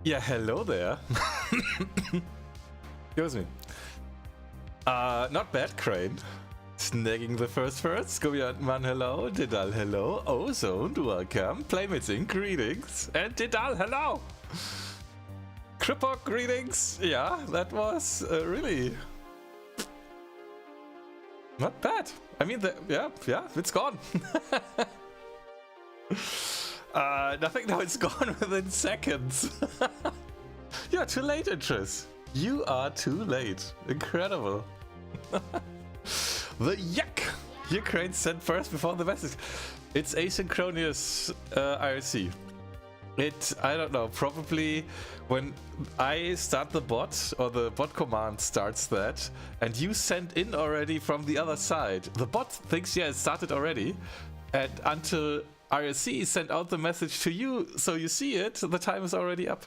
Yeah, hello there. Excuse me. Not bad, Crane. Snagging the first first. Man, hello. Didal, hello. Ozone, welcome. Playmating, greetings. And Didal, hello. Kripok, greetings. Yeah, that was really not bad. I mean, yeah, it's gone. Nothing now, it's gone within seconds. You're too late, Intris. You are too late. Incredible. The yuck! Ukraine sent first before the message. It's asynchronous IRC. I don't know, probably when I start the bot, or the bot command starts that, and you send in already from the other side. The bot thinks, yeah, it started already, and until IRC sent out the message to you, so you see it, the time is already up.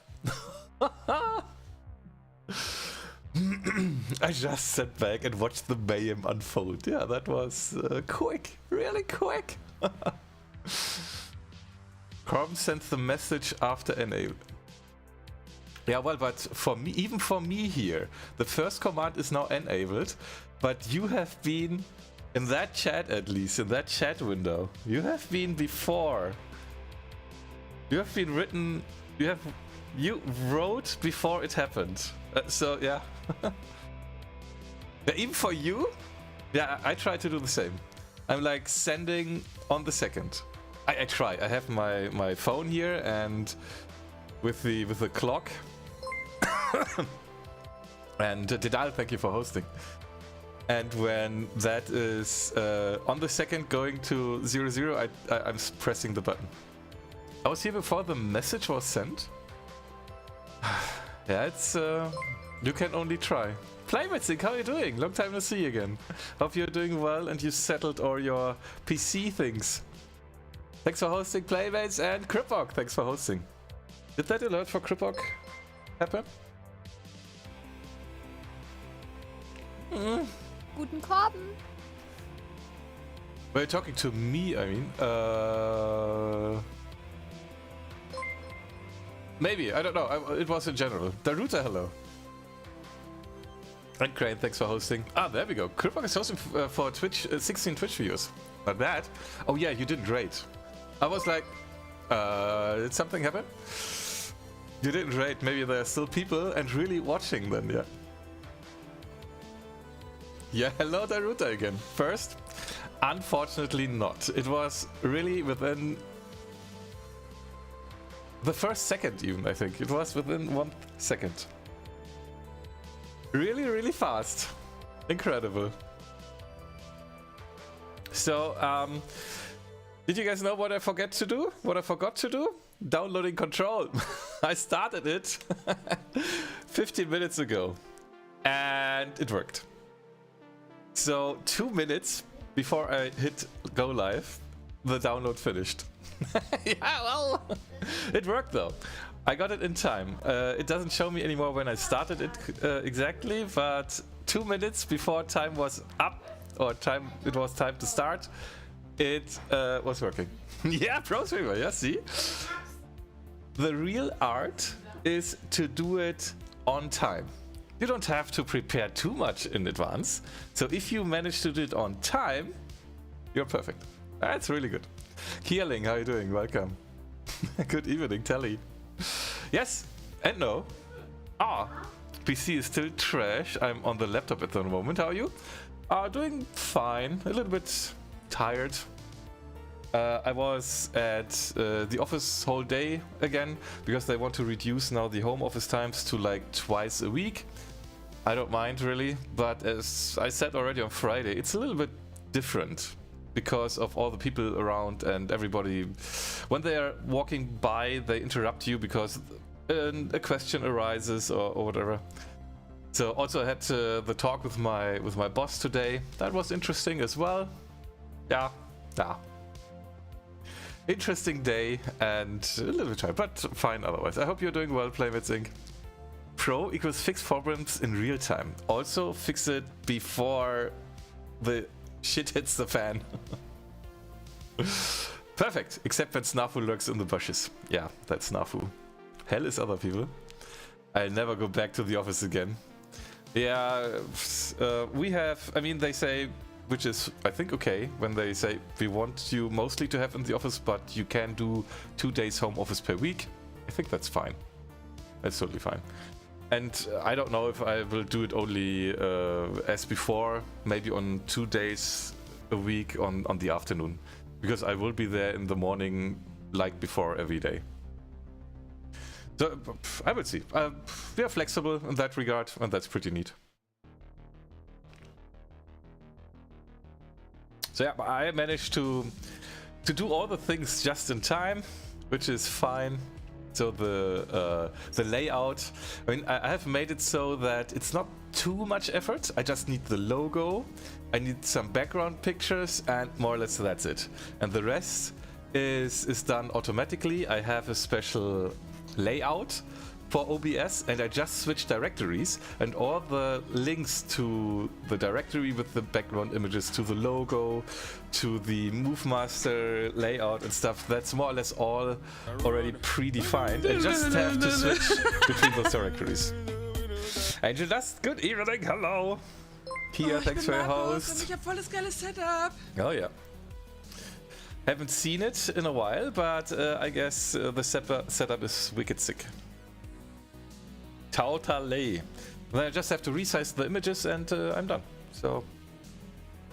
I just sat back and watched the mayhem unfold. Yeah, that was quick, really quick. Chrome sends the message after enable. Yeah, well, but for me, even for me here, the first command is now enabled, but you have been in that chat, at least in that chat window. You have been before. You have been written. You wrote before it happened. So yeah. Yeah, even for you, yeah, I try to do the same. I'm like sending on the second. I try. I have my phone here, and with the clock. And Didal, thank you for hosting. And when that is on the second going to 00, I'm pressing the button. I was here before the message was sent. Yeah, it's you can only try. Playmatic, how are you doing? Long time to see you again. Hope you're doing well and you settled all your PC things. Thanks for hosting, Playmates, and Kripok, thanks for hosting. Did that alert for Kripok happen? Guten Korben. Were you talking to me, I mean? Maybe, I don't know. It was in general. Daruta, hello. And Crane, thanks for hosting. Ah, there we go. Kripok is hosting for Twitch, 16 Twitch viewers. Not bad. Oh yeah, you didn't rate. I was like, did something happen? You didn't rate. Maybe there are still people and really watching then, yeah. Yeah, hello Daruta again. First, unfortunately not. It was really within the first second even, I think. It was within 1 second. Really, really fast. Incredible. So, did you guys know what I forgot to do? What I forgot to do? Downloading Control. I started it 15 minutes ago. And it worked. So 2 minutes before I hit go live, the download finished. Yeah, well, it worked though. I got it in time. It doesn't show me anymore when I started it exactly, but 2 minutes before time was up, or it was time to start, it was working. Yeah, pro streamer, yeah, see? The real art is to do it on time. You don't have to prepare too much in advance. So if you manage to do it on time, you're perfect. That's really good. Keerling, how are you doing? Welcome. Good evening, Telly. Yes and no. PC is still trash. I'm on the laptop at the moment. How are you? Doing fine. A little bit tired. I was at the office whole day again because they want to reduce now the home office times to like twice a week. I don't mind really, but as I said already on Friday, it's a little bit different because of all the people around and everybody. When they are walking by, they interrupt you because a question arises or whatever. So also I had the talk with my boss today. That was interesting as well. Yeah. Interesting day and a little bit tired, but fine otherwise. I hope you're doing well, Playmates Inc. Pro equals fix problems in real time. Also fix it before the shit hits the fan. Perfect, except when Snafu lurks in the bushes. Yeah, that's Snafu. Hell is other people. I'll never go back to the office again. Yeah, we have, I mean, they say, which is, I think, okay, when they say we want you mostly to have in the office, but you can do 2 days home office per week. I think that's fine. That's totally fine. And I don't know if I will do it only as before, maybe on 2 days a week on the afternoon, because I will be there in the morning like before every day. So I will see. We are flexible in that regard, and that's pretty neat. So yeah, I managed to do all the things just in time, which is fine. So the layout, I mean, I have made it so that it's not too much effort. I just need the logo, I need some background pictures, and more or less that's it. And the rest is done automatically. I have a special layout for OBS, and I just switch directories, and all the links to the directory with the background images, to the logo, to the MoveMaster layout and stuff, that's more or less all already predefined. I just have to switch between those directories. Angel Dust, good evening, hello! Pia, thanks for your host. Ich hab voll das geile Setup. Oh yeah. Haven't seen it in a while, but I guess the setup is wicked sick. Totally. Then I just have to resize the images and I'm done. So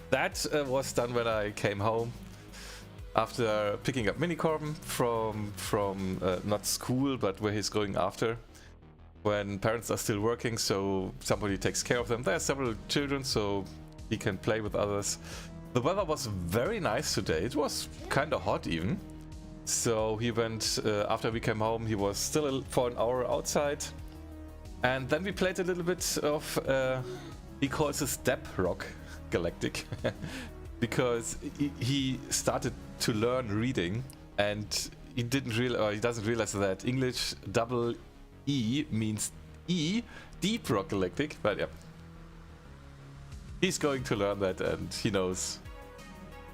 that was done when I came home after picking up Minicorn from not school, but where he's going after. When parents are still working, so somebody takes care of them. There are several children, so he can play with others. The weather was very nice today. It was kind of hot even. So he went, after we came home, he was still for an hour outside. And then we played a little bit of, he calls it Dept Rock Galactic. Because he started to learn reading, and he doesn't realize that English double E means E, Deep Rock Galactic, but yeah. He's going to learn that, and he knows.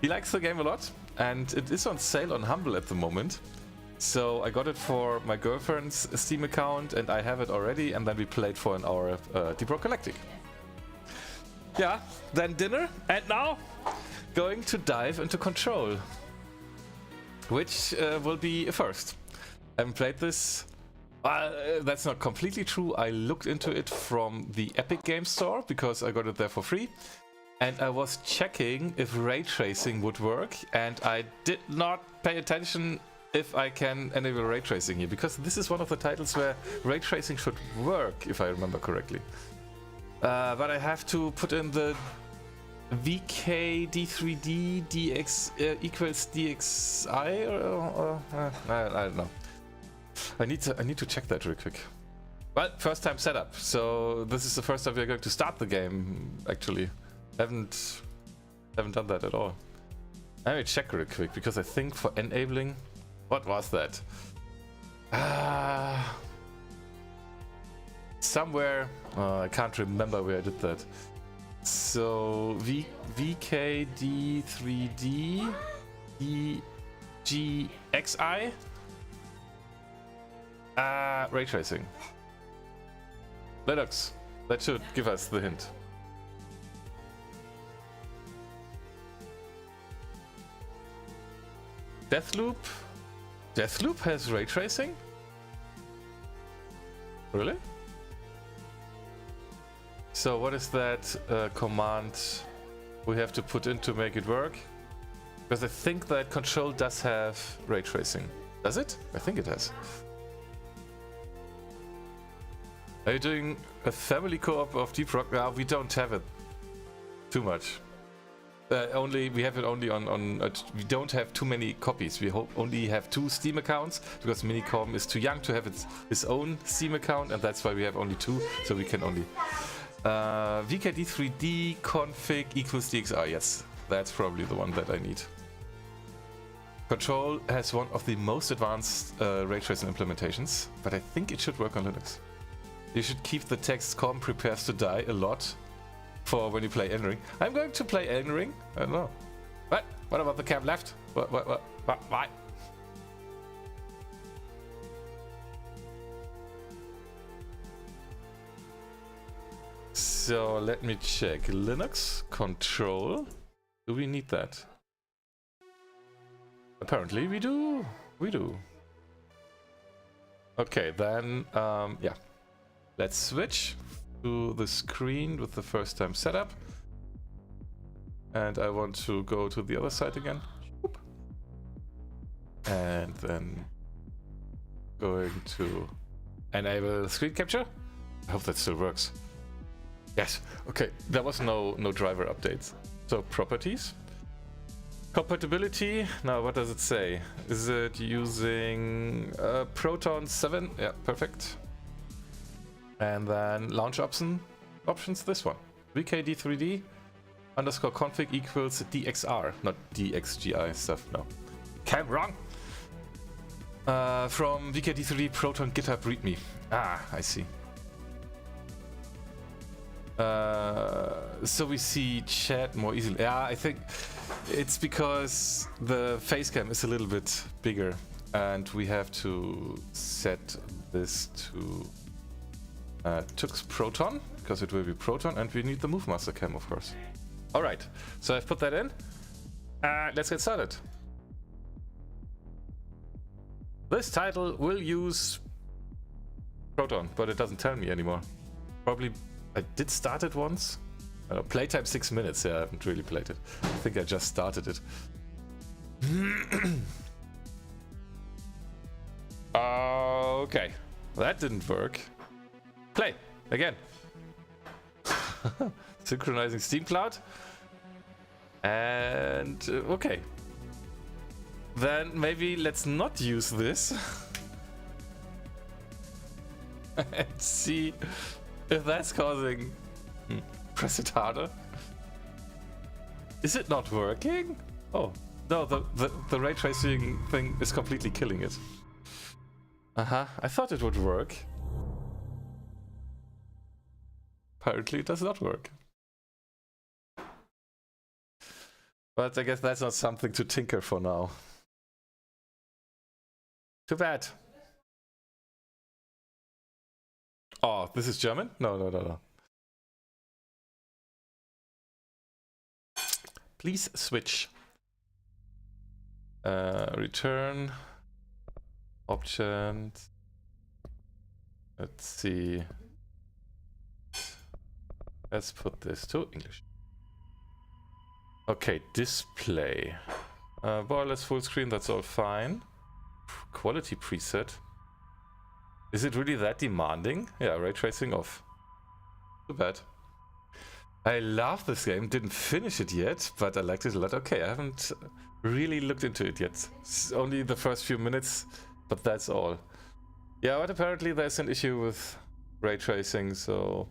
He likes the game a lot, and it is on sale on Humble at the moment. So I got it for my girlfriend's Steam account, and I have it already, and then we played for an hour Deep Rock Galactic. Yeah, then dinner, and now going to dive into Control, which will be a first. I haven't played this. That's not completely true. I looked into it from the Epic Games Store because I got it there for free, and I was checking if Raytracing would work, and I did not pay attention if I can enable Raytracing here, because this is one of the titles where Raytracing should work, if I remember correctly. But I have to put in the VK D3D DX equals DXI, or I don't know. I need to check that real quick. Well, first time setup, so this is the first time we're going to start the game. Actually, haven't done that at all. Let me check real quick, because I think for enabling, what was that? Somewhere, I can't remember where I did that. So VKD3D DGXI. Raytracing. Linux. That should give us the hint. Deathloop? Deathloop has Raytracing? Really? So what is that command we have to put in to make it work? Because I think that Control does have Raytracing. Does it? I think it has. Are you doing a family co-op of Deep Rock? No, we don't have it too much. We have it only on we don't have too many copies. We only have 2 Steam accounts, because Minicom is too young to have his own Steam account, and that's why we have only 2. So we can only VKD3D config equals DXR. Yes, that's probably the one that I need. Control has one of the most advanced Raytracing implementations, but I think it should work on Linux. You should keep the text "com prepares to die" a lot for when you play Elden Ring. I'm going to play Elden Ring. I don't know. What about the camp left? Why? So let me check. Linux control. Do we need that? Apparently we do. We do. Okay, then, yeah. Let's switch to the screen with the first time setup. And I want to go to the other side again. And then going to enable screen capture. I hope that still works. Yes, okay, there was no driver updates. So properties. Compatibility, now what does it say? Is it using Proton 7? Yeah, perfect. And then launch options, this one. VKD3D underscore config equals DXR, not DXGI stuff, no. Came wrong. From VKD3D Proton GitHub README. Ah, I see. So we see chat more easily. Yeah, I think it's because the face cam is a little bit bigger and we have to set this to Tux Proton because it will be Proton and we need the MoveMaster cam, of course. All right, so I've put that in. Let's get started. This title will use Proton, but it doesn't tell me anymore. Probably I did start it once. Playtime 6 minutes. Yeah, I haven't really played it. I think I just started it. Okay, that didn't work. Play again. Synchronizing Steam Cloud. And okay. Then maybe let's not use this. And see if that's causing... Press it harder. Is it not working? Oh, no, the ray tracing thing is completely killing it. I thought it would work. Apparently it does not work. But I guess that's not something to tinker for now. Too bad. Oh, this is German? No. Please switch. Return. Options. Let's see. Let's put this to English. Okay, display. Wireless full screen, that's all fine. Quality preset. Is it really that demanding? Yeah, ray tracing off. Too bad. I love this game, didn't finish it yet, but I liked it a lot. Okay, I haven't really looked into it yet. It's only the first few minutes, but that's all. Yeah, but apparently there's an issue with ray tracing, so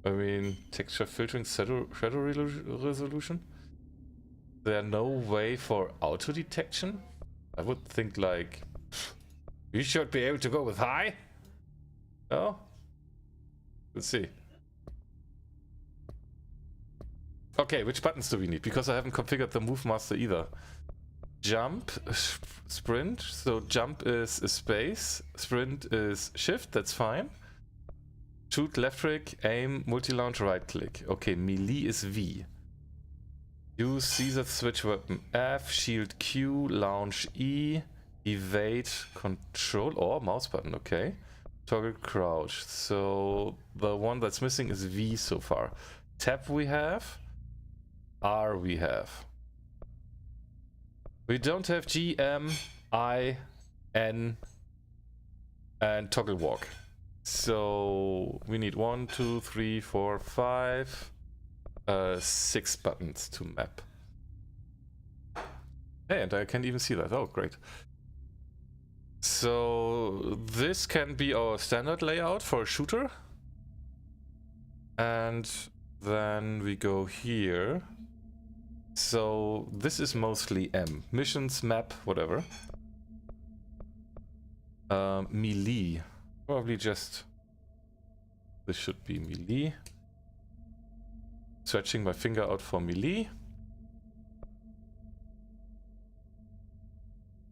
I mean, texture filtering, shadow resolution. There's no way for auto detection? I would think like, you should be able to go with high? No? Let's see. Okay, which buttons do we need? Because I haven't configured the MoveMaster either. Jump, sprint. So jump is a space, sprint is shift, that's fine. Shoot, left click, aim, multi-launch, right click. Okay, melee is V. Use Caesar switch weapon F, shield Q, launch E, evade, control, or mouse button, okay. Toggle crouch. So the one that's missing is V so far. Tab we have. R we have. We don't have G, M, I, N, and toggle walk. So we need 1, 2, 3, 4, 5, 6 buttons to map. Hey, and I can even see that. Oh, great. So this can be our standard layout for a shooter. And then we go here. So this is mostly M. Missions, map, whatever. Melee. Probably just... This should be melee. Stretching my finger out for melee.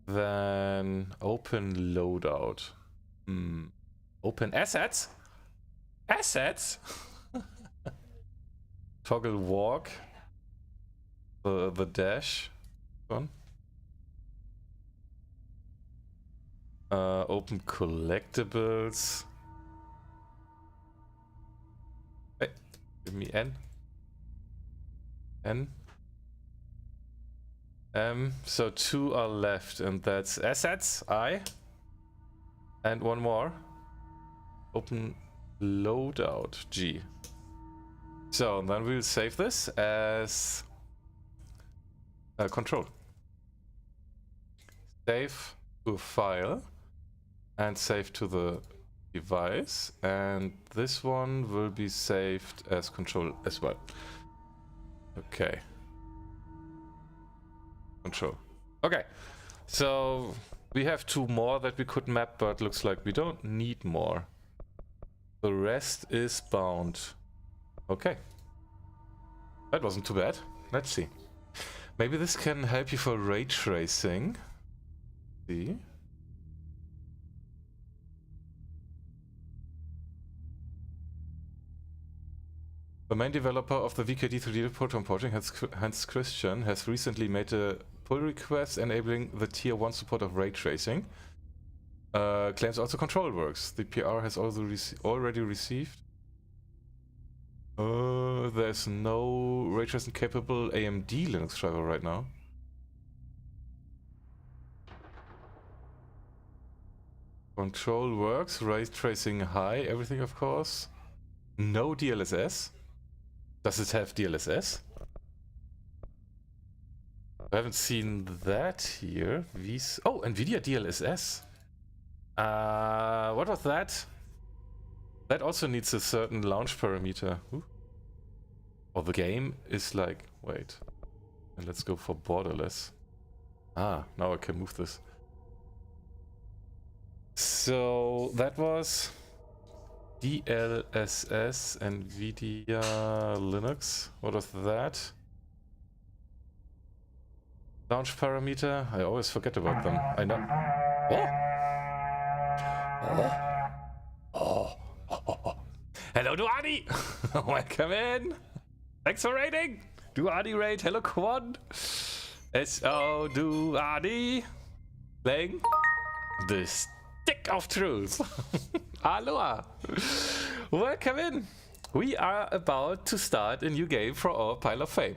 Then open loadout. Open assets? Assets? toggle walk, the dash one. Open collectibles. Hey, give me N. So 2 are left, and that's assets, I. And one more. Open loadout, G. So then we'll save this as control. Save to a file and save to the device, and this one will be saved as control as well. Okay. Control. Okay, so we have 2 more that we could map, but looks like we don't need more. The rest is bound. Okay. That wasn't too bad. Let's see. Maybe this can help you for ray tracing. See? The main developer of the VKD 3D Proton porting, Hans Christian, has recently made a pull request enabling the Tier 1 support of ray tracing. Claims also control works. The PR has also already received. There's no ray tracing capable AMD Linux driver right now. Control works, ray tracing high, everything of course. No DLSS. Does it have DLSS? I haven't seen that here. Oh, NVIDIA DLSS. What was that? That also needs a certain launch parameter. Ooh. Oh, the game is like... Wait. And let's go for borderless. Ah, now I can move this. So that was DLSS, NVIDIA Linux. What was that? Launch parameter? I always forget about them. I know. Oh. Hello, Duadi! Welcome in! Thanks for raiding! Duadi raid, hello Quad! S.O. Duadi! Playing the Stick of Truth! Aloha! Welcome in! We are about to start a new game for our Pile of Fame.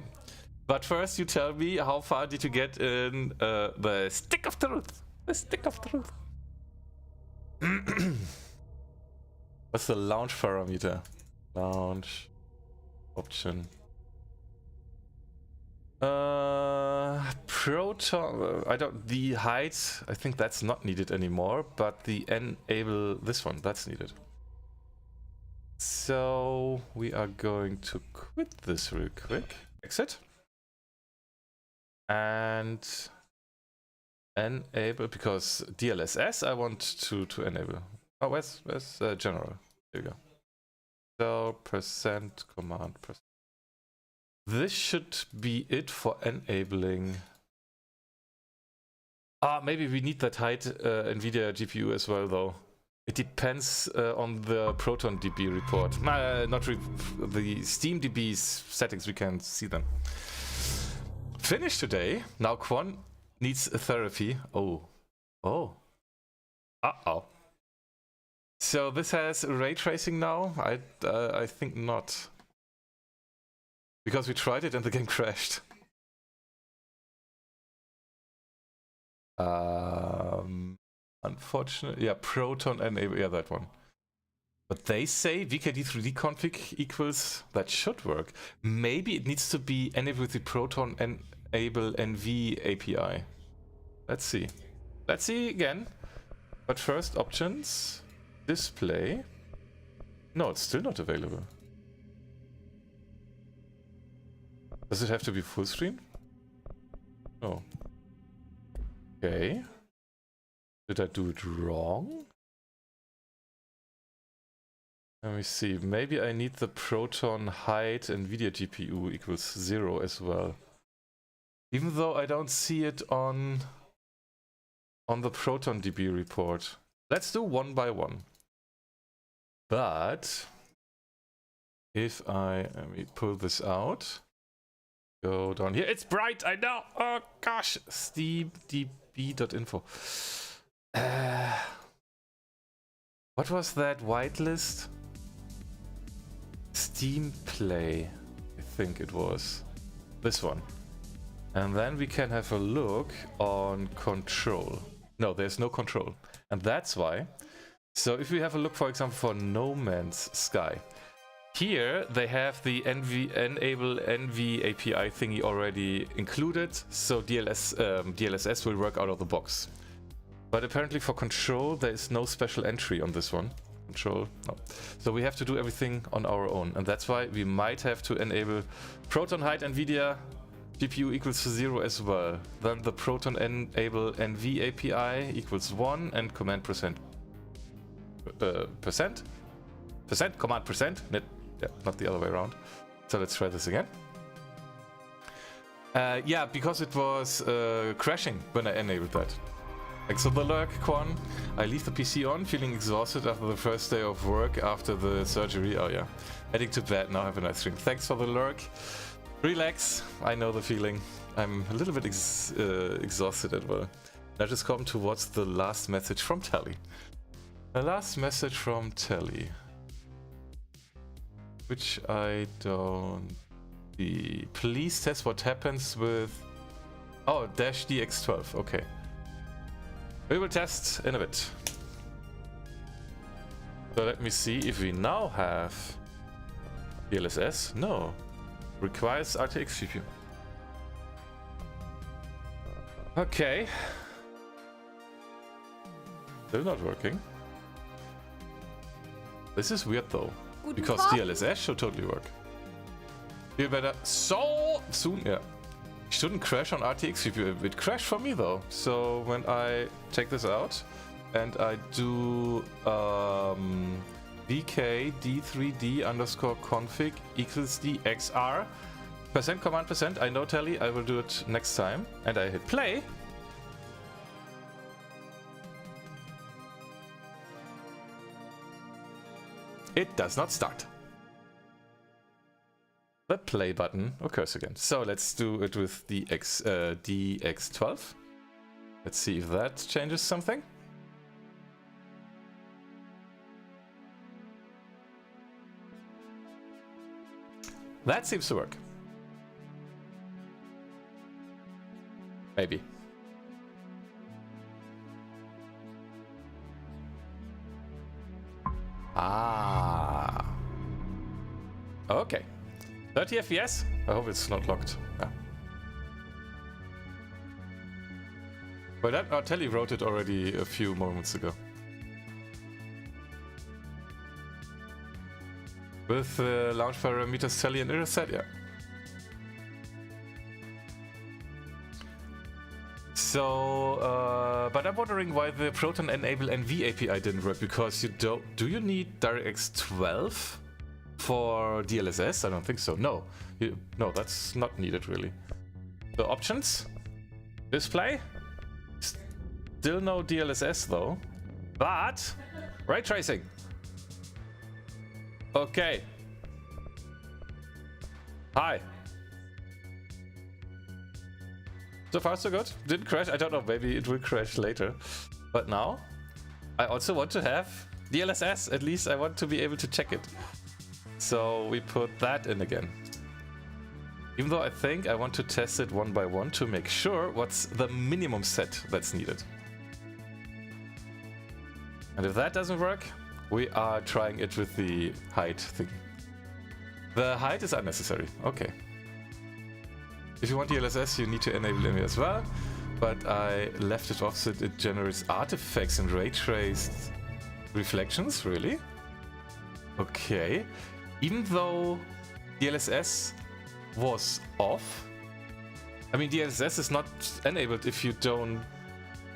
But first you tell me, how far did you get in the Stick of Truth? The Stick of Truth. What's the launch parameter? Launch option. Proton. The height. I think that's not needed anymore. But the enable, this one, that's needed. So we are going to quit this real quick. Exit. And enable, because DLSS I want to enable. Oh, where's general? There you go. So percent command percent. This should be it for enabling. Maybe we need that height NVIDIA GPU as well, though. It depends on the Proton DB report. Not the Steam DB's settings. We can see them. Finished today. Now Quan needs a therapy. Oh. Uh-oh. So this has ray tracing now? I think not. Because we tried it and the game crashed. Unfortunately, yeah, Proton enable, yeah, that one. But they say VKD 3D config equals, that should work. Maybe it needs to be enabled with the Proton enable NV API. Let's see. Let's see again. But first, options. Display. No, it's still not available. Does it have to be full screen? No. Okay. Did I do it wrong? Let me see. Maybe I need the Proton height NVIDIA GPU equals 0 as well. Even though I don't see it on the Proton DB report. Let's do one by one. But if I let me pull this out, go down here. It's bright, I know. Oh gosh, steamdb.info. What was that whitelist? Steam Play, I think it was this one. And then we can have a look on control. No, there's no control, and that's why. So if we have a look, for example, for No Man's Sky, here they have the enable NV API thingy already included, so DLSS will work out of the box. But apparently for control, there is no special entry on this one. Control, no. So we have to do everything on our own, and that's why we might have to enable Proton hide NVIDIA GPU equals to 0 as well. Then the Proton enable NV API equals 1 and command percent command percent. Yeah, not the other way around. So let's try this again. Yeah, because it was crashing when I enabled that. Like, so the lurk Quan, I leave the PC on, feeling exhausted after the first day of work after the surgery. Oh yeah, heading to bed now, have a nice stream. Thanks for the lurk. Relax, I know the feeling. I'm a little bit exhausted as well. Now just come towards the last message from Telly. The last message from Telly, which I don't see. Please test what happens with... Oh, -DX12, okay. We will test in a bit. So let me see if we now have DLSS. No. Requires RTX CPU. Okay. Still not working. This is weird though, because DLSS should totally work. Feel better so soon. Yeah. It shouldn't crash on RTX CPU. It crashed for me though. So when I take this out and I do vk d3d_config equals dxr %command %, I know Telly, I will do it next time, and I hit play. It does not start. The play button occurs again. So let's do it with the DX12. Let's see if that changes something. That seems to work. Maybe. Ah. Okay. 30 FPS? I hope it's not locked. Yeah. Well, that Telly wrote it already a few moments ago. With launch parameters Telly and error set, yeah. So, but I'm wondering why the Proton enable NV API didn't work, because you don't. Do you need DirectX 12 for DLSS? I don't think so. No, no, that's not needed really. The options, display, still no DLSS though, but Raytracing. Okay. Hi. So far so good. Didn't crash. I don't know, maybe it will crash later. But now, I also want to have DLSS. At least I want to be able to check it. So we put that in again. Even though I think I want to test it one by one to make sure what's the minimum set that's needed. And if that doesn't work, we are trying it with the height thing. The height is unnecessary. Okay. If you want DLSS, you need to enable it as well, but I left it off so it generates artifacts and ray traced reflections, really? Okay. Even though DLSS was off, I mean, DLSS is not enabled if you don't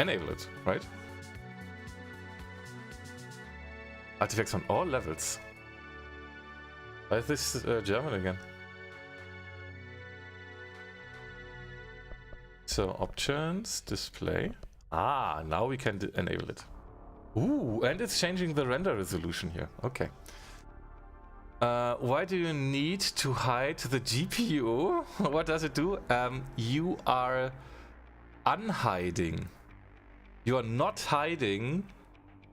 enable it, right? Artifacts on all levels. Why is this German again? So options, display. Ah, now we can enable it. Ooh, and it's changing the render resolution here. Okay. Why do you need to hide the GPU? What does it do? You are unhiding. You are not hiding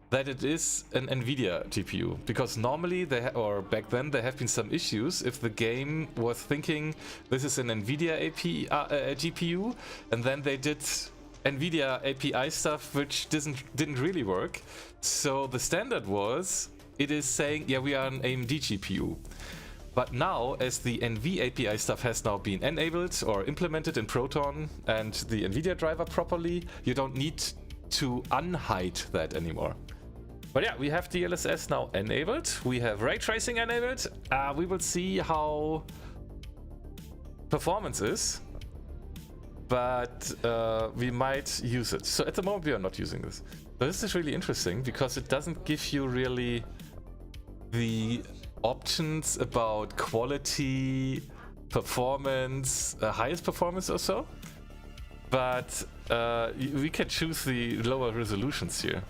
that it is an NVIDIA GPU, because normally or back then there have been some issues if the game was thinking this is an NVIDIA GPU, and then they did NVIDIA API stuff which didn't really work. So the standard was, it is saying, yeah, we are an AMD GPU. But now, as the NV API stuff has now been enabled or implemented in Proton and the NVIDIA driver properly, you don't need to unhide that anymore. But yeah, we have DLSS now enabled. We have Raytracing enabled. We will see how performance is, but we might use it. So at the moment we are not using this. But this is really interesting because it doesn't give you really the options about quality, performance, highest performance or so. But we can choose the lower resolutions here.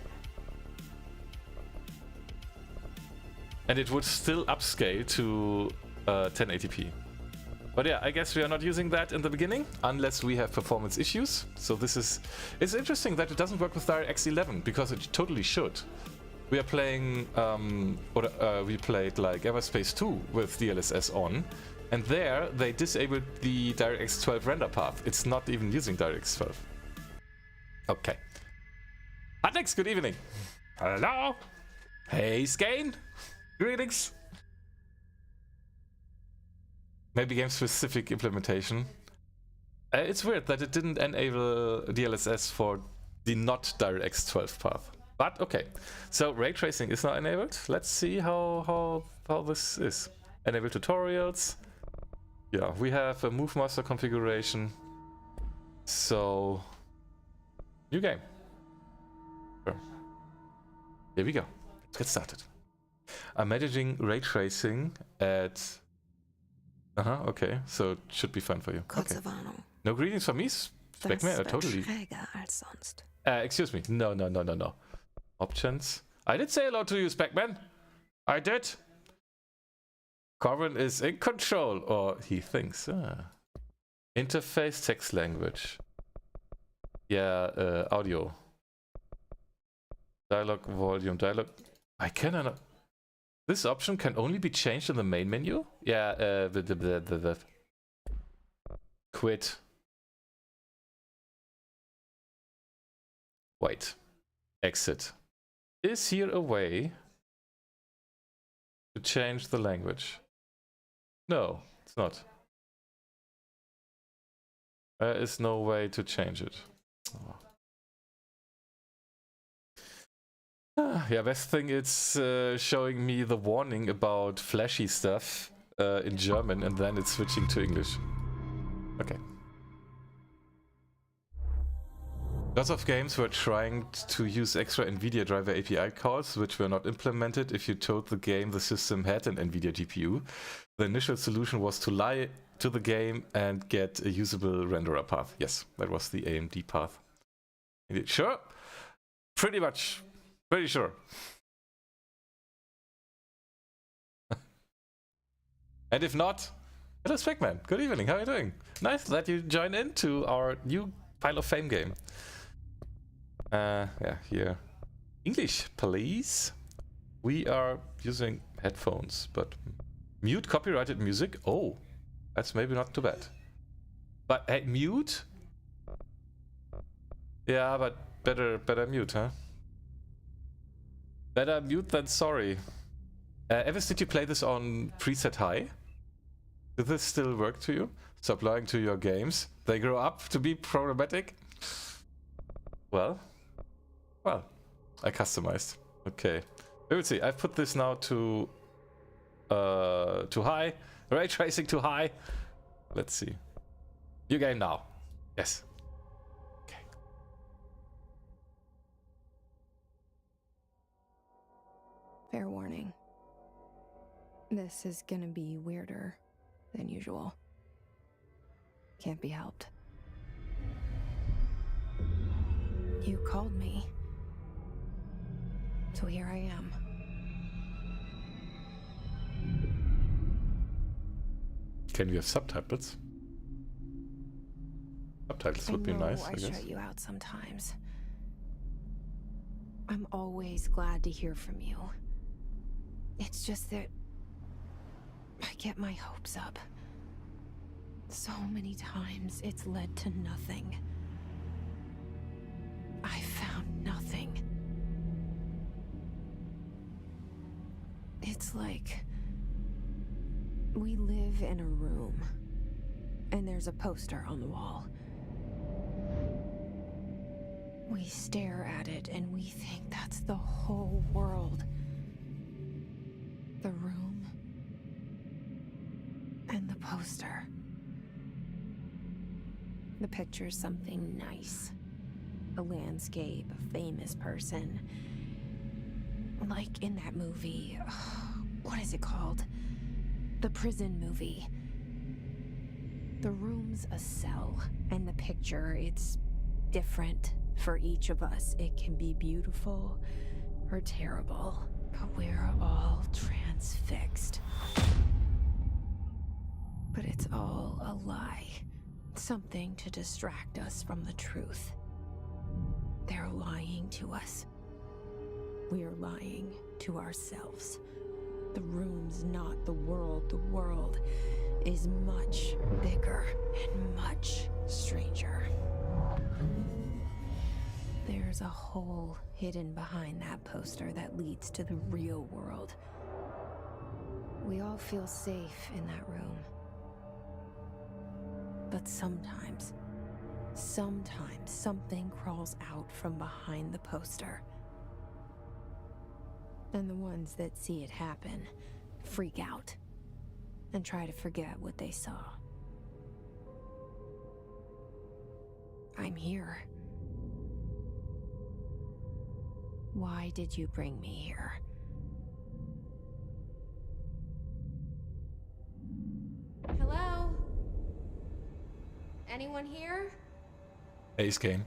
And it would still upscale to 1080p. But yeah, I guess we are not using that in the beginning, unless we have performance issues. So it's interesting that it doesn't work with DirectX 11, because it totally should. We are playing, we played like Everspace 2 with DLSS on, and there they disabled the DirectX 12 render path. It's not even using DirectX 12. Okay. Alex, good evening. Hello. Hey, Cleane. Greetings. Maybe game-specific implementation. It's weird that it didn't enable DLSS for the not DirectX 12 path. But okay, so Raytracing is now enabled. Let's see how this is. Enable tutorials. Yeah, we have a MoveMaster configuration. So, new game. Sure. Here we go. Let's get started. I'm managing Raytracing at... okay, so it should be fun for you. Okay. No greetings from me, Speckman? Totally. Excuse me. No. Options. I did say hello to you, Speckman. I did. Corbin is in control, or he thinks. Interface, text language. Yeah, audio. Dialogue, volume, dialogue. I cannot... This option can only be changed in the main menu? Yeah, the quit. Wait. Exit. Is here a way to change the language? No, it's not. There is no way to change it. Oh. Yeah, best thing it's showing me the warning about flashy stuff in German, and then it's switching to English. Okay. Lots of games were trying to use extra NVIDIA driver API calls, which were not implemented if you told the game the system had an NVIDIA GPU. The initial solution was to lie to the game and get a usable renderer path. Yes, that was the AMD path. Sure? Pretty much. Pretty sure. And if not, hello Speckman. Good evening. How are you doing? Nice that you joined into our new Pile of Fame game. Yeah, here. English, please. We are using headphones, but mute copyrighted music. Oh, that's maybe not too bad. But hey, mute? Yeah, but better mute, huh? Better mute than sorry. Evis, did you play this on preset high? Does this still work to you? Stop lying to your games. They grow up to be problematic? Well, I customized. Okay. We will see. I've put this now to high. Raytracing to high. Let's see. New game now. Yes. Okay. Fair warning. This is gonna be weirder than usual. Can't be helped. You called me. So here I am. Can we have subtitles? Subtitles would be nice, I guess. shut you out sometimes. I'm always glad to hear from you. It's just that I get my hopes up. So many times it's led to nothing. I found nothing. It's like we live in a room, and there's a poster on the wall. We stare at it and we think that's the whole world. The room and the poster. The picture's something nice. A landscape, a famous person. Like in that movie, what is it called? The prison movie. The room's a cell, and the picture, it's different for each of us. It can be beautiful or terrible, but we're all transfixed. But it's all a lie. Something to distract us from the truth. They're lying to us. We're lying to ourselves. The room's not the world. The world is much bigger and much stranger. There's a hole hidden behind that poster that leads to the real world. We all feel safe in that room. But sometimes something crawls out from behind the poster. And the ones that see it happen freak out and try to forget what they saw. I'm here. Why did you bring me here? Hello? Anyone here? Ace game.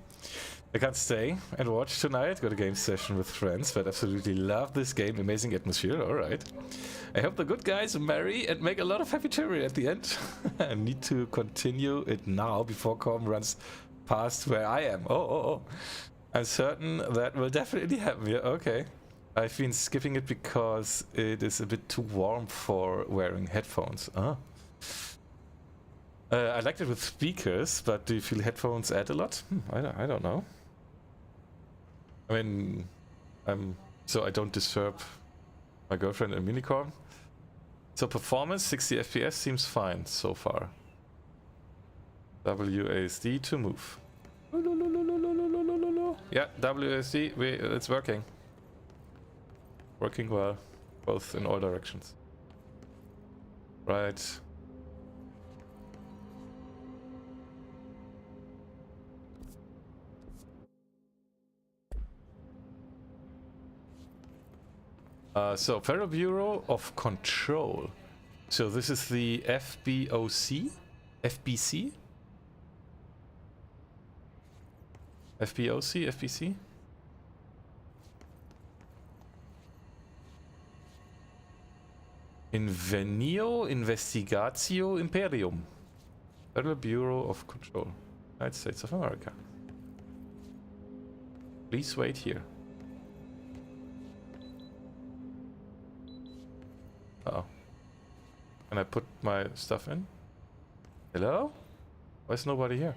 I can't stay and watch tonight. Got a game session with friends, but absolutely love this game. Amazing atmosphere. Alright. I hope the good guys marry and make a lot of happy children at the end. I need to continue it now before Com runs past where I am. Oh. I'm certain that will definitely happen. Yeah, okay. I've been skipping it because it is a bit too warm for wearing headphones. I liked it with speakers, but do you feel headphones add a lot? I don't know. I mean, so I don't disturb my girlfriend and Unicorn. So performance, 60 FPS seems fine so far. WASD to move. Yeah, WASD, it's working. Working well, both in all directions. Right. So, Federal Bureau of Control. So this is the FBOC? FBC? FBOC? FBC? Invenio Investigatio Imperium. Federal Bureau of Control. United States of America. Please wait here. Uh-oh. Can I put my stuff in? Hello? Why is nobody here?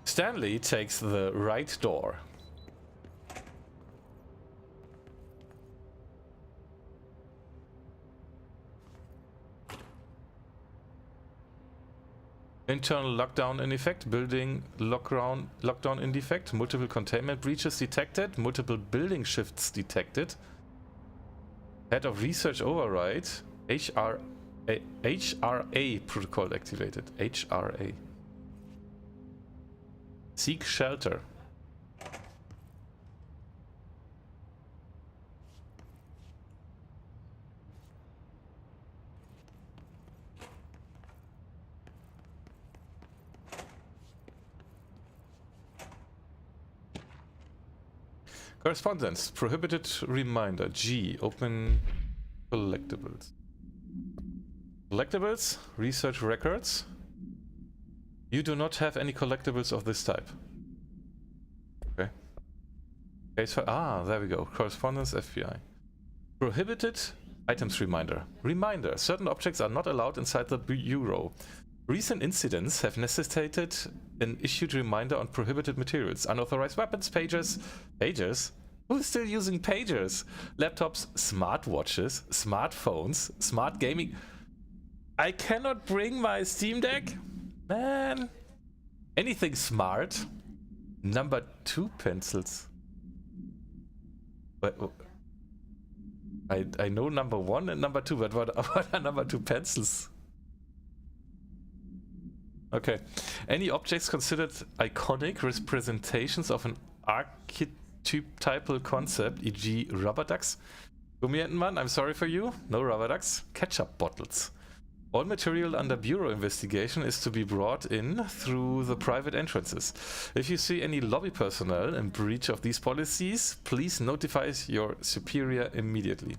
Stanley takes the right door. Internal lockdown in effect, building lockdown in defect, multiple containment breaches detected, multiple building shifts detected. Head of research override, HRA protocol activated, HRA. Seek shelter. Correspondence. Prohibited reminder. G. Open Collectibles. Collectibles, research records. You do not have any collectibles of this type. Okay. Case for, there we go. Correspondence, FBI. Prohibited items reminder. Reminder. Certain objects are not allowed inside the bureau. Recent incidents have necessitated an issued reminder on prohibited materials. Unauthorized weapons, pagers. Pagers? Who's still using pagers? Laptops, smartwatches, smartphones, smart gaming. I cannot bring my Steam Deck? Man. Anything smart. Number 2 pencils. But I know number 1 and number 2, but what are number 2 pencils? Okay. Any objects considered iconic representations of an archetypal concept, e.g. rubber ducks? Gummientenmann, I'm sorry for you. No rubber ducks. Ketchup bottles. All material under bureau investigation is to be brought in through the private entrances. If you see any lobby personnel in breach of these policies, please notify your superior immediately.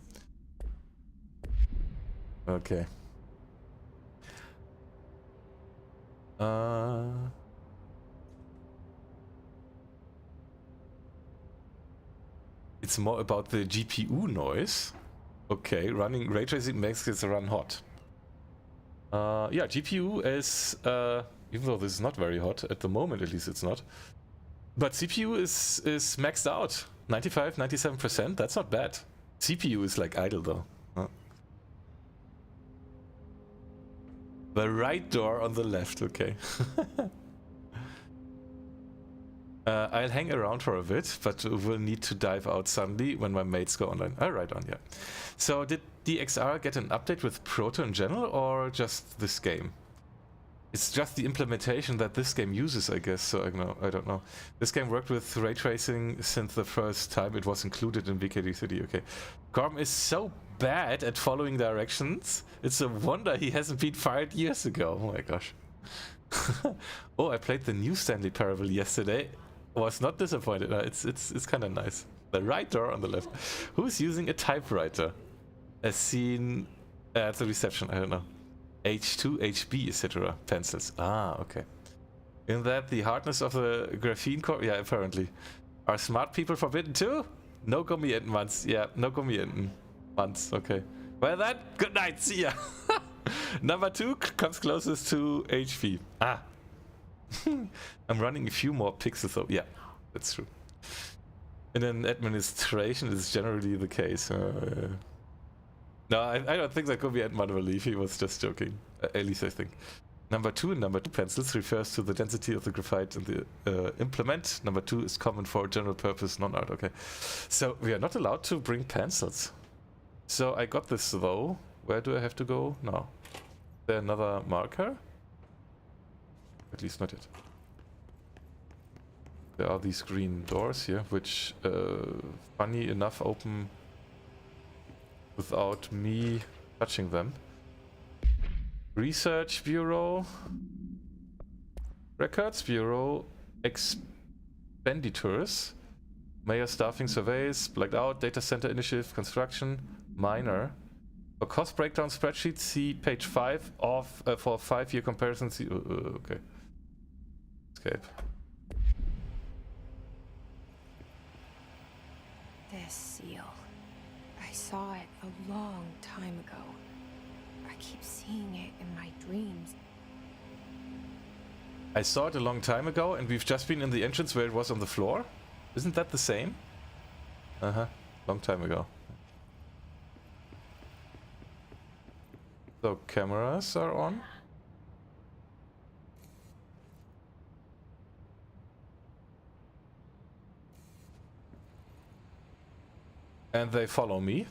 Okay. It's more about the GPU noise. Okay, running Raytracing makes it run hot. Yeah, GPU is, even though this is not very hot, at the moment at least it's not. But CPU is maxed out. 95, 97%, that's not bad. CPU is like idle though. Huh. The right door on the left, okay. I'll hang around for a bit, but we'll need to dive out suddenly when my mates go online. Oh, right on, yeah. So did DXR get an update with Proton in general, or just this game? It's just the implementation that this game uses, I guess, so I don't know. This game worked with Raytracing since the first time it was included in VKD30, okay. Gorm is so bad at following directions, it's a wonder he hasn't been fired years ago, oh my gosh. Oh, I played the new Stanley Parable yesterday. Was not disappointed. It's kind of nice. The right door on the left. Who's using a typewriter? As seen at the reception. I don't know. H2, HB, etc. Pencils. Ah, okay. In that the hardness of the graphene core. Yeah, apparently. Are smart people forbidden too? No Gummientenmanns. Yeah, no Gummientenmanns. Okay. Well then, good night. See ya. Number 2 comes closest to HV. Ah. I'm running a few more pixels though. Yeah, that's true. In an administration, it's generally the case. No, I don't think that could be Edmund will leave. He was just joking. At least I think. Number 2 and number 2 pencils refers to the density of the graphite in the implement. Number 2 is common for general purpose non-art. Okay. So we are not allowed to bring pencils. So I got this though. Where do I have to go now? Is there another marker? At least not yet. There are these green doors here, which, funny enough, open without me touching them. Research Bureau. Records Bureau. Expenditures. Mayor staffing surveys. Blacked out. Data center initiative. Construction. Minor. For cost breakdown spreadsheet, see page 5 of for 5-year comparison. See, okay. Escape. This seal. I saw it a long time ago. I keep seeing it in my dreams. I saw it a long time ago, and we've just been in the entrance where it was on the floor. Isn't that the same? Uh-huh. Long time ago. So cameras are on. And they follow me.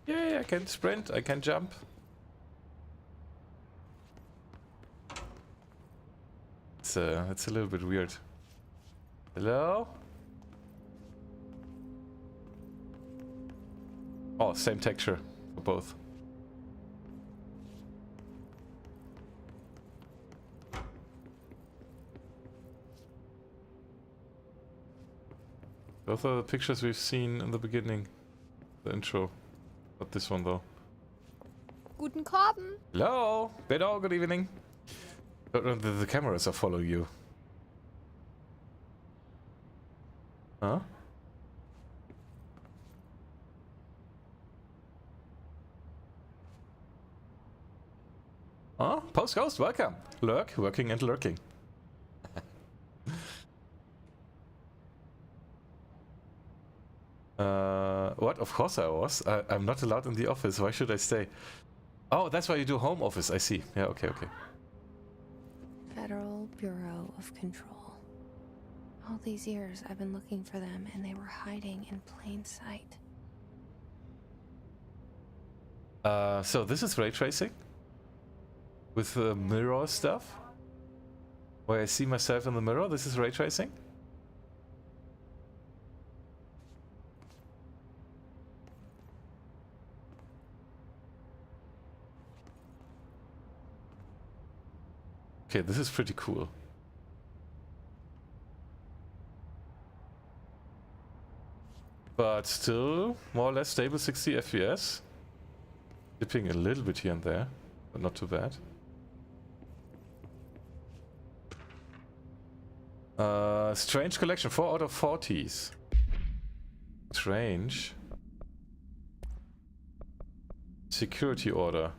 Yay, I can sprint, I can jump. It's a little bit weird. Hello? Oh, same texture for both. Those are the pictures we've seen in the beginning. The intro. Not this one though. Guten Abend. Hello! Hello, good evening. The cameras are following you. Huh? Huh? Post Ghost, welcome. Lurk, working and lurking. What? Of course I was. I'm not allowed in the office. Why should I stay? Oh, that's why you do home office. I see. Yeah, okay, okay. Federal Bureau of Control. All these years I've been looking for them and they were hiding in plain sight. So this is ray tracing? With the mirror stuff? Where I see myself in the mirror, this is ray tracing? Okay, this is pretty cool. But still, more or less stable 60 FPS. Dipping a little bit here and there, but not too bad. Strange collection, 4 out of 40s. Strange. Security order.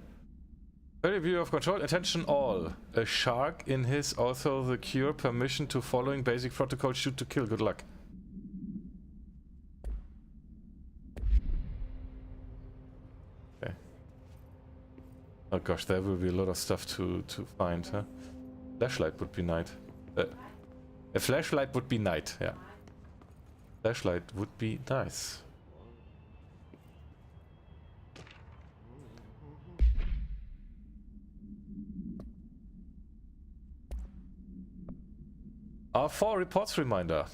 Very view of control, attention all. A shark in his, also the cure, permission to following basic protocol, shoot to kill, good luck. Okay. Oh gosh, there will be a lot of stuff to find, huh? Flashlight would be nice. A flashlight would be nice, yeah. Flashlight would be nice. R4 reports reminder.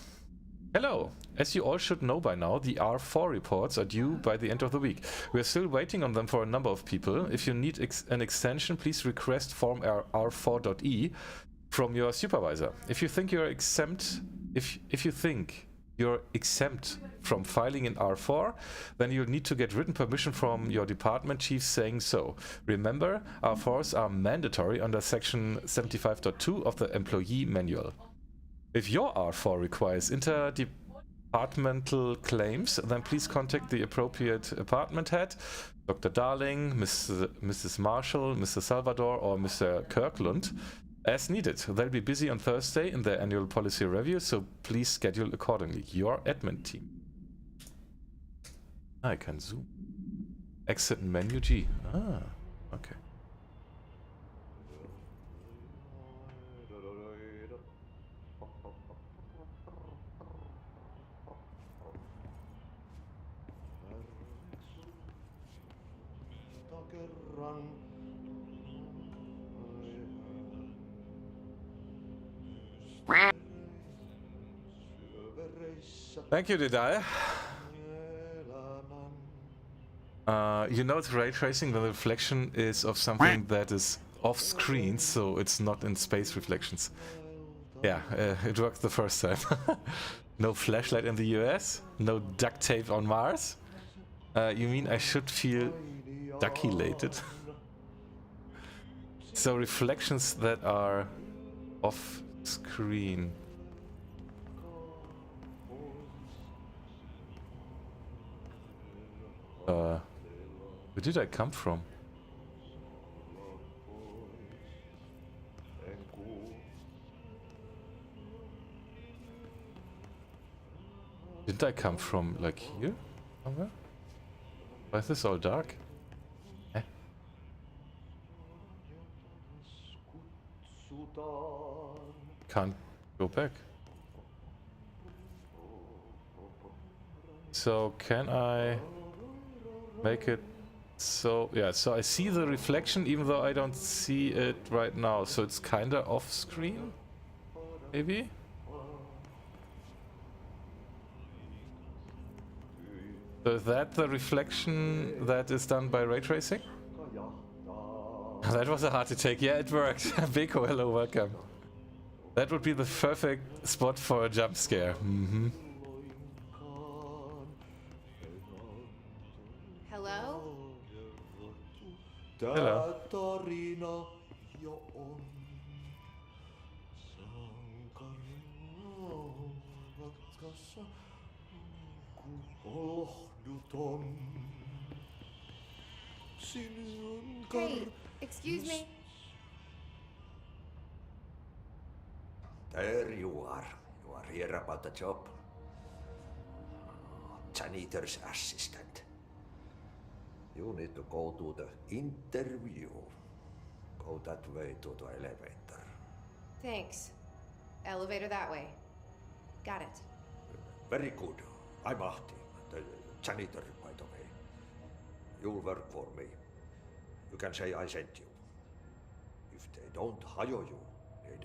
Hello. As you all should know by now, the R4 reports are due by the end of the week. We are still waiting on them for a number of people. If you need an extension, please request form R4.e from your supervisor. If you think you're exempt, if you think you're exempt from filing in R4, then you'll need to get written permission from your department chief saying so. Remember, R4s are mandatory under section 75.2 of the employee manual. If your R4 requires interdepartmental claims, then please contact the appropriate department head, Dr. Darling, Mrs. Marshall, Mr. Salvador, or Mr. Kirkland, as needed. They'll be busy on Thursday in their annual policy review, so please schedule accordingly. Your admin team. I can zoom. Exit menu G. Ah, okay. Thank you, Didai. You know it's ray tracing when the reflection is of something that is off screen, so it's not in space reflections. Yeah, it worked the first time. No flashlight in the US, no duct tape on Mars. You mean I should feel duckulated? So reflections that are off screen. Where did I come from? Didn't I come from, like, here? Somewhere? Why is this all dark? Eh? Can't go back. So, can I make it so... Yeah, so I see the reflection even though I don't see it right now. So it's kinda off screen? Maybe? So is that the reflection that is done by ray tracing? That was a hard to take. Yeah, it worked. Beko, hello, welcome. That would be the perfect spot for a jump scare. Mm-hmm. Hello? Hello. Hey, excuse me. There you are. You are here about the job. Janitor's assistant. You need to go to the interview. Go that way to the elevator. Thanks. Elevator that way. Got it. Very good. I'm Ahti, the janitor, by the way. You'll work for me. You can say I sent you. If they don't hire you, then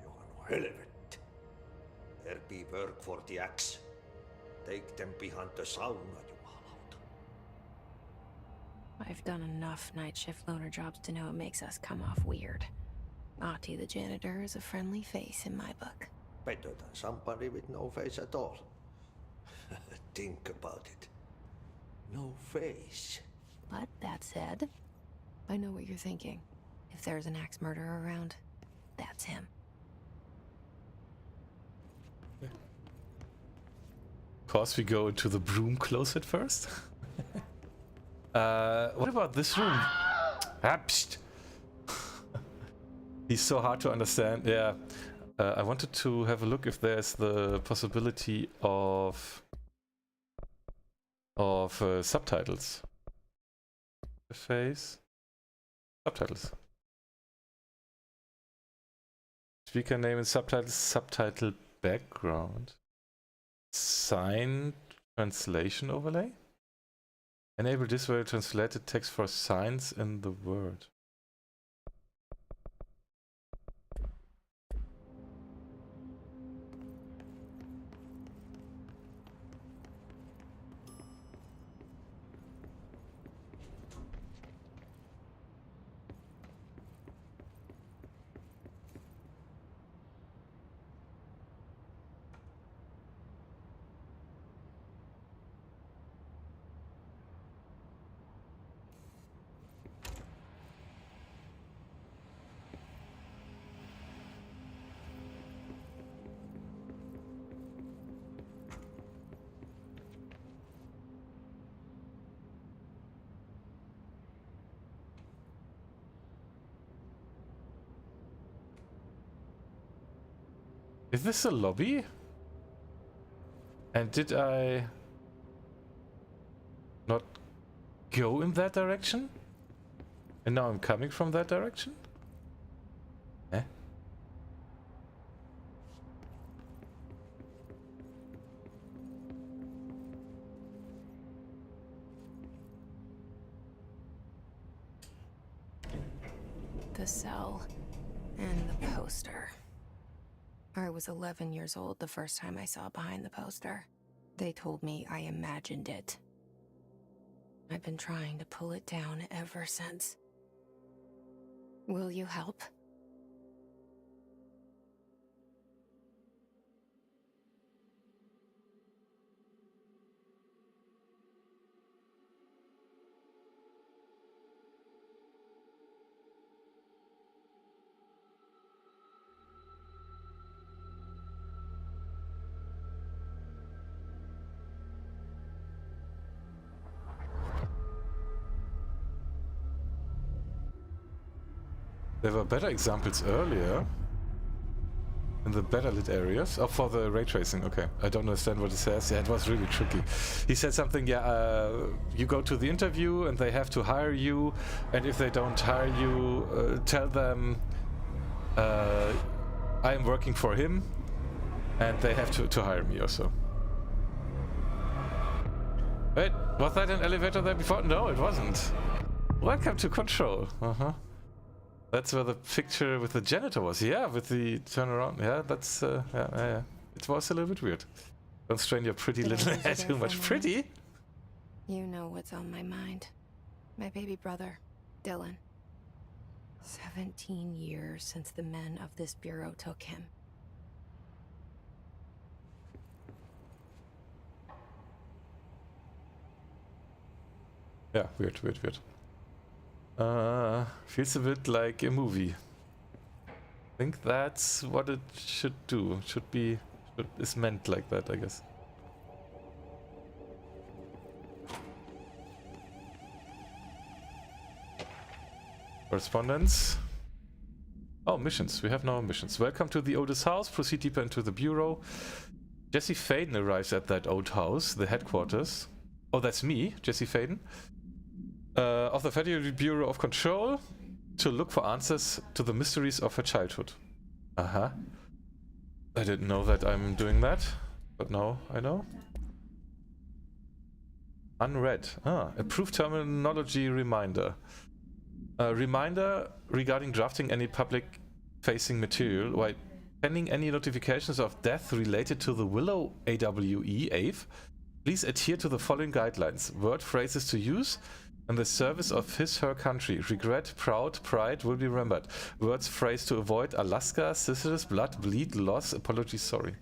you are no helvet. There be work for the axe. Take them behind the sauna, jumalauta. I've done enough night shift loner jobs to know it makes us come off weird. Ahti the janitor is a friendly face in my book. Better than somebody with no face at all. Think about it. No face. But that said, I know what you're thinking. If there's an axe murderer around, that's him. Of course, we go into the broom closet first. What about this room? Psst. He's so hard to understand. Yeah. I wanted to have a look if there's the possibility of subtitles. Face. Subtitles. Speaker name and subtitles. Subtitle background. Sign translation overlay. Enable this way translated text for signs in the word. Is this a lobby? And did I not go in that direction? And now I'm coming from that direction? Eh? The cell and the poster. I was 11 years old the first time I saw behind the poster. They told me I imagined it. I've been trying to pull it down ever since. Will you help? There were better examples earlier in the better lit areas. Oh, for the ray tracing. Okay, I don't understand what he says. Yeah, it was really tricky. He said something. Yeah, you go to the interview and they have to hire you, and if they don't hire you, tell them I am working for him, and they have to hire me or so. Wait, was that an elevator there before? No, it wasn't. Welcome to Control. That's where the picture with the janitor was. Yeah, with the turnaround. Yeah, that's yeah. It was a little bit weird. Don't strain your pretty little head too much. Pretty? You know what's on my mind. My baby brother, Dylan. 17 years since the men of this bureau took him. Yeah, weird. Feels a bit like a movie. I think that's what it should do. Is meant like that, I guess. Correspondence. Oh, missions. We have now missions. Welcome to the oldest house. Proceed deeper into the bureau. Jesse Faden arrives at that old house, the headquarters. Oh, that's me, Jesse Faden. Of the Federal Bureau of Control, to look for answers to the mysteries of her childhood. Uh-huh. I didn't know that I'm doing that, but now I know. Unread. Approved terminology reminder. Reminder regarding drafting any public-facing material while pending any notifications of death related to the Willow AWE. Please adhere to the following guidelines. Word phrases to use in the service of his/her country. Regret, proud, pride will be remembered. Words phrase to avoid: Alaska, scissors, blood, bleed, loss, apology, sorry.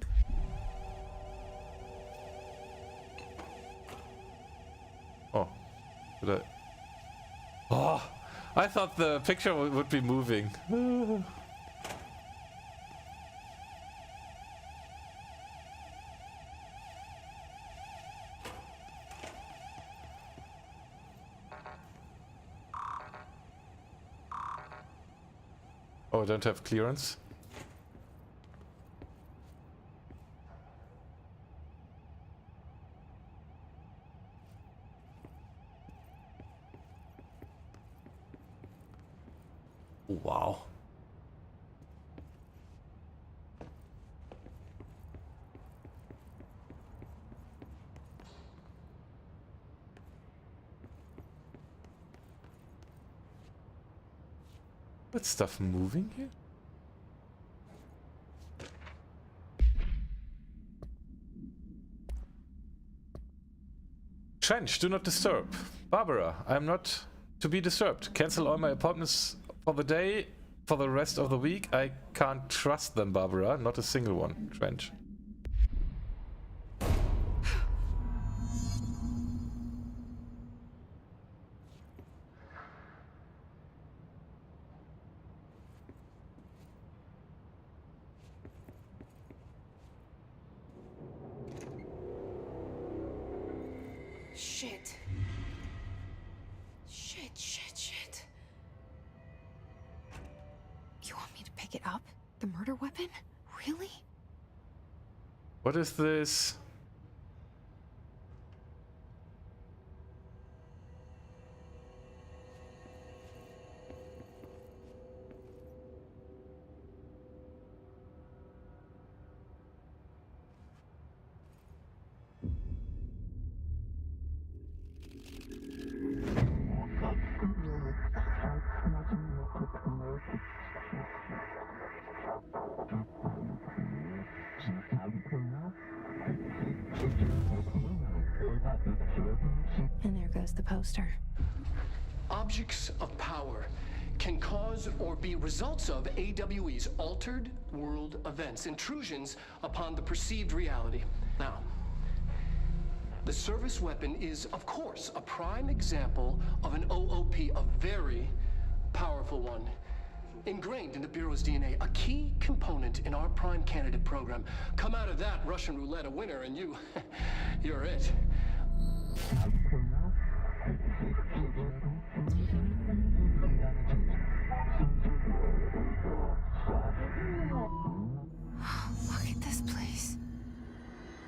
Oh. Did I... Oh! I thought the picture would be moving. Oh, I don't have clearance. Wow. That stuff moving here? Trench, do not disturb. Barbara, I am not to be disturbed. Cancel all my appointments for the day, for the rest of the week. I can't trust them, Barbara. Not a single one. Trench. Shit. Shit. You want me to pick it up? The murder weapon? Really? What is this? And there goes the poster. Objects of power can cause or be results of AWEs, altered world events, intrusions upon the perceived reality. Now, the service weapon is, of course, a prime example of an OOP, a very powerful one. Ingrained in the Bureau's DNA, a key component in our prime candidate program. Come out of that Russian roulette a winner and you're it. Look at this place.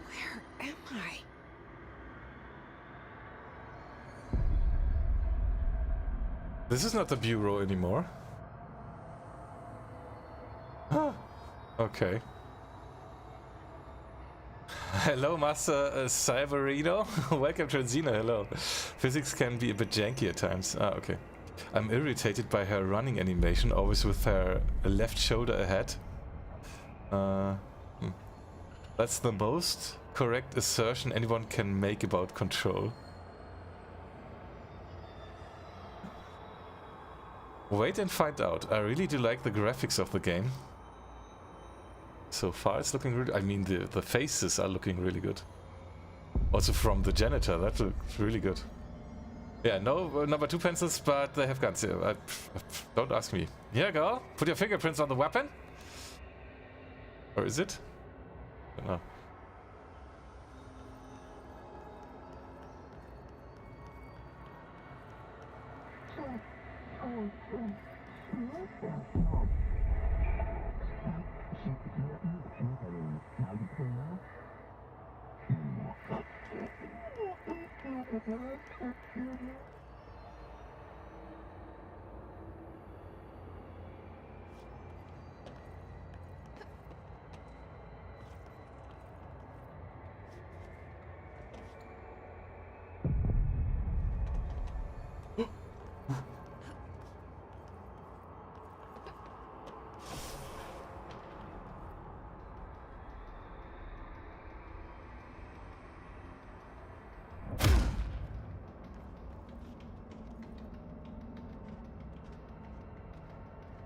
Where am I? This is not the Bureau anymore. Huh. Okay. Hello, Master Cyberino. Welcome, Transina. Hello. Physics can be a bit janky at times. Ah, okay. I'm irritated by her running animation, always with her left shoulder ahead. That's the most correct assertion anyone can make about Control. Wait and find out. I really do like the graphics of the game. So far it's looking really... I mean, the faces are looking really good. Also from the Janitor, that looks really good. Yeah, no number 2 pencils, but they have guns. Yeah, don't ask me. Here you go. Put your fingerprints on the weapon. Or is it? I don't know.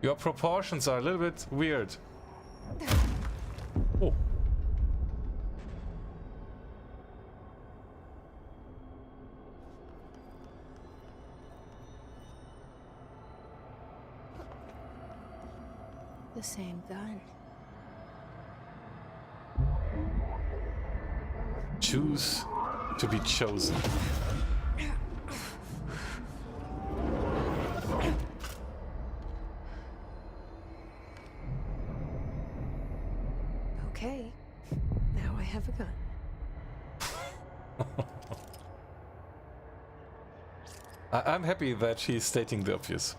Your proportions are a little bit weird. Oh. The same gun. Choose to be chosen. Okay, now I have a gun. I'm happy that she's stating the obvious.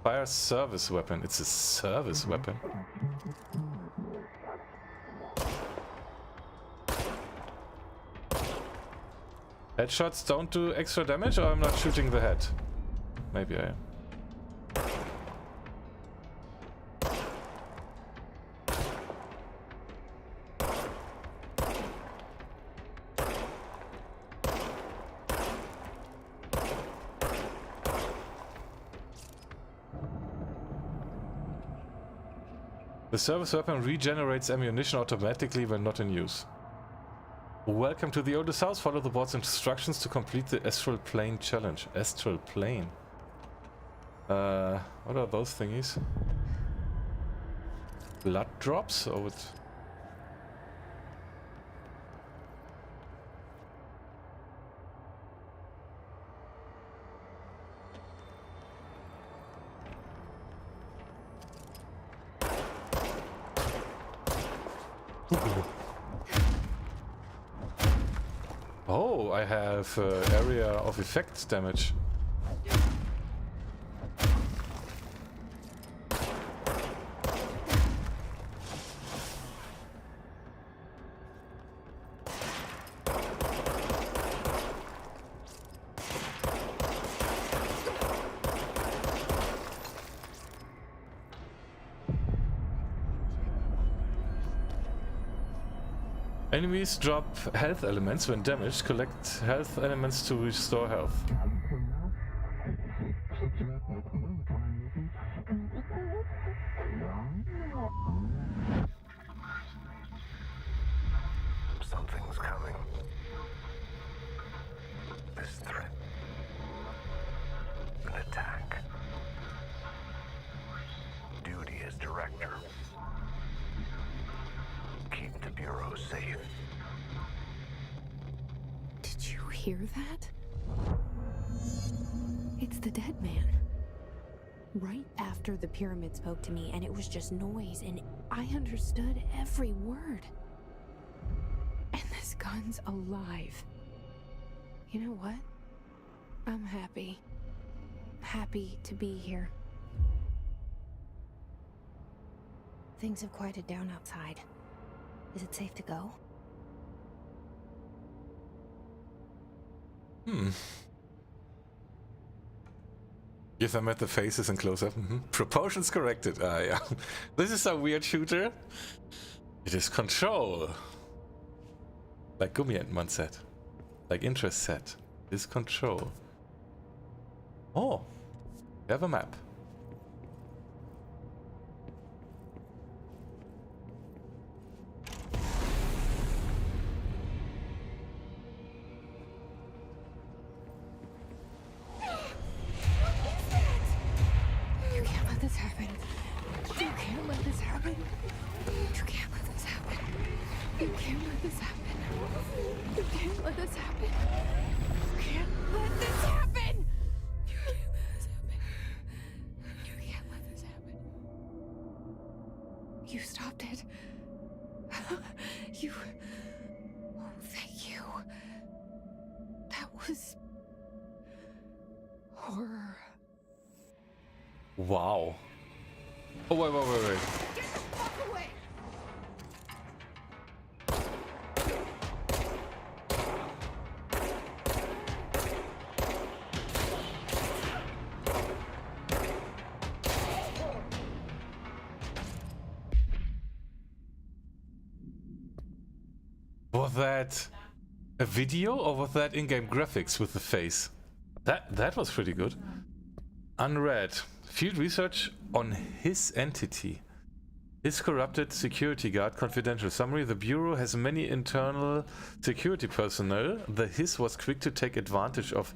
Fire service weapon. It's a service weapon. Headshots don't do extra damage, or I'm not shooting the head? Maybe I am. The service weapon regenerates ammunition automatically when not in use. Welcome to the oldest house. Follow the board's instructions to complete the Astral Plane challenge. Astral Plane. What are those thingies? Blood drops or what? Oh, I have area of effect damage. Enemies drop health elements when damaged. Collect health elements to restore health. Something's coming. This threat. An attack. Duty as director. Keep the Bureau safe. Did you hear that? It's the dead man. Right after the pyramid spoke to me, and it was just noise, and I understood every word. And this gun's alive. You know what? I'm happy. Happy to be here. Things have quieted down outside. Is it safe to go? Give them at the faces and close up. Proportions corrected. Ah, yeah. This is a weird shooter. It is control. Like Gummientmann said. Like Interest said. It is control. Oh. We have a map. happen. You can't let this happen. You can't let this happen. You can't let this happen. You can't let this happen. You can't let this happen. You can't let this happen. You can't let this happen. You stopped it. You... Oh, thank you. That was... horror. Wow. Oh, wait. Get the fuck away! Was that a video or was that in-game graphics with the face? That was pretty good. Unread. Field research on his entity. His corrupted security guard. Confidential summary. The Bureau has many internal security personnel. The His was quick to take advantage of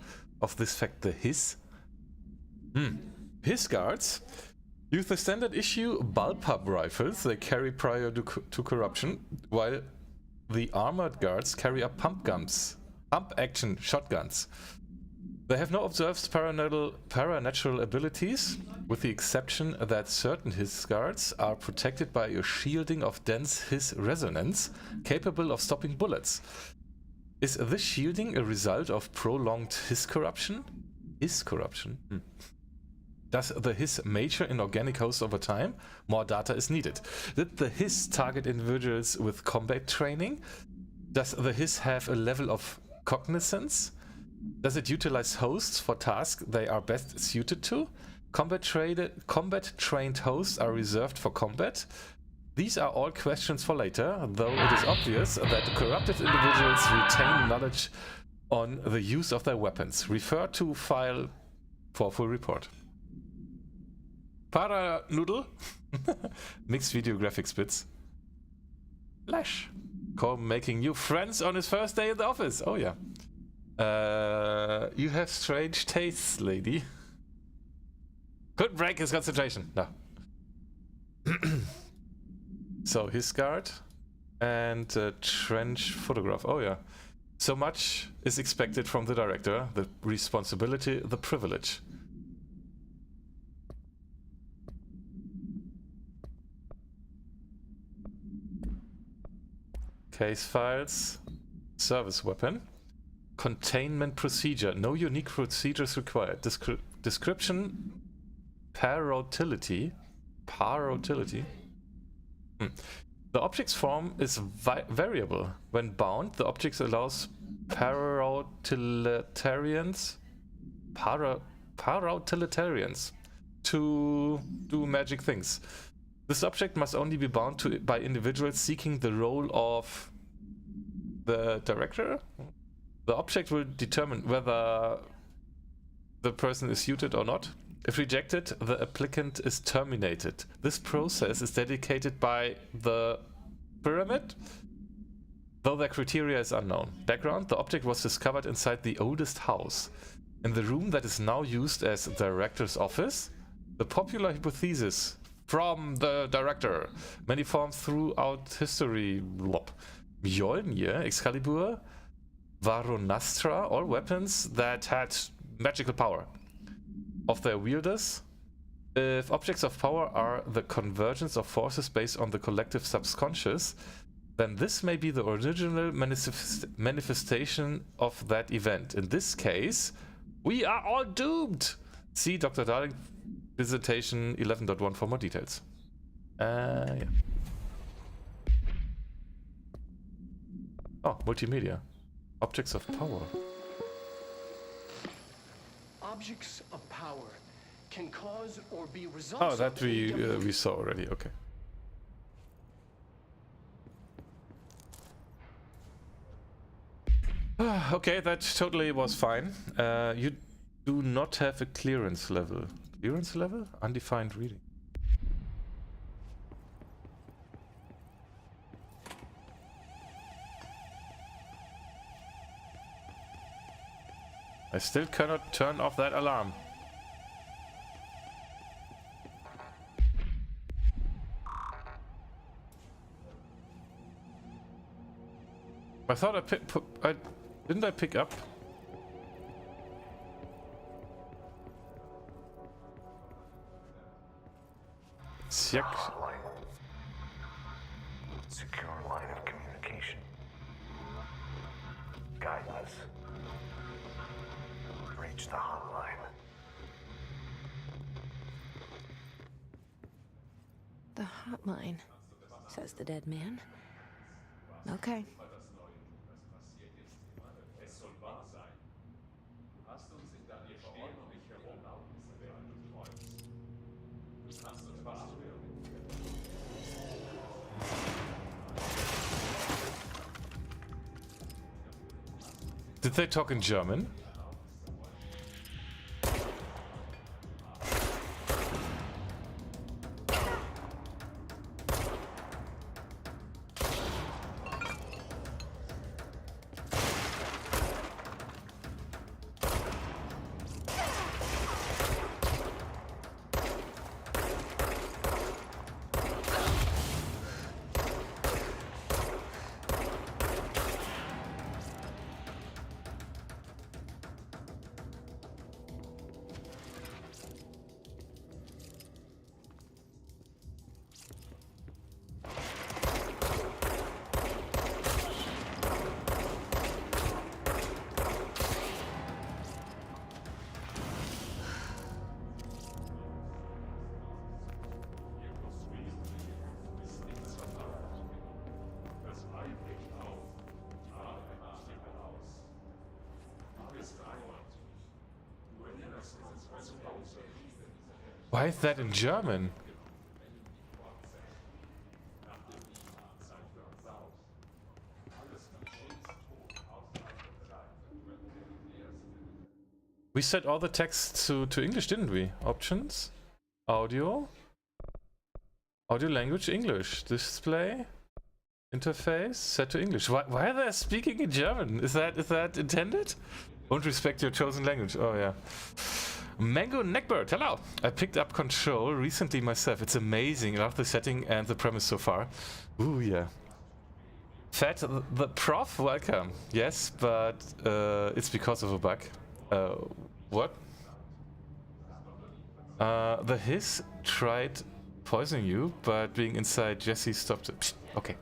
this fact. The His? His guards use the standard issue bullpup rifles they carry prior to corruption, while the armored guards carry up pump-action shotguns. They have no observed paranatural abilities, with the exception that certain His guards are protected by a shielding of dense His resonance, capable of stopping bullets. Is this shielding a result of prolonged His corruption? His corruption? Does the His mature in organic hosts over time? More data is needed. Did the His target individuals with combat training? Does the His have a level of cognizance? Does it utilize hosts for tasks they are best suited to? Combat-trained hosts are reserved for combat? These are all questions for later, though it is obvious that corrupted individuals retain knowledge on the use of their weapons. Refer to file for full report. Para Noodle. Mixed video graphics bits. Flash. Colm making new friends on his first day in the office. Oh yeah. You have strange tastes, lady. Couldn't break his concentration. No. So his guard and trench photograph. Oh yeah. So much is expected from the director. The responsibility, the privilege. Case files, service weapon, containment procedure, no unique procedures required. Description, parotility. The object's form is variable. When bound, the object allows parotilitarians to do magic things. This object must only be bound to by individuals seeking the role of the director. The object will determine whether the person is suited or not. If rejected, the applicant is terminated. This process is dedicated by the pyramid, though the criteria is unknown. Background: the object was discovered inside the oldest house, in the room that is now used as the director's office. The popular hypothesis from the director, many forms throughout history. Mjolnir, Excalibur, Varunastra, all weapons that had magical power. Of their wielders, if objects of power are the convergence of forces based on the collective subconscious, then this may be the original manifestation of that event. In this case, we are all doomed! See Dr. Darling Visitation 11.1 for more details. Yeah. Oh, multimedia. Objects of power. Objects of power can cause or be results. Oh, that we saw already. Okay. Okay, that totally was fine. You do not have a clearance level. Clearance level? Undefined reading. I still cannot turn off that alarm. I thought didn't I pick up? Check. Hotline. Secure line of communication. Guideless. Reach the hotline. The hotline, says the dead man. Okay. Did they talk in German? Why is that in German? We set all the text to English, didn't we? Options, audio, audio language English, display, interface, set to English. Why are they speaking in German? Is that intended? Won't respect your chosen language. Oh yeah. Mango Neckbird, hello! I picked up Control recently myself. It's amazing. I love the setting and the premise so far. Ooh, yeah. Fat, the prof, welcome. Yes, but it's because of a bug. What? The hiss tried poisoning you, but being inside Jesse stopped it. Psst, okay.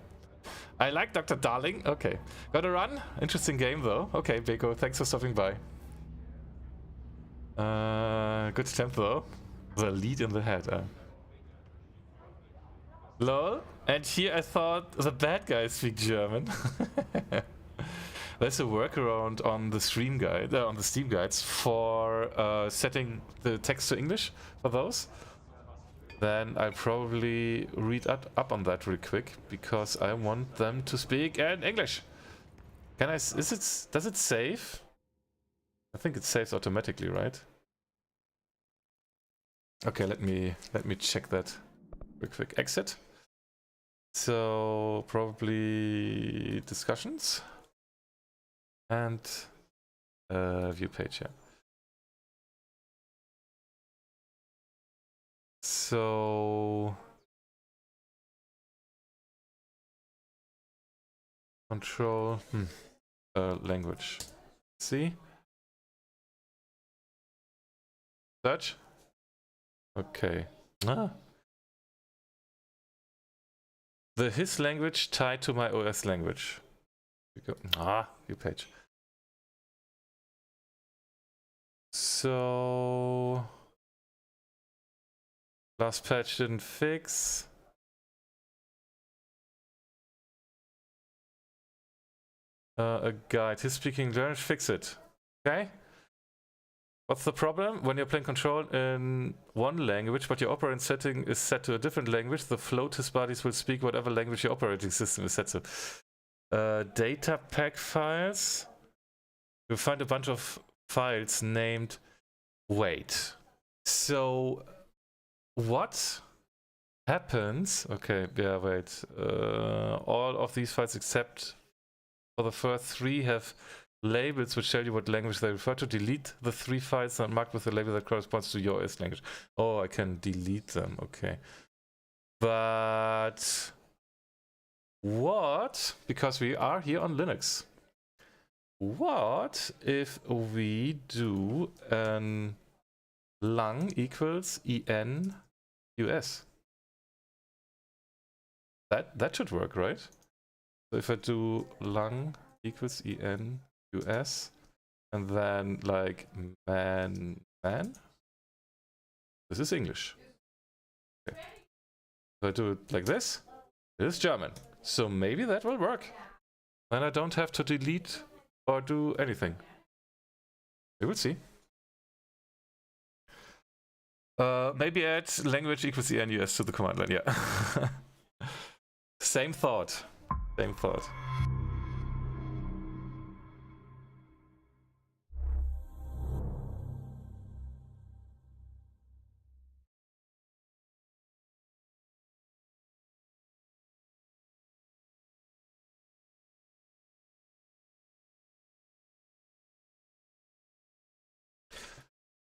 I like Dr. Darling. Okay. Gotta run. Interesting game though. Okay, Beko, thanks for stopping by. Good attempt though. The lead in the head. Lol. And here I thought the bad guys speak German. There's a workaround on the stream guide, on the Steam guides for setting the text to English for those. Then I'll probably read up on that real quick because I want them to speak in English. Can I? Does it save? I think it saves automatically, right? Okay, let me check that real quick. Exit. So probably discussions and view page. Yeah. So control language. See? Search? Okay. The his language tied to my OS language. View page. So last patch didn't fix. A guide. His speaking German, fix it. Okay. What's the problem? When you're playing Control in one language, but your operand setting is set to a different language, the float his bodies will speak whatever language your operating system is set to. Data pack files. You'll find a bunch of files named wait. So what happens? Okay, yeah, wait. All of these files except for the first three have labels which tell you what language they refer to. Delete the 3 files not marked with a label that corresponds to your OS language. Oh, I can delete them. Okay. But what, because we are here on Linux, what if we do an lang equals en us? That should work, right? So if I do lang equals en us and then like man, this is English. Okay. If I do it like this, it is German. So maybe that will work. Then I don't have to delete or do anything. We will see. Maybe add language equals en us to the command line, yeah. Same thought. Same thought.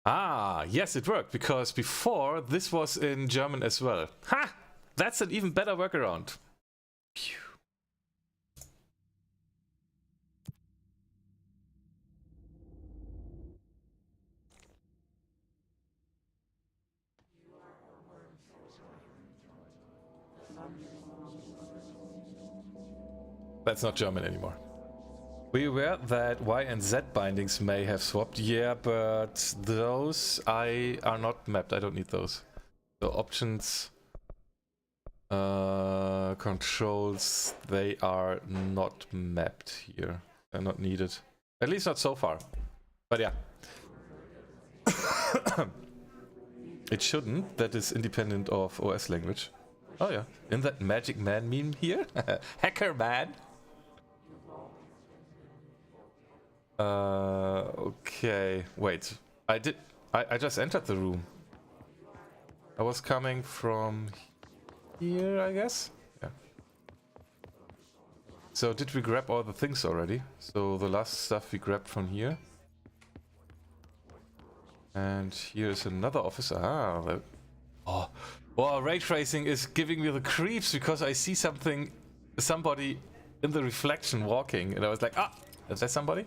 Ah, yes, it worked, because before this was in German as well. Ha! That's an even better workaround. Phew. That's not German anymore. Were you aware that Y and Z bindings may have swapped? Yeah, but those are not mapped. I don't need those. So options, controls, they are not mapped here. They're not needed. At least not so far. But yeah. It shouldn't. That is independent of OS language. Oh yeah. In that Magic Man meme here? Hacker man! Okay, wait. I just entered the room. I was coming from here, I guess? Yeah. So did we grab all the things already? So the last stuff we grabbed from here. And here's another office. Ah, oh, Raytracing is giving me the creeps because I see somebody in the reflection walking, and I was like, ah, is that somebody?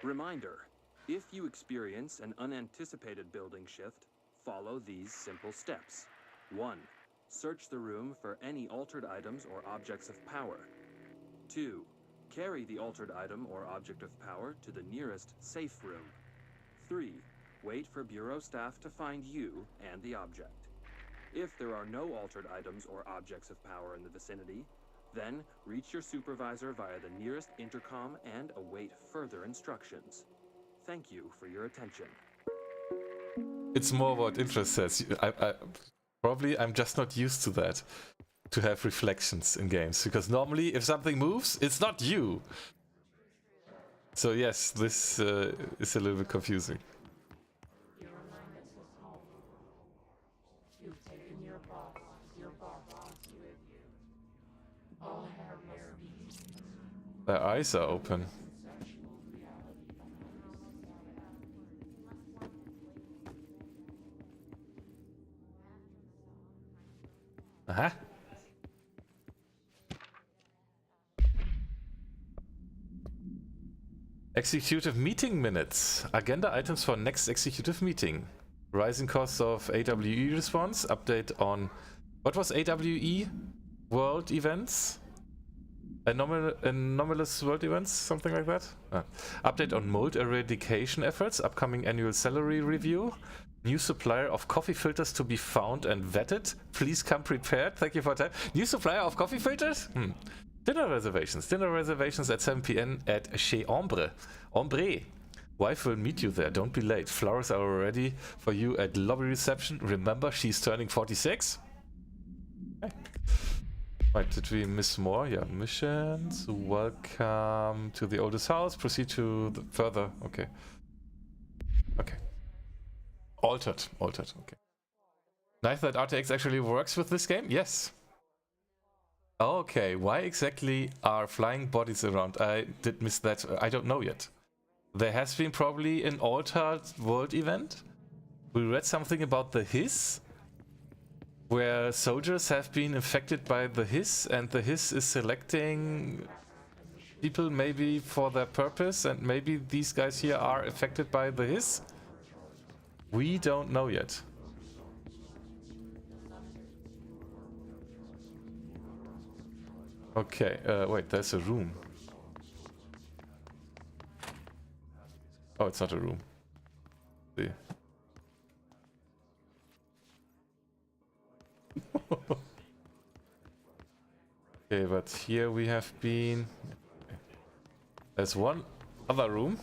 Reminder, if you experience an unanticipated building shift, follow these simple steps. 1. Search the room for any altered items or objects of power. 2. Carry the altered item or object of power to the nearest safe room. 3. Wait for bureau staff to find you and the object. If there are no altered items or objects of power in the vicinity, then reach your supervisor via the nearest intercom and await further instructions. Thank you for your attention. It's more what interest says. I'm just not used to that. To have reflections in games. Because normally if something moves, it's not you. So yes, this is a little bit confusing. Their eyes are open. Aha. Executive meeting minutes. Agenda items for next executive meeting. Rising costs of AWE response. Update on... What was AWE? World events? Anomalous world events? Something like that? Update on mold eradication efforts. Upcoming annual salary review. New supplier of coffee filters to be found and vetted. Please come prepared. Thank you for that. New supplier of coffee filters? Dinner reservations. Dinner reservations at 7 p.m. at Chez Ombre. Wife will meet you there. Don't be late. Flowers are ready for you at lobby reception. Remember, she's turning 46. Okay. Right, did we miss more? Yeah, missions. Welcome to the oldest house. Proceed to the further. Okay. Okay. Altered. Okay. Nice that RTX actually works with this game. Yes. Okay, why exactly are flying bodies around? I did miss that. I don't know yet. There has been probably an altered world event. We read something about the hiss. where soldiers have been infected by the hiss, and the hiss is selecting people maybe for their purpose, and maybe these guys here are affected by the hiss? We don't know yet. Okay, wait, there's a room. Oh, it's not a room. See. Okay, but here we have been... There's one other room.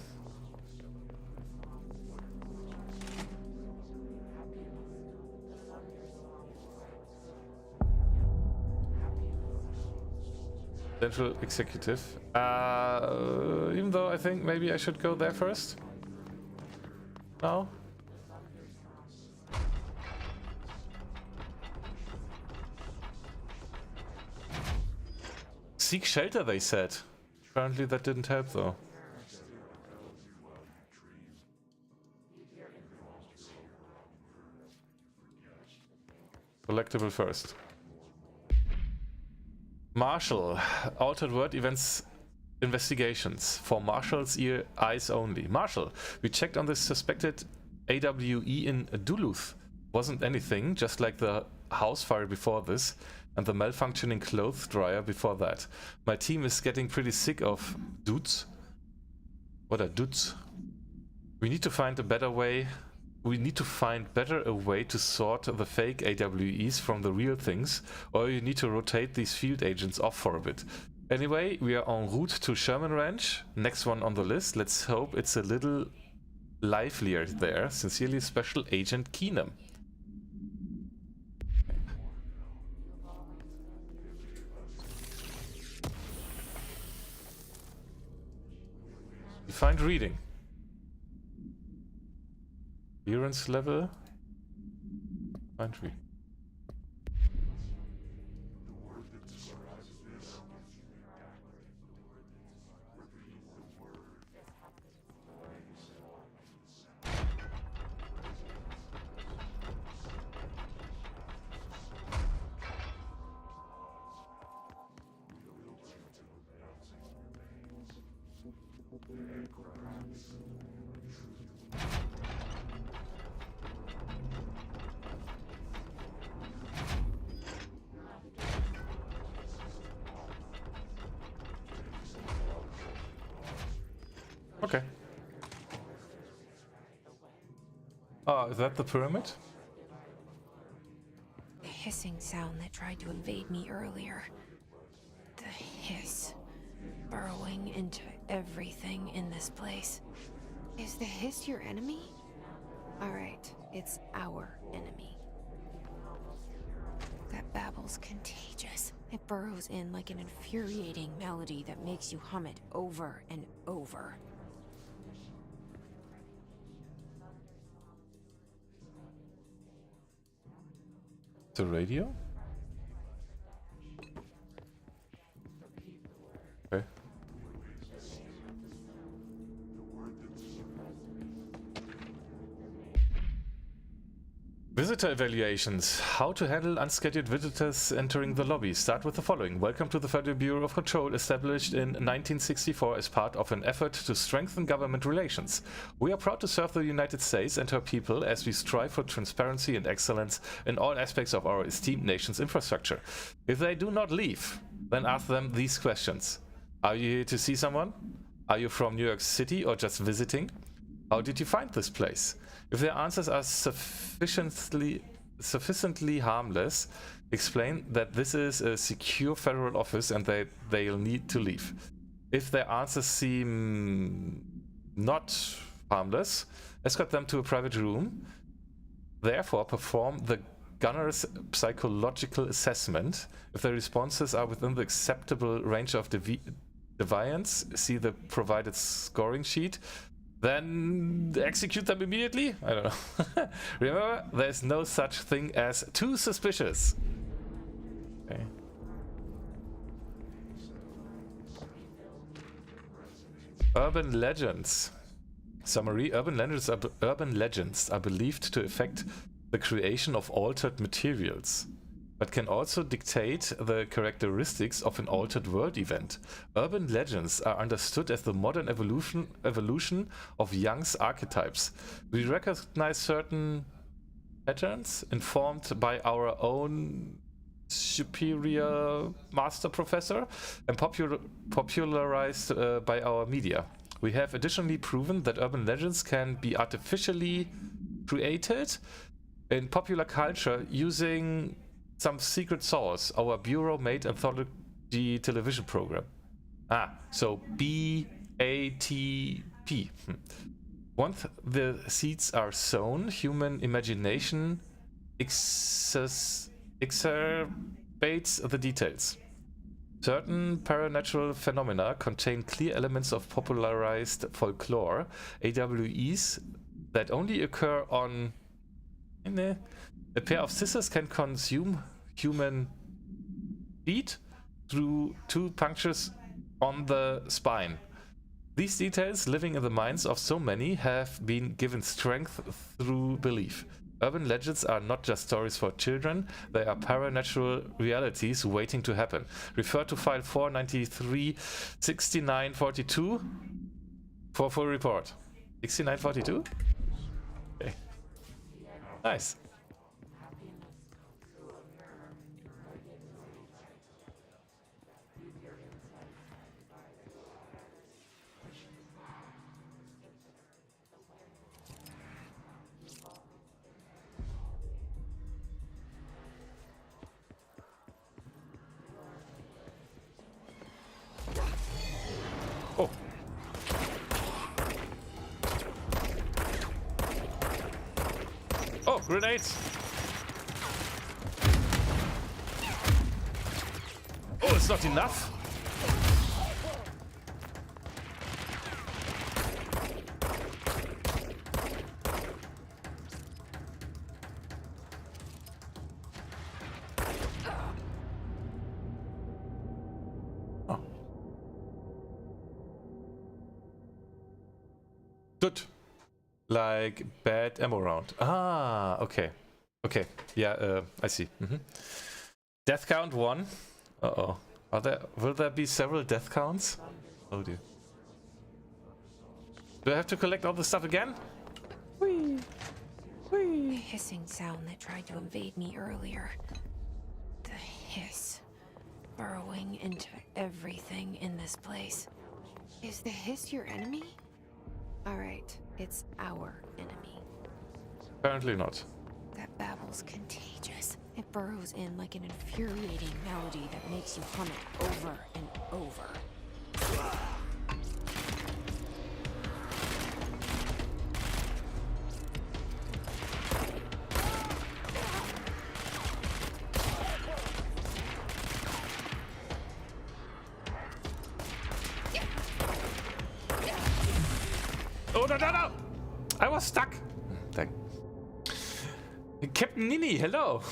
Central Executive. Even though I think maybe I should go there first. No? Seek shelter, they said. Apparently that didn't help though. Collectible first. Marshall, altered word events investigations for Marshall's eyes only. Marshall, we checked on this suspected AWE in Duluth. Wasn't anything, just like the house fire before this and the malfunctioning clothes dryer before that. My team is getting pretty sick of dudes. What are dudes? We need to find a better way. We need to find better a way to sort the fake AWEs from the real things, or you need to rotate these field agents off for a bit. Anyway, we are en route to Sherman Ranch, next one on the list. Let's hope it's a little livelier there. Sincerely, Special Agent Cleane. Defined reading. Clearance level. Defined reading. Okay. Oh, is that the pyramid? The hissing sound that tried to invade me earlier. The hiss. Burrowing into everything in this place. Is the hiss your enemy? Alright, it's our enemy. That babble's contagious. It burrows in like an infuriating melody that makes you hum it over and over. The radio? Okay. Visitor evaluations. How to handle unscheduled visitors entering the lobby. Start with the following. Welcome to the Federal Bureau of Control, established in 1964 as part of an effort to strengthen government relations. We are proud to serve the United States and her people as we strive for transparency and excellence in all aspects of our esteemed nation's infrastructure. If they do not leave, then ask them these questions. Are you here to see someone? Are you from New York City or just visiting? How did you find this place? If their answers are sufficiently harmless, explain that this is a secure federal office and they'll need to leave. If their answers seem not harmless, escort them to a private room. Therefore, perform the gunner's psychological assessment. If their responses are within the acceptable range of deviance, see the provided scoring sheet. Then execute them immediately? I don't know. Remember, there's no such thing as too suspicious. Okay. Urban legends. Summary. Urban legends are believed to affect the creation of altered materials, but can also dictate the characteristics of an altered world event. Urban legends are understood as the modern evolution of Jung's archetypes. We recognize certain patterns informed by our own superior master professor and popularized by our media. We have additionally proven that urban legends can be artificially created in popular culture using some secret source, our bureau-made anthology television program. So BATP. Once the seeds are sown, human imagination exacerbates the details. Certain paranatural phenomena contain clear elements of popularized folklore, AWEs that only occur on... A pair of scissors can consume human feet through 2 punctures on the spine. These details, living in the minds of so many, have been given strength through belief. Urban legends are not just stories for children, they are paranatural realities waiting to happen. Refer to file 493-6942 for full report. 6942? Okay. Nice. Oh. Oh, grenades! Oh, it's not enough! Oh. Good. Like bad ammo round. Ah, okay. Okay, yeah, I see. Death count 1. Uh-oh. Will there be several death counts? Oh dear. Do I have to collect all the stuff again? Whee! Whee! The hissing sound that tried to invade me earlier. The hiss. Burrowing into everything in this place. Is the hiss your enemy? Alright, it's our enemy. Apparently not. That babble's contagious. It burrows in like an infuriating melody that makes you hum it over and over. Oh, no! I was stuck. Thank. Captain Nini, hello.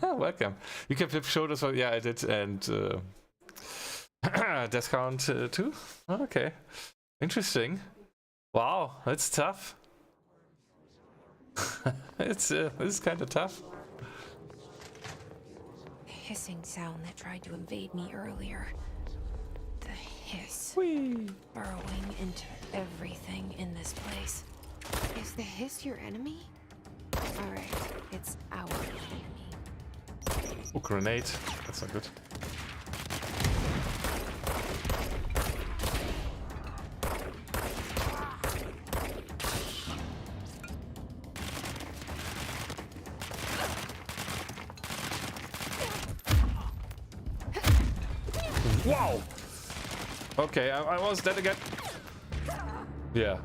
Welcome. You can flip shoulders for... Yeah, I did. And death count 2? Okay. Interesting. Wow, that's tough. It's kind of tough. The hissing sound that tried to invade me earlier. The hiss. Whee! Burrowing into everything in this place. Is the hiss your enemy? Alright, it's our enemy. Oh, grenade. That's not good. Wow! Okay, I was dead again. Yeah.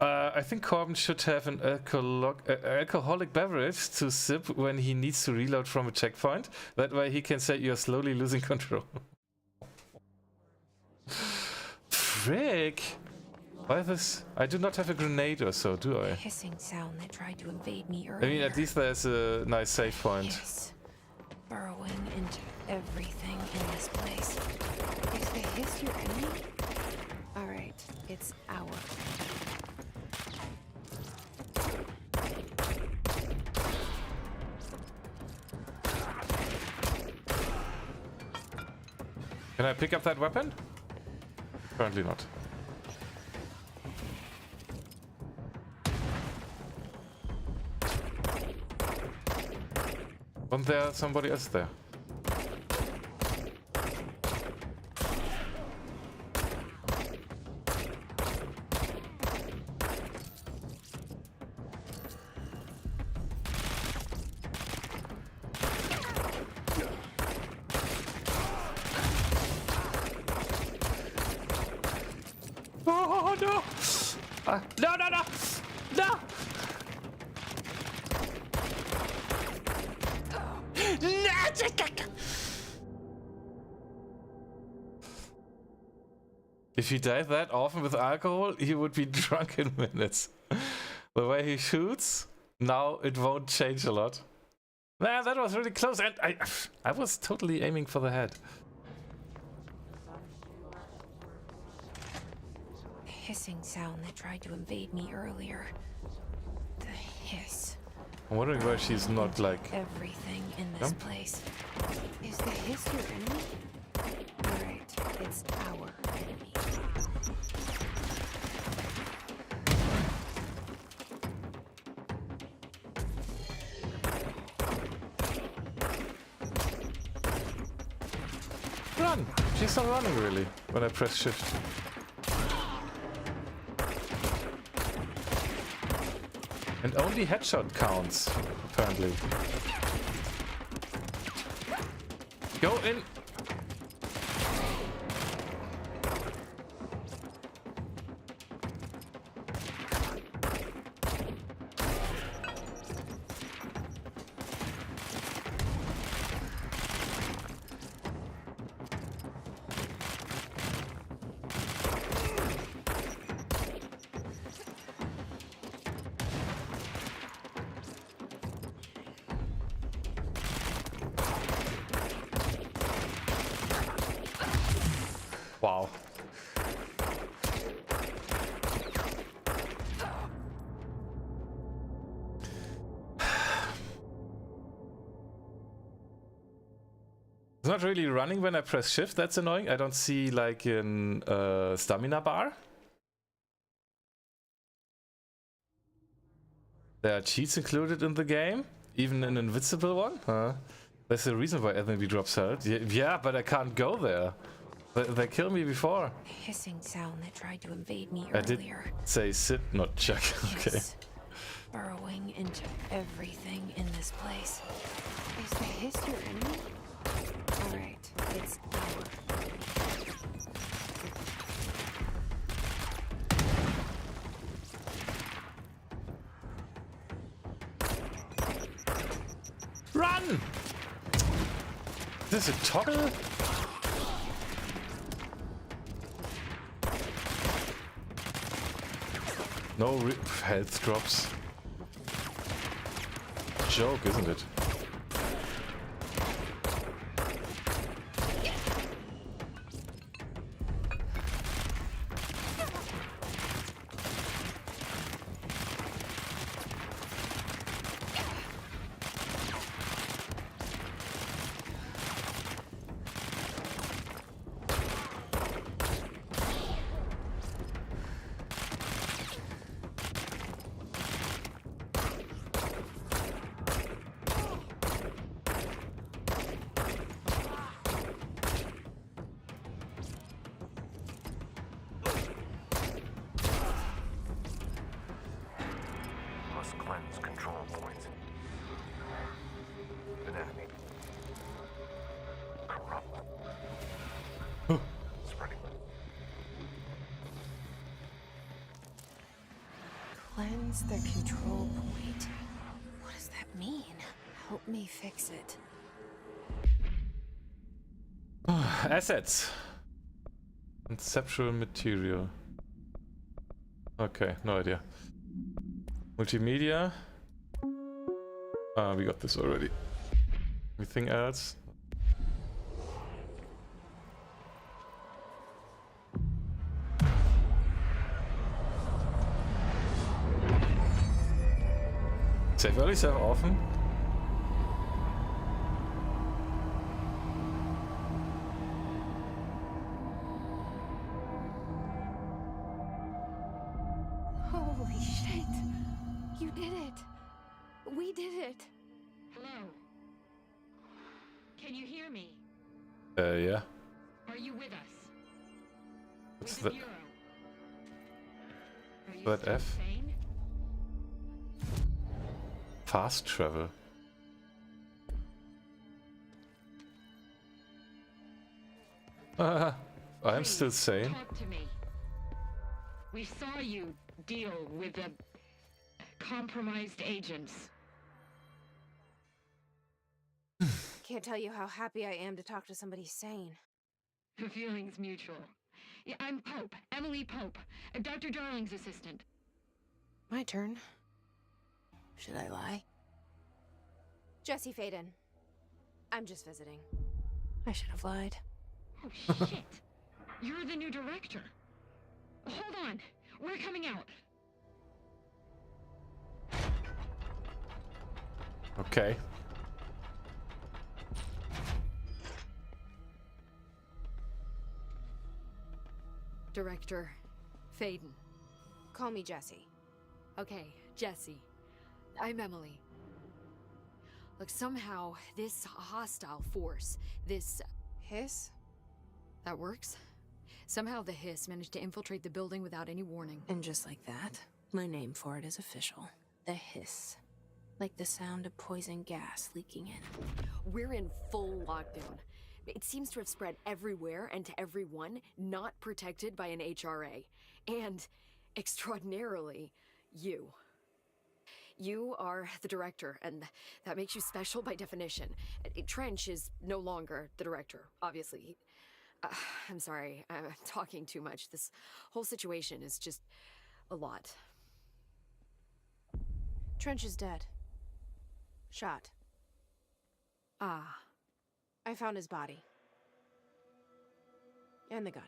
I think Corbin should have an alcoholic beverage to sip when he needs to reload from a checkpoint. That way he can say you're slowly losing control. Frick! Why this? I do not have a grenade or so, do I? Hissing sound that tried to invade me earlier. I mean, at least there's a nice save point. Hiss. Burrowing into everything in this place. Is the hiss your enemy? Alright, it's our enemy. Can I pick up that weapon? Apparently not. Wasn't there somebody else there? Oh no! No, no, no! No! If he died that often with alcohol, he would be drunk in minutes. The way he shoots, now it won't change a lot. Man, that was really close, and I was totally aiming for the head. The hissing sound that tried to invade me earlier. The hiss. I'm wondering why she's not like... Everything in this place. Is the hiss your enemy? Alright, it's our enemy. Run! She's not running really when I press shift. And only headshot counts, apparently. Go in! Wow. It's not really running when I press shift, that's annoying. I don't see like an stamina bar. There are cheats included in the game, even an invincible one. That's the reason why enemy drops health. Yeah, but I can't go there. They killed me before. The hissing sound that tried to invade me I did earlier. say sit, not check. Okay. Hiss. Burrowing into everything in this place. Is the hiss your enemy? Alright, it's our enemy. Run! Is this a toggle? No health drops. Joke, isn't it? Cleanse control points. An enemy. Corrupt. Spreading. Cleanse the control point. What does that mean? Help me fix it. Assets. Conceptual material. Okay, no idea. Multimedia. We got this already. Anything else? Save early, save often. Holy shit. You did it. We did it. Hello? Can you hear me? Yeah. Are you with us? What's With the the... Bureau? Are you What still F? sane? Fast travel. I'm Please, still sane. Talk to me. We saw you deal with the compromised agents. Can't tell you how happy I am to talk to somebody sane. The feeling's mutual. Yeah, I'm Pope, Emily Pope, Dr. Darling's assistant. My turn. Should I lie? Jesse Faden. I'm just visiting. I should have lied. Oh, shit. You're the new director. Hold on. We're coming out. Okay. Director Faden. Call me Jesse. Okay, Jesse. I'm Emily. Look, somehow this hostile force, this... Hiss? That works? Somehow the hiss managed to infiltrate the building without any warning. And just like that, my name for it is official. The hiss. Like the sound of poison gas leaking in. We're in full lockdown. It seems to have spread everywhere and to everyone not protected by an HRA. And, extraordinarily, you. You are the director, and that makes you special by definition. Trench is no longer the director, obviously. I'm sorry, I'm talking too much. This whole situation is just a lot. Trench is dead. Shot. Ah. I found his body. And the gun.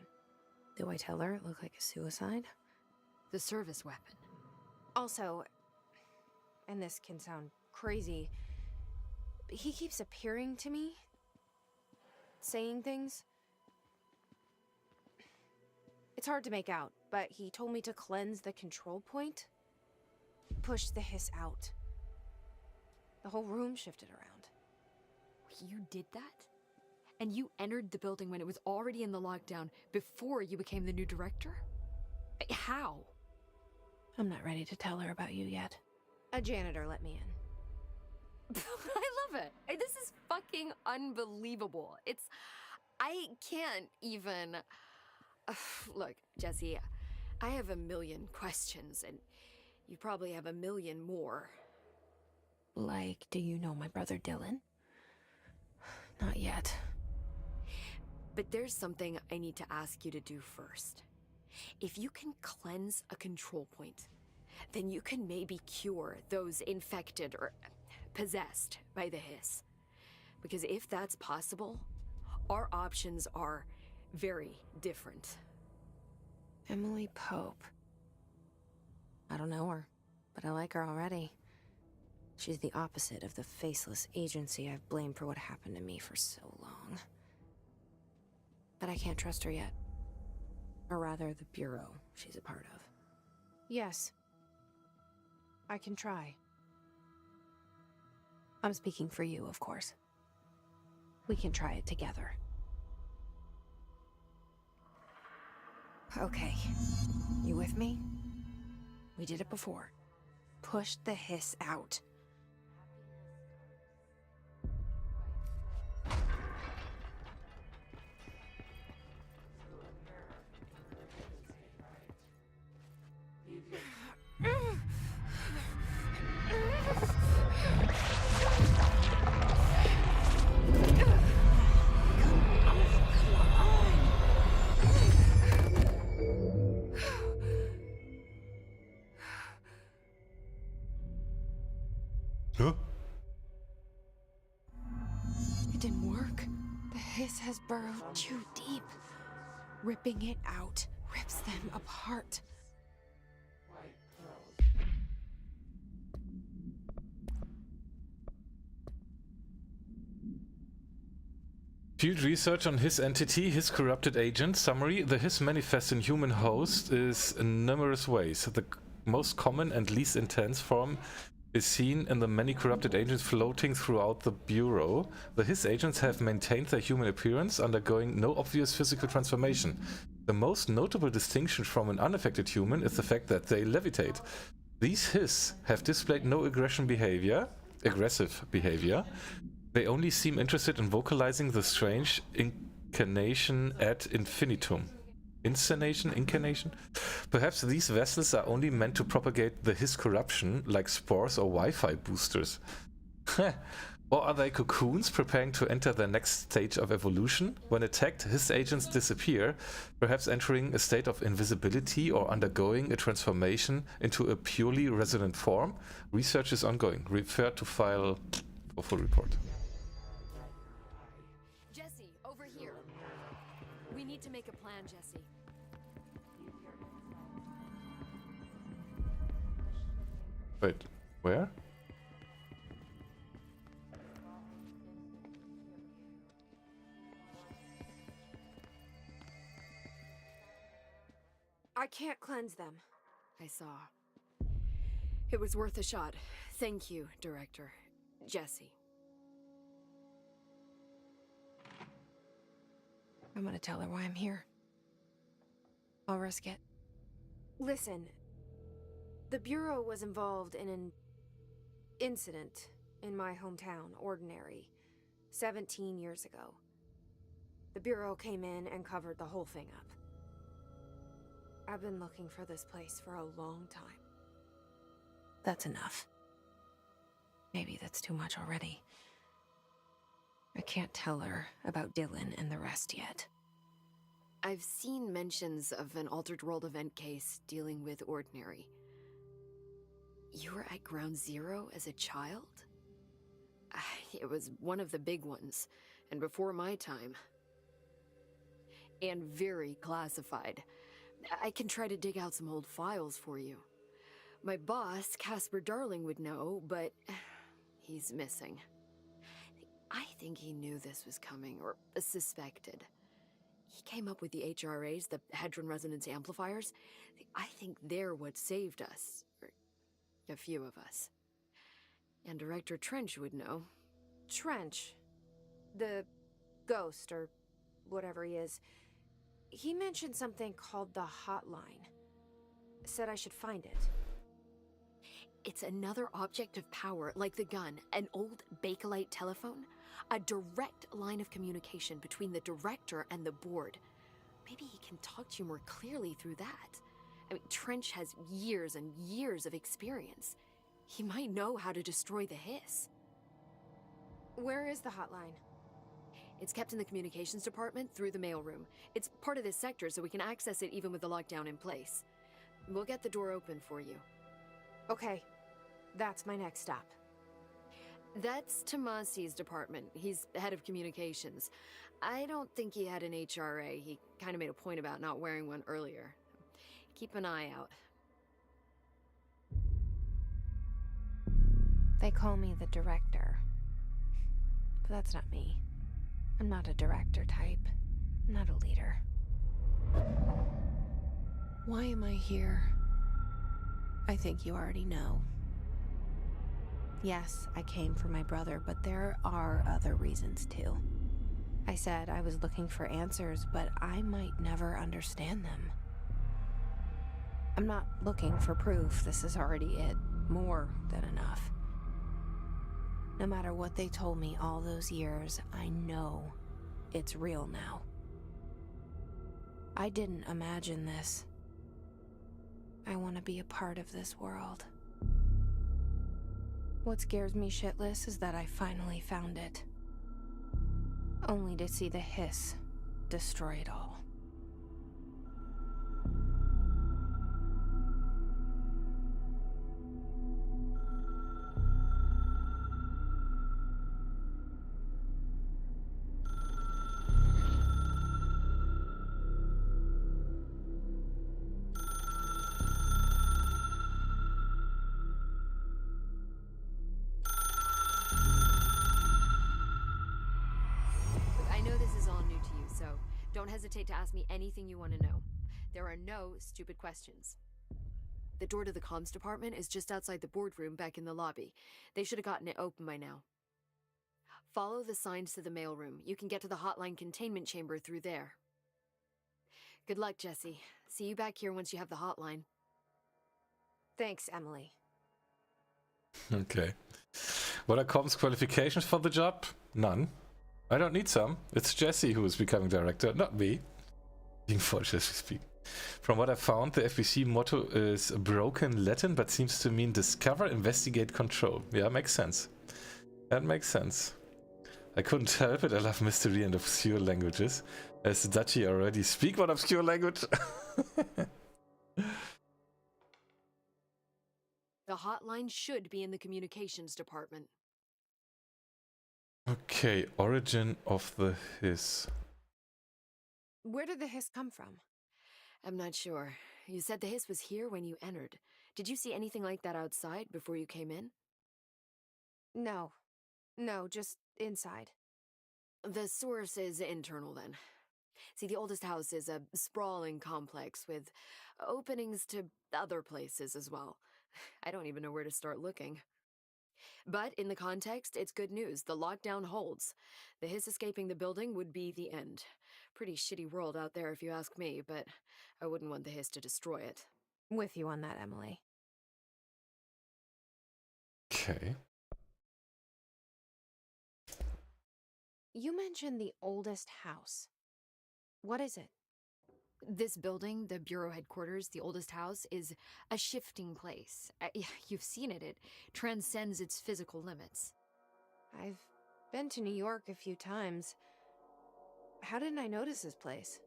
Do I tell her it looked like a suicide? The service weapon. Also, and this can sound crazy, but he keeps appearing to me. Saying things. It's hard to make out, but he told me to cleanse the control point. Push the hiss out. The whole room shifted around. You did that? And you entered the building when it was already in the lockdown before you became the new director? How? I'm not ready to tell her about you yet. A janitor let me in. I love it. This is fucking unbelievable. I can't even... Look, Jesse, I have a million questions, and you probably have a million more. Like, do you know my brother Dylan? Not yet. But there's something I need to ask you to do first. If you can cleanse a control point, then you can maybe cure those infected or possessed by the hiss. Because if that's possible, our options are very different. Emily Pope. I don't know her, but I like her already. She's the opposite of the faceless agency I've blamed for what happened to me for so long. But I can't trust her yet. Or rather, the Bureau she's a part of. Yes. I can try. I'm speaking for you, of course. We can try it together. Okay. You with me? We did it before. Push the hiss out. Huh? It didn't work. The hiss has burrowed too deep. Ripping it out rips them apart. Field research on his entity, his corrupted agent. Summary: the hiss manifests in human host is in numerous ways. The most common and least intense form is seen in the many corrupted agents floating throughout the Bureau. The Hiss agents have maintained their human appearance, undergoing no obvious physical transformation. The most notable distinction from an unaffected human is the fact that they levitate. These Hiss have displayed no aggressive behavior. They only seem interested in vocalizing the strange incarnation ad infinitum. Incarnation? Perhaps these vessels are only meant to propagate the Hiss corruption, like spores or Wi-Fi boosters. Or are they cocoons preparing to enter their next stage of evolution? When attacked, Hiss agents disappear, perhaps entering a state of invisibility or undergoing a transformation into a purely resonant form. Research is ongoing. Refer to file for full report. Jesse, over here. We need to make a plan, Jesse. Wait, where? I can't cleanse them. I saw. It was worth a shot. Thank you, Director. Jesse. I'm gonna tell her why I'm here. I'll risk it. Listen, the Bureau was involved in an incident in my hometown, Ordinary, 17 years ago. The Bureau came in and covered the whole thing up. I've been looking for this place for a long time. That's enough. Maybe that's too much already. I can't tell her about Dylan and the rest yet. I've seen mentions of an Altered World event case dealing with Ordinary. You were at Ground Zero as a child? It was one of the big ones, and before my time. And very classified. I can try to dig out some old files for you. My boss, Casper Darling, would know, but he's missing. I think he knew this was coming, or suspected. He came up with the HRAs, the Hadron Resonance Amplifiers. I think they're what saved us. Or a few of us. And Director Trench would know. Trench? The ghost, or whatever he is. He mentioned something called the Hotline. Said I should find it. It's another object of power, like the gun, an old Bakelite telephone. A direct line of communication between the Director and the board. Maybe he can talk to you more clearly through that. I mean, Trench has years and years of experience. He might know how to destroy the Hiss. Where is the Hotline? It's kept in the Communications Department through the mailroom. It's part of this sector, so we can access it even with the lockdown in place. We'll get the door open for you. Okay, that's my next stop. That's Tommasi's department. He's head of communications. I don't think he had an HRA. He kind of made a point about not wearing one earlier. Keep an eye out. They call me the Director. But that's not me. I'm not a director type. I'm not a leader. Why am I here? I think you already know. Yes, I came for my brother, but there are other reasons too. I said I was looking for answers, but I might never understand them. I'm not looking for proof. This is already it. More than enough. No matter what they told me all those years, I know it's real now. I didn't imagine this. I want to be a part of this world. What scares me shitless is that I finally found it. Only to see the Hiss destroy it all. Don't hesitate to ask me anything you want to know. There are no stupid questions. The door to the comms department is just outside the boardroom back in the lobby. They should have gotten it open by now. Follow the signs to the mailroom. You can get to the Hotline containment chamber through there. Good luck, Jesse. See you back here once you have the hotline. Thanks, Emily. Okay. What are comms qualifications for the job? None. I don't need some. It's Jesse who is becoming director, not me. Being forged as we speak. From what I found, the FBC motto is broken Latin, but seems to mean discover, investigate, control. Yeah, makes sense. That makes sense. I couldn't help it. I love mystery and obscure languages. As Dutchy already speak one obscure language. The hotline should be in the communications department. Okay, origin of the hiss. Where did the hiss come from? I'm not sure. You said the hiss was here when you entered. Did you see anything like that outside before you came in? No. No, just inside. The source is internal then. See, the oldest house is a sprawling complex with openings to other places as well. I don't even know where to start looking. But in the context, it's good news. The lockdown holds. The hiss escaping the building would be the end. Pretty shitty world out there if you ask me, but I wouldn't want the hiss to destroy it. With you on that, Emily. Okay. You mentioned the oldest house. What is it? This building, the Bureau headquarters, the oldest house, is a shifting place. You've seen it. It transcends its physical limits. I've been to New York a few times. How didn't I notice this place?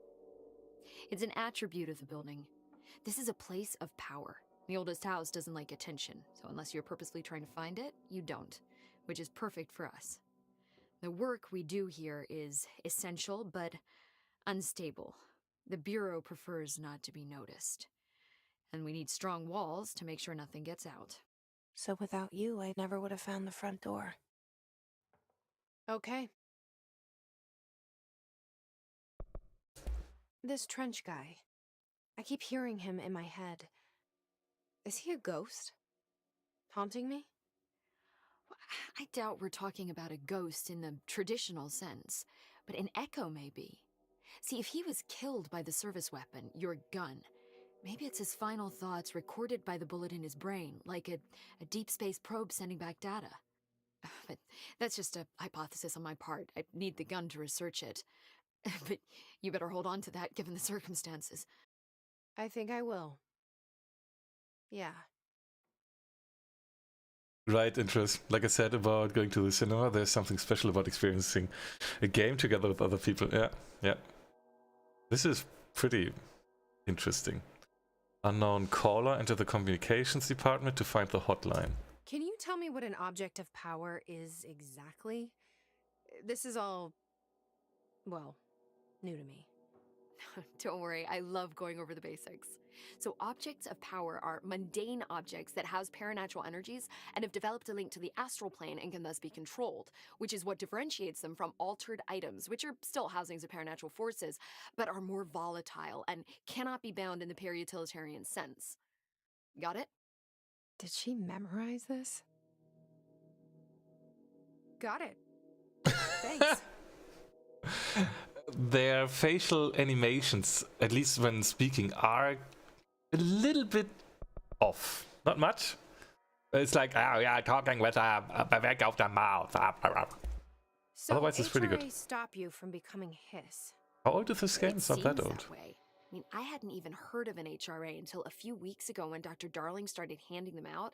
It's an attribute of the building. This is a place of power. The oldest house doesn't like attention, so unless you're purposely trying to find it, you don't, which is perfect for us. The work we do here is essential, but unstable. The Bureau prefers not to be noticed. And we need strong walls to make sure nothing gets out. So without you, I never would have found the front door. Okay. This Trench guy. I keep hearing him in my head. Is he a ghost? Haunting me? I doubt we're talking about a ghost in the traditional sense, but an echo maybe. See, if he was killed by the service weapon, your gun, maybe it's his final thoughts recorded by the bullet in his brain, like a deep space probe sending back data. But that's just a hypothesis on my part. I need the gun to research it. But you better hold on to that given the circumstances. I think I will. Yeah. Right, interest. Like I said about going to the cinema, there's something special about experiencing a game together with other people. Yeah, yeah. This is pretty interesting. Unknown caller into the communications department to find the hotline. Can you tell me what an object of power is exactly? This is all, well, new to me. Don't worry, I love going over the basics. So objects of power are mundane objects that house paranatural energies and have developed a link to the astral plane and can thus be controlled, which is what differentiates them from altered items, which are still housings of paranatural forces, but are more volatile and cannot be bound in the peri-utilitarian sense. Got it? Did she memorize this? Got it. Thanks. Their facial animations, at least when speaking, are a little bit off. Not much. It's like, oh yeah, talking with a back of the mouth. So Otherwise, it's pretty good. HRA stop you from becoming hiss. How old is this game? It's not that seems old. That way. I mean, I hadn't even heard of an HRA until a few weeks ago when Dr. Darling started handing them out.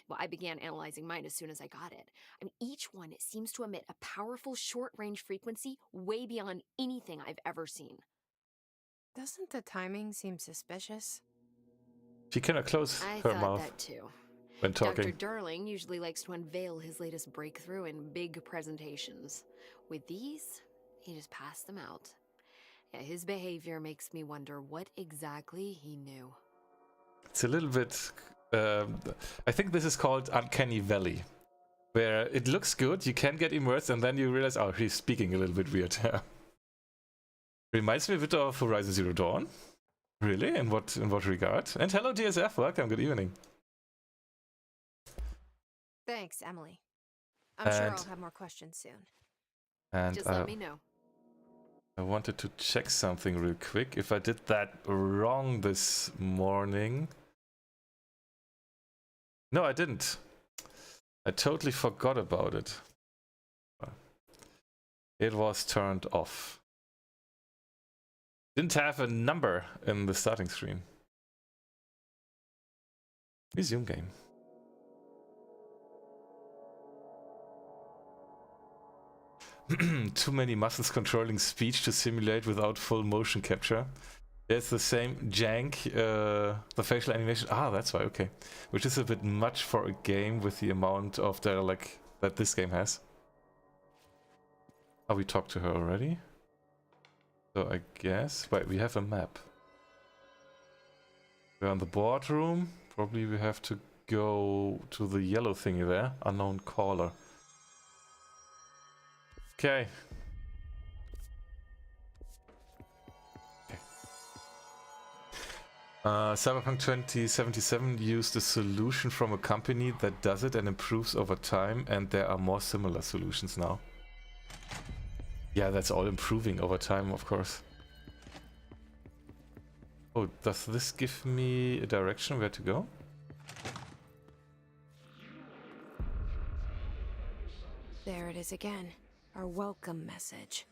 Well, I began analyzing mine as soon as I got it. I mean, each one seems to emit a powerful short-range frequency way beyond anything I've ever seen. Doesn't the timing seem suspicious? She cannot close I her thought mouth that too. when talking. Dr. Darling usually likes to unveil his latest breakthrough in big presentations. With these, he just passed them out. Yeah, his behavior makes me wonder what exactly he knew. It's a little bit... I think this is called Uncanny Valley, where it looks good, you can get immersed, and then you realize, oh, he's speaking a little bit weird. Reminds me a bit of Horizon Zero Dawn. Really? In what regard? And hello DSF, welcome, good evening. Thanks, Emily. I'm sure I'll have more questions soon. And Just let me know. I wanted to check something real quick. If I did that wrong this morning. No, I didn't. I totally forgot about it. It was turned off. Didn't have a number in the starting screen. Resume game. Too many muscles controlling speech to simulate without full motion capture. There's the same jank, the facial animation. Ah, that's why, okay. Which is a bit much for a game with the amount of dialogue that this game has. Oh, we talked to her already? So I guess... Wait, we have a map. We're in the boardroom. Probably we have to go to the yellow thingy there. Unknown caller. Okay. Cyberpunk 2077 used a solution from a company that does it and improves over time, and there are more similar solutions now. Yeah, that's all improving over time, of course. Oh, does this give me a direction where to go? There it is again. Our welcome message.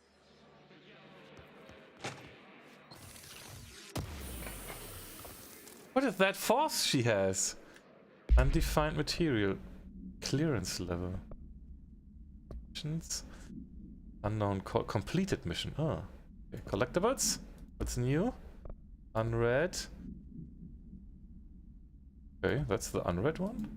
What is that force she has? Undefined material. Clearance level. Missions. Unknown completed mission. Oh. Okay. Collectibles? What's new? Unread. Okay, that's the unread one.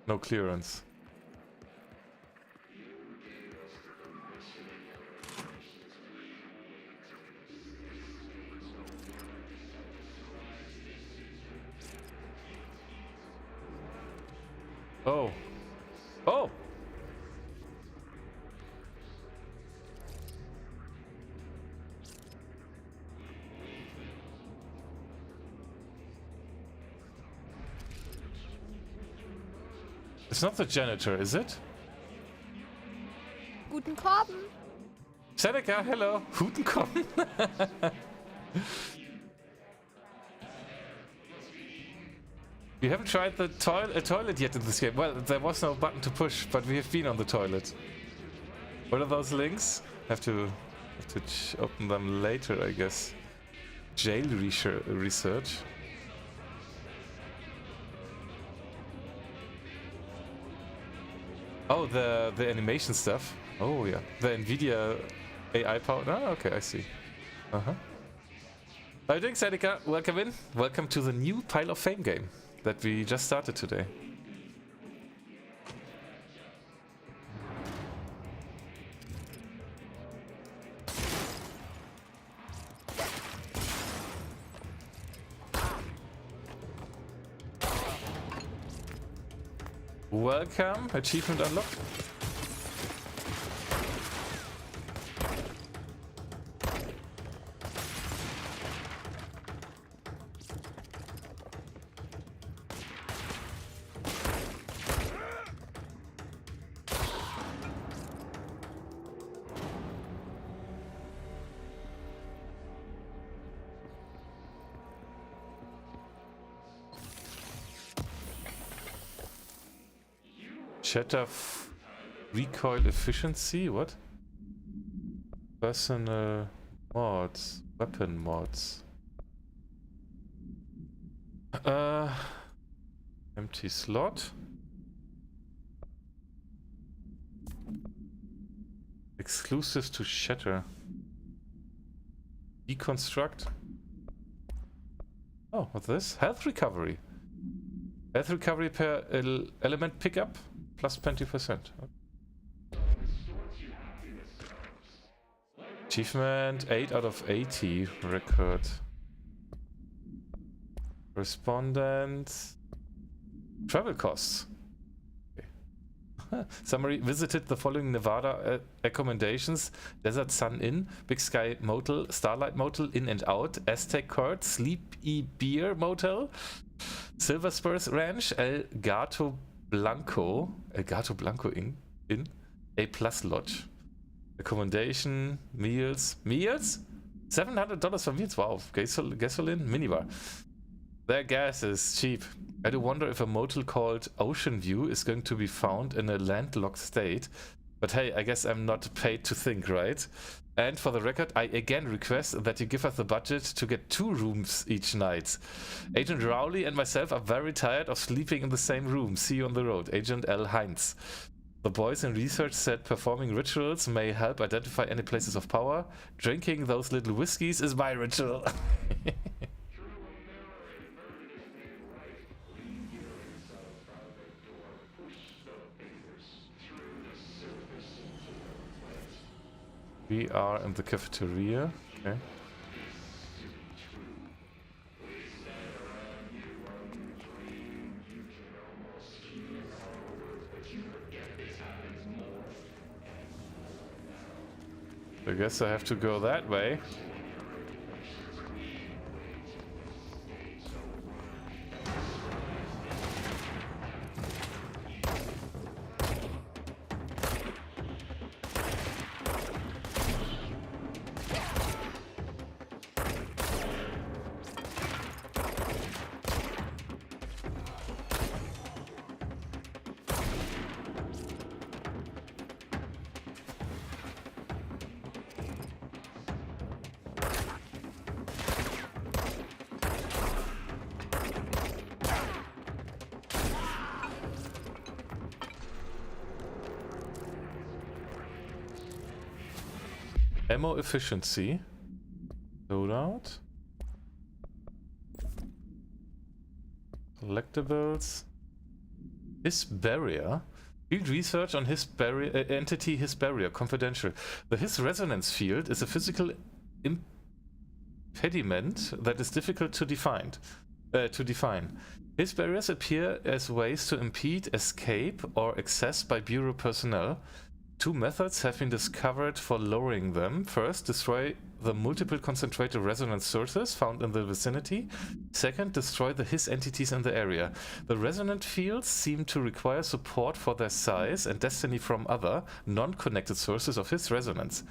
No clearance. Oh. Oh! It's not the janitor, is it? Guten Korben. Seneca, hello. Guten Kommen. We haven't tried the toilet yet in this game. Well, there was no button to push, but we have been on the toilet. What are those links? Have to open them later, I guess. Jail research. Oh, the animation stuff. Oh yeah, the NVIDIA AI power. Oh, okay, I see. How are you doing, Seneca? Welcome in. Welcome to the new Pile of Fame game that we just started today. Welcome, achievement unlocked. Shatter recoil efficiency? What? Personal mods. Weapon mods. Empty slot. Exclusive to Shatter. Deconstruct. Oh, what's this? Health recovery. Health recovery per element pickup plus 20%. Achievement 8 out of 80 record. Respondent. Travel costs. Okay. Summary: visited the following Nevada accommodations: Desert Sun Inn, Big Sky Motel, Starlight Motel, In and Out, Aztec Court, Sleepy Beer Motel, Silver Spurs Ranch, El Gato Blanco Inn, A Plus Lodge. Accommodation, meals, $700 for meals. Wow, gasoline, minibar. Their gas is cheap. I do wonder if a motel called Oceanview is going to be found in a landlocked state. But hey, I guess I'm not paid to think, right? And for the record, I again request that you give us the budget to get 2 rooms each night. Agent Rowley and myself are very tired of sleeping in the same room. See you on the road. Agent L. Heinz. The boys in research said performing rituals may help identify any places of power. Drinking those little whiskeys is my ritual. We are in the cafeteria. Okay. I guess I have to go that way. Ammo efficiency. Loadout. Collectibles. His barrier. Field research on his barrier entity his barrier. Confidential. The his resonance field is a physical impediment that is difficult to define. His barriers appear as ways to impede escape or access by Bureau personnel. 2 methods have been discovered for lowering them. First, destroy the multiple concentrated resonance sources found in the vicinity. Second, destroy the his entities in the area. The resonant fields seem to require support for their size and destiny from other, non-connected sources of his resonance.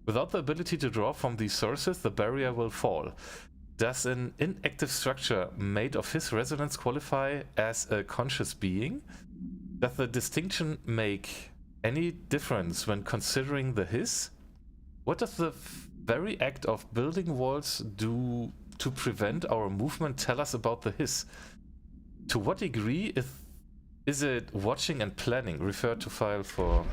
Without the ability to draw from these sources, the barrier will fall. Does an inactive structure made of his resonance qualify as a conscious being? Does the distinction make any difference when considering the his? What does the very act of building walls do to prevent our movement tell us about the his? To what degree is it watching and planning? Refer to file for...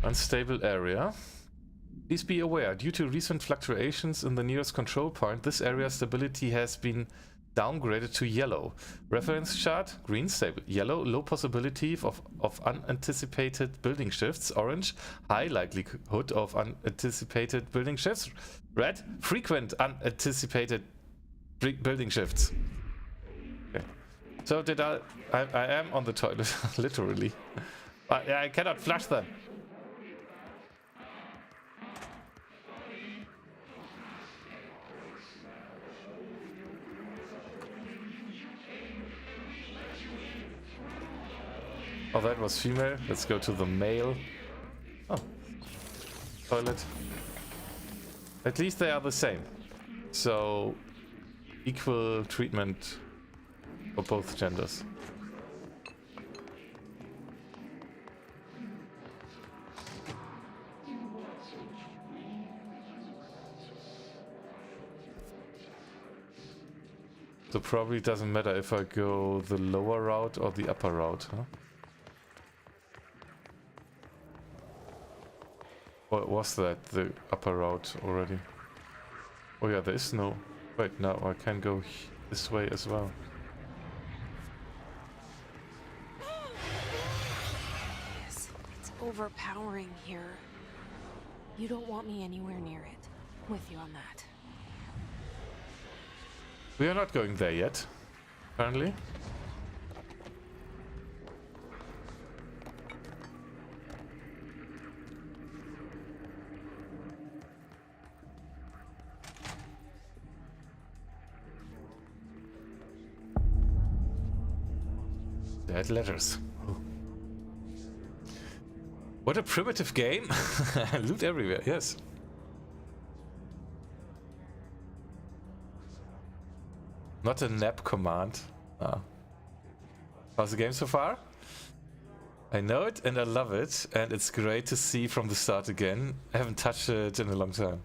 Unstable area. Please be aware, due to recent fluctuations in the nearest control point, this area's stability has been downgraded to yellow. Reference chart, green, stable. Yellow, low possibility of unanticipated building shifts. Orange, high likelihood of unanticipated building shifts. Red, frequent unanticipated building shifts. Okay. So did I am on the toilet, literally. I cannot flush them. Oh, that was female. Let's go to the male. Oh. Toilet. At least they are the same. So, equal treatment for both genders. So probably doesn't matter if I go the lower route or the upper route, huh? Or was that the upper route already? Oh yeah, there is no... Wait, now I can go this way as well. It's overpowering here. You don't want me anywhere near it. With you on that. We are not going there yet, apparently. Dead letters. Oh. What a primitive game. Loot everywhere, yes. Not a nap command. Ah. How's the game so far? I know it and I love it, and it's great to see from the start again. I haven't touched it in a long time.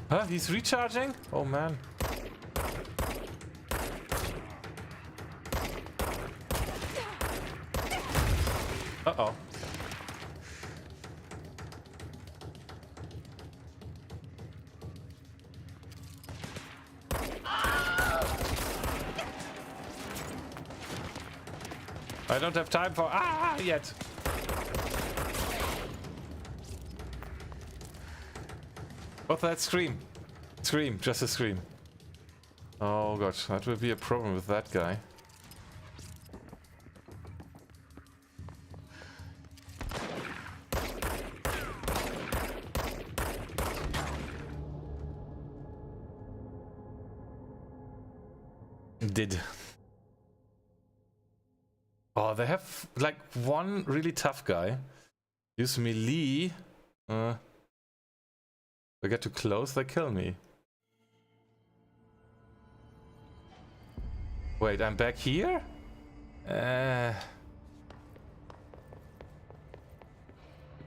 Huh? He's recharging? Oh man. Uh-oh. I don't have time for yet. What's that scream? Scream, just a scream. Oh gosh, that will be a problem with that guy. Did. Oh, they have like one really tough guy. Use melee. If I get too close, they kill me. Wait, I'm back here?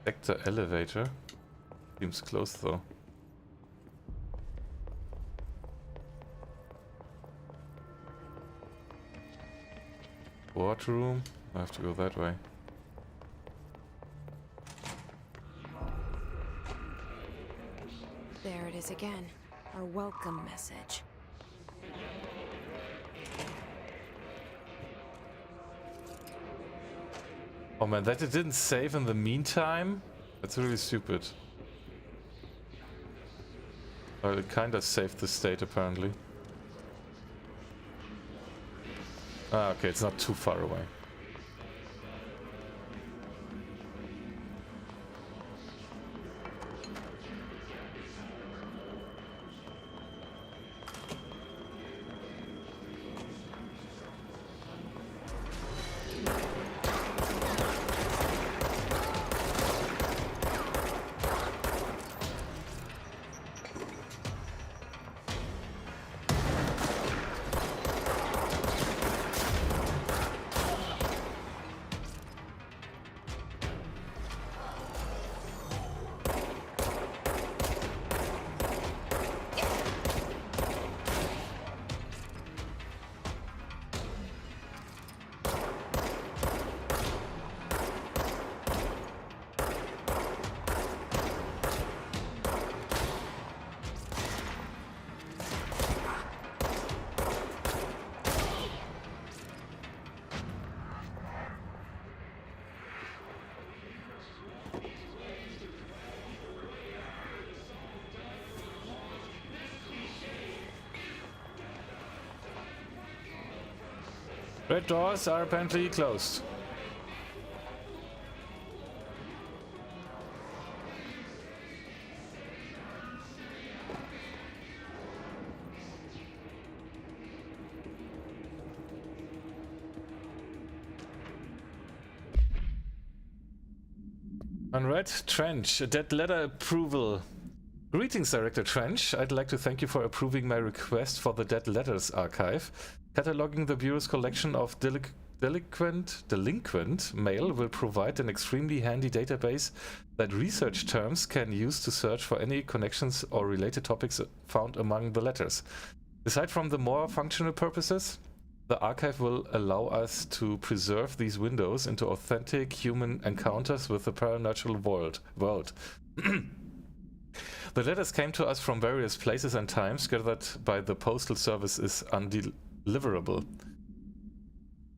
Sector elevator. Seems close though. Boardroom. I have to go that way. There it is again. Our welcome message. Oh man, that it didn't save in the meantime? That's really stupid. Well, it kinda saved the state apparently. Ah, okay, it's not too far away. Red doors are apparently closed. Unread Trench, a dead letter approval. Greetings, Director Trench. I'd like to thank you for approving my request for the Dead Letters archive. Cataloging the Bureau's collection of delinquent mail will provide an extremely handy database that research terms can use to search for any connections or related topics found among the letters. Aside from the more functional purposes, the archive will allow us to preserve these windows into authentic human encounters with the paranatural world. The letters came to us from various places and times, gathered by the Postal Service is undeliverable.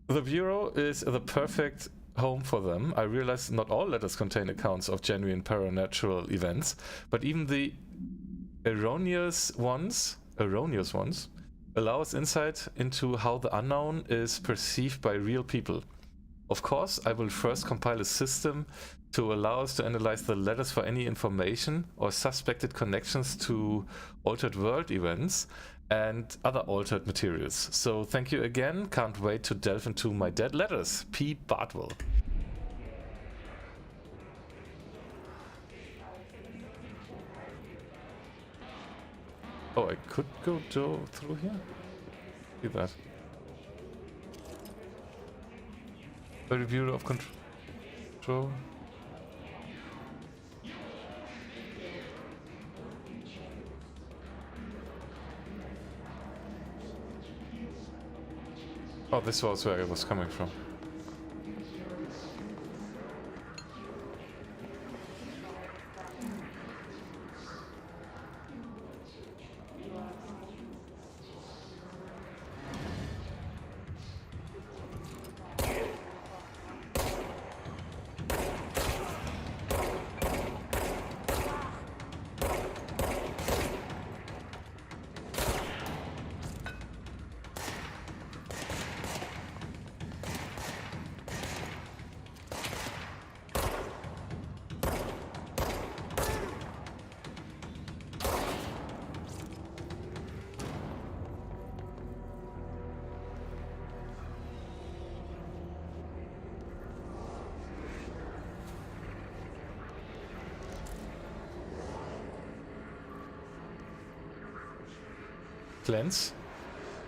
The Bureau is the perfect home for them. I realize not all letters contain accounts of genuine paranatural events, but even the erroneous ones allow us insight into how the unknown is perceived by real people. Of course, I will first compile a system to allow us to analyze the letters for any information or suspected connections to altered world events and other altered materials. So thank you again. Can't wait to delve into my dead letters. P. Bartwell. Oh, I could go through here? See that. The Bureau of Control. Oh, this was where it was coming from.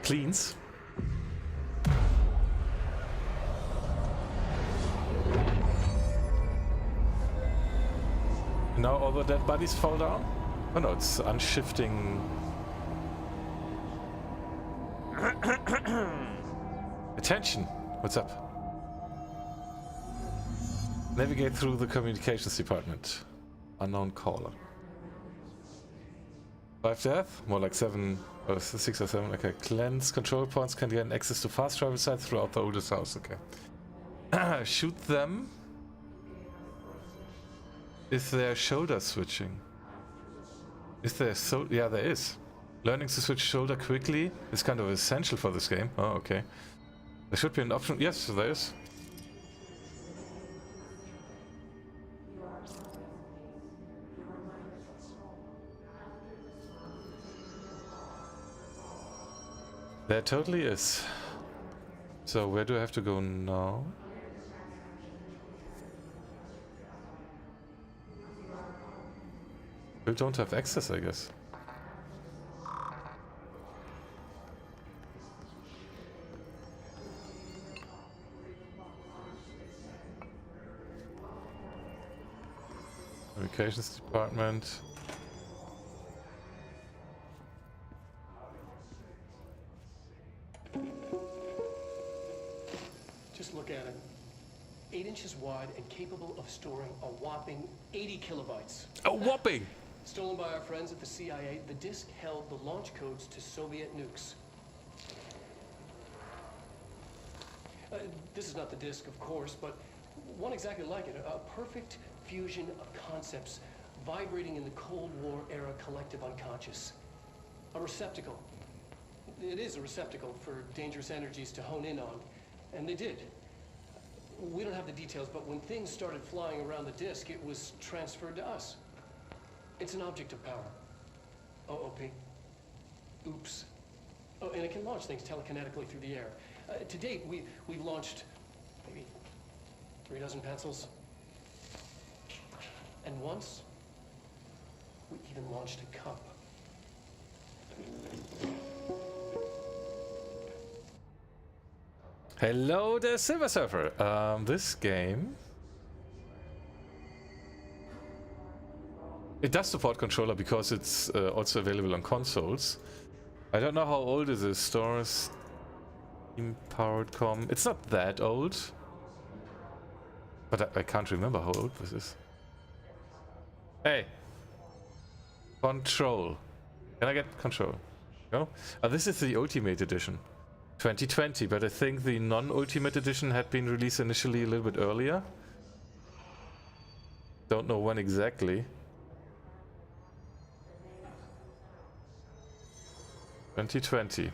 Cleans. Now all the dead bodies fall down? Oh no, it's unshifting. Attention! What's up? Navigate through the Communications Department. Unknown caller. 5 death? More like 7 or 6 or 7. Okay. Cleanse control points can gain access to fast travel sites throughout the oldest house. Okay. Shoot them. Is there shoulder switching? Is there yeah, there is. Learning to switch shoulder quickly is kind of essential for this game. Oh, okay. There should be an option. Yes, there is. There totally is. So where do I have to go now? We don't have access, I guess. Communications Department. Just look at it. 8 inches wide and capable of storing a whopping 80 kilobytes. A whopping! Stolen by our friends at the CIA, the disk held the launch codes to Soviet nukes. This is not the disk, of course, but one exactly like it. A perfect fusion of concepts vibrating in the Cold War era collective unconscious. A receptacle. It is a receptacle for dangerous energies to hone in on. And they did. We don't have the details, but when things started flying around the disk, it was transferred to us. It's an object of power. OOP. Oops. Oh, and it can launch things telekinetically through the air. To date, we've launched maybe 3 dozen pencils. And once, we even launched a cup. Hello there, Silver Surfer. This game... It does support controller because it's also available on consoles. I don't know how old is this. Stores... Steam-powered com... It's not that old. But I can't remember how old this is. Hey! Control. Can I get control? No? This is the Ultimate Edition. 2020, but I think the non-Ultimate Edition had been released initially a little bit earlier. Don't know when exactly. 2020.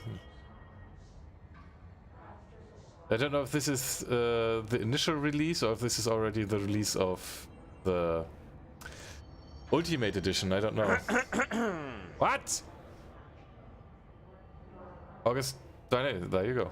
I don't know if this is the initial release or if this is already the release of the Ultimate Edition. I don't know. What? August 20, there you go.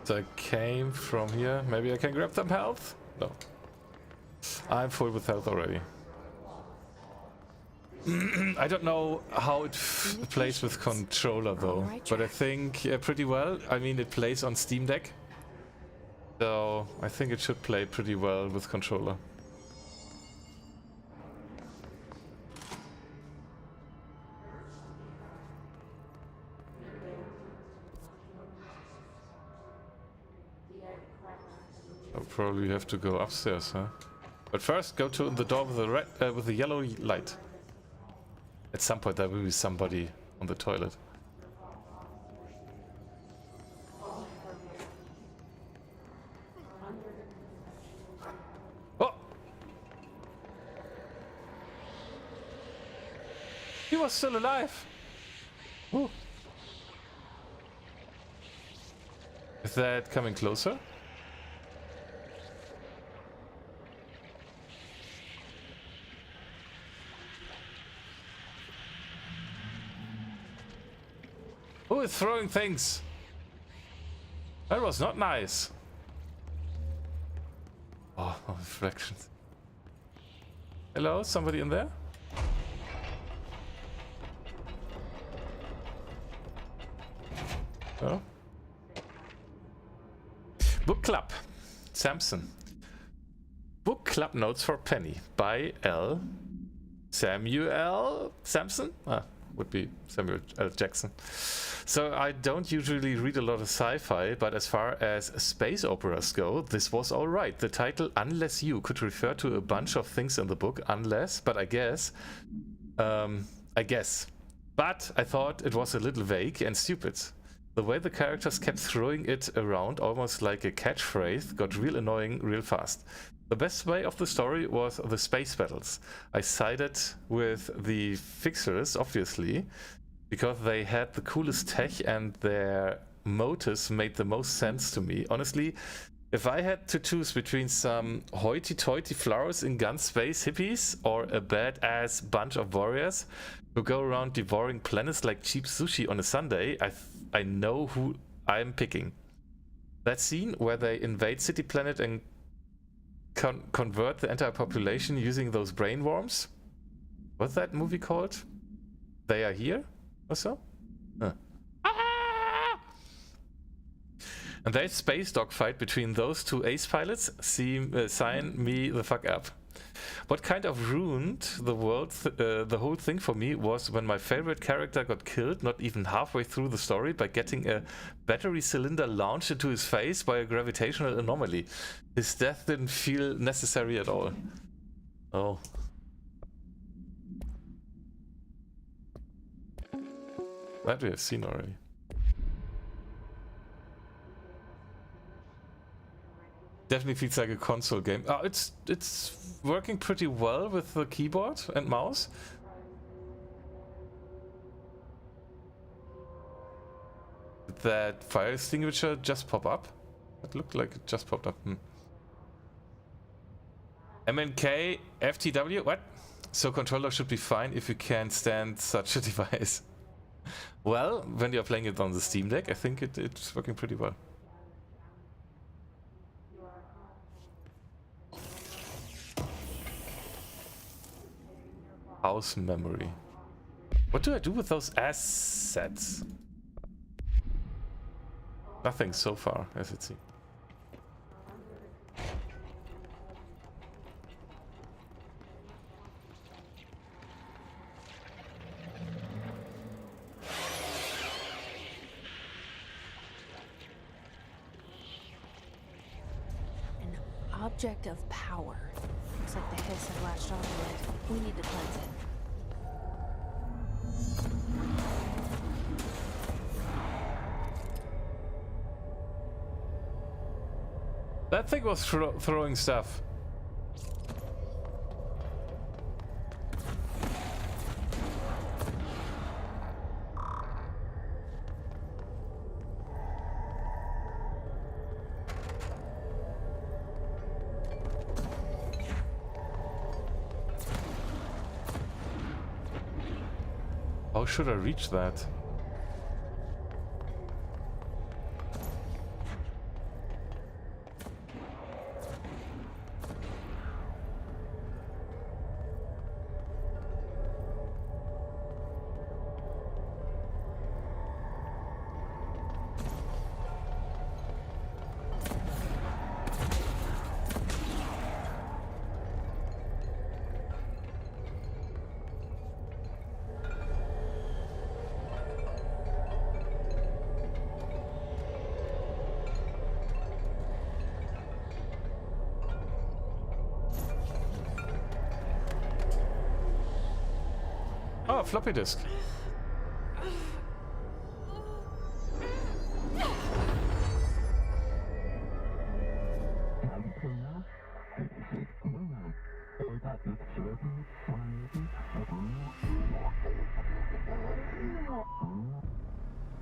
So I came from here. Maybe I can grab some health? No. I'm full with health already. I don't know how it plays with controller though, but I think pretty well. I mean, it plays on Steam Deck, so I think it should play pretty well with controller. I'll probably have to go upstairs, huh? But first, go to the door with the red, with the yellow light. At some point, there will be somebody on the toilet. Oh! He was still alive! Ooh. Is that coming closer? Who is throwing things? That was not nice. Oh, reflections. Hello, somebody in there? Oh. Book Club. Samson. Book Club Notes for Penny by L. Samuel Sampson? Would be Samuel L. Jackson. So I don't usually read a lot of sci-fi, but as far as space operas go, this was alright. The title Unless You could refer to a bunch of things in the book, unless, but I guess. But I thought it was a little vague and stupid. The way the characters kept throwing it around, almost like a catchphrase, got real annoying real fast. The best way of the story was the space battles. I sided with the fixers, obviously, because they had the coolest tech and their motives made the most sense to me. Honestly, if I had to choose between some hoity-toity flowers in gun space hippies or a badass bunch of warriors who go around devouring planets like cheap sushi on a Sunday, I know who I'm picking. That scene where they invade City Planet and convert the entire population using those brain worms? What's that movie called? They Are Here? Or so? And that space dogfight between those two ace pilots sign me the fuck up. What kind of ruined the world, the whole thing for me was when my favorite character got killed not even halfway through the story by getting a battery cylinder launched into his face by a gravitational anomaly. His death didn't feel necessary at all. Oh. That we have seen already. Definitely feels like a console game. Oh, it's working pretty well with the keyboard and mouse. Did that fire extinguisher just pop up? It looked like it just popped up. MNK FTW, what? So controller should be fine if you can't stand such a device. Well, when you're playing it on the Steam Deck, I think it's working pretty well. House memory. What do I do with those assets? Nothing so far, as it seems. Object of power. Looks like the hiss had latched onto it. We need to cleanse it. That thing was throwing stuff. How should I reach that? Oh, floppy disk.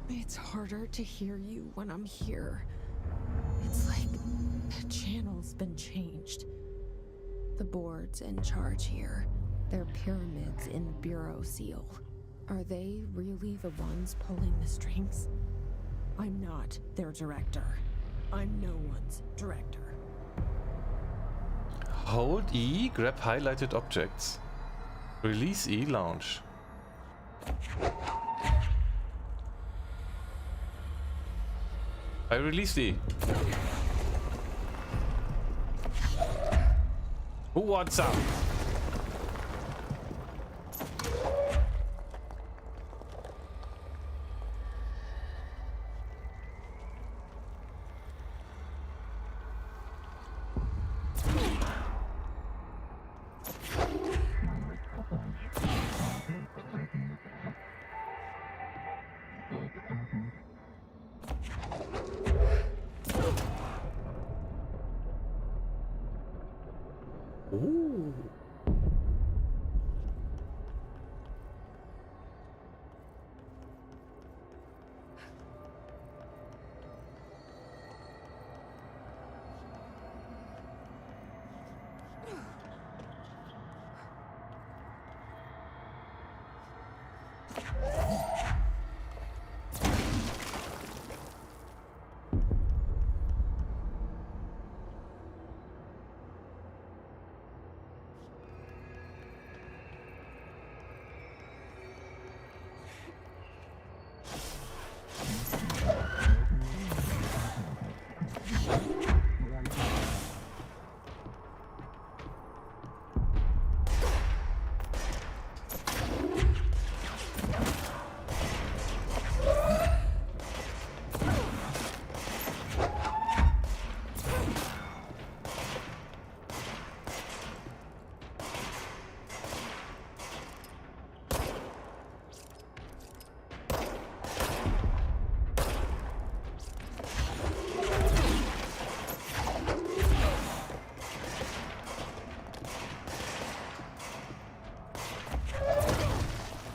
It's harder to hear you when I'm here. It's like the channel's been changed. The board's in charge here. They're pyramids in Bureau Seal. Are they really the ones pulling the strings? I'm not their director. I'm no one's director. Hold E, grab highlighted objects. Release E, launch. I released E. Who wants up? Ooh.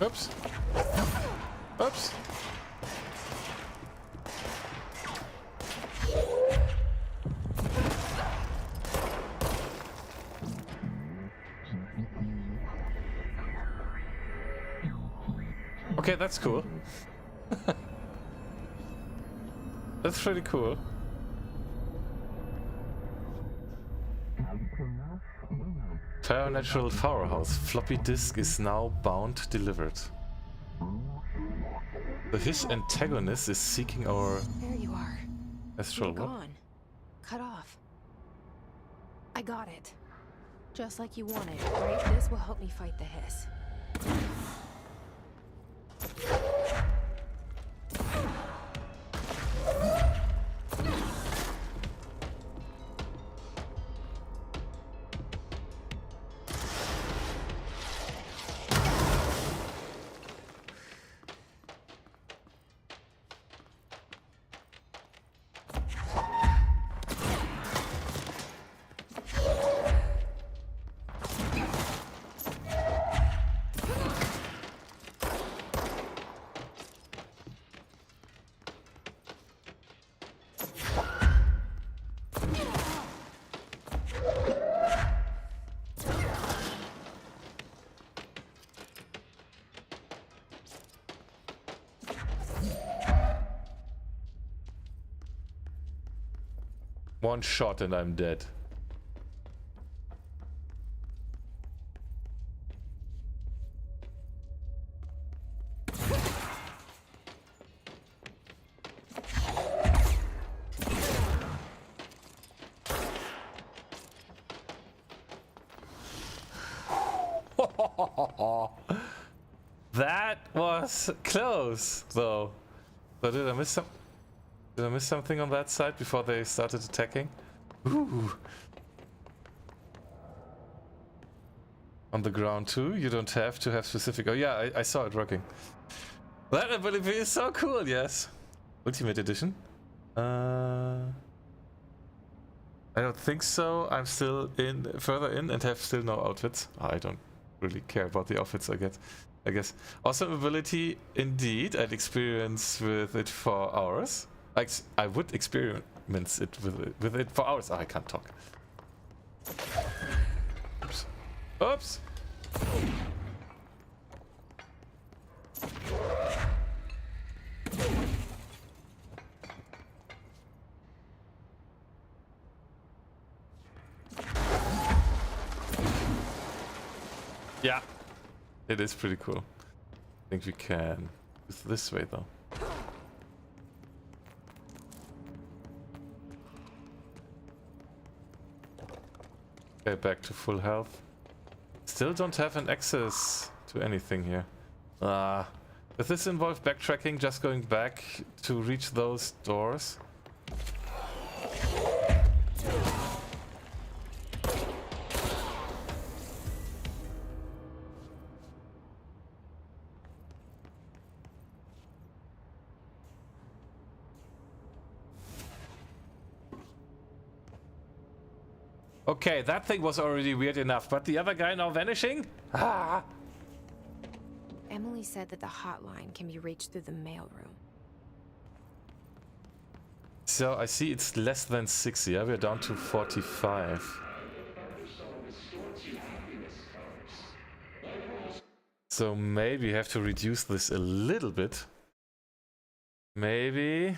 Oops. Oops. Okay, that's cool. That's pretty cool. Paranatural powerhouse. Floppy disk is now bound delivered. So his antagonist is seeking our... There you are. Astral You're what? gone. Cut off. I got it. Just like you wanted, right? This will help me fight the hiss. One shot and I'm dead. That was close, though. So did I miss some? Did I miss something on that side before they started attacking? Ooh. On the ground too? You don't have to have specific... Oh yeah, I saw it working. That ability is so cool, yes. Ultimate Edition? I don't think so. I'm still further in and have still no outfits. I don't really care about the outfits I get, I guess. Awesome ability indeed. I'd experience with it for hours. I would experiment it with it for hours. Oh, I can't talk. Oops. Oops. Yeah, it is pretty cool. I think we can use this way though. Okay, back to full health. Still don't have an access to anything here. Does this involve backtracking, just going back to reach those doors? Okay, that thing was already weird enough, but the other guy now vanishing? Ah! Emily said that the hotline can be reached through the mailroom. So I see it's less than 60. Yeah, we're down to 45. So maybe we have to reduce this a little bit. Maybe.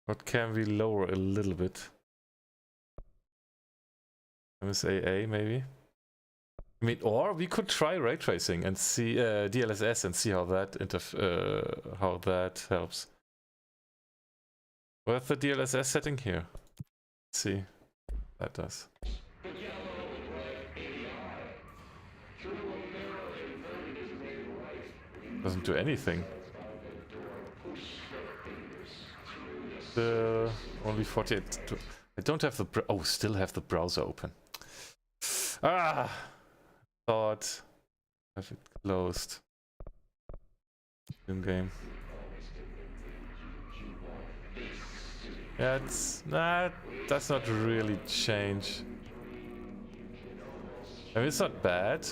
What can we lower a little bit? MSAA maybe? I mean, or we could try Raytracing and see DLSS and see how that helps. What's the DLSS setting here? Let's see. That does. Doesn't do anything. Only 48. I don't have the still have the browser open. Ah, thought have it closed. In game. Yeah, that does not really change. I mean, it's not bad,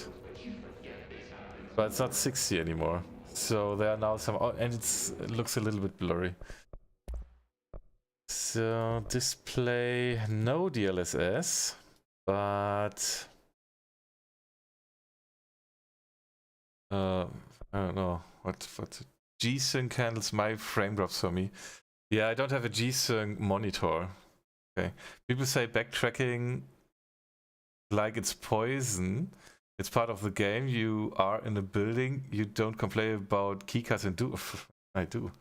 but it's not 60 anymore. So there are now some, and it looks a little bit blurry. So display no DLSS, but I don't know what G-Sync handles my frame drops for me. Yeah, I don't have a G-Sync monitor. Okay, people say backtracking like it's poison. It's part of the game. You are in a building. You don't complain about keycards and do. I do.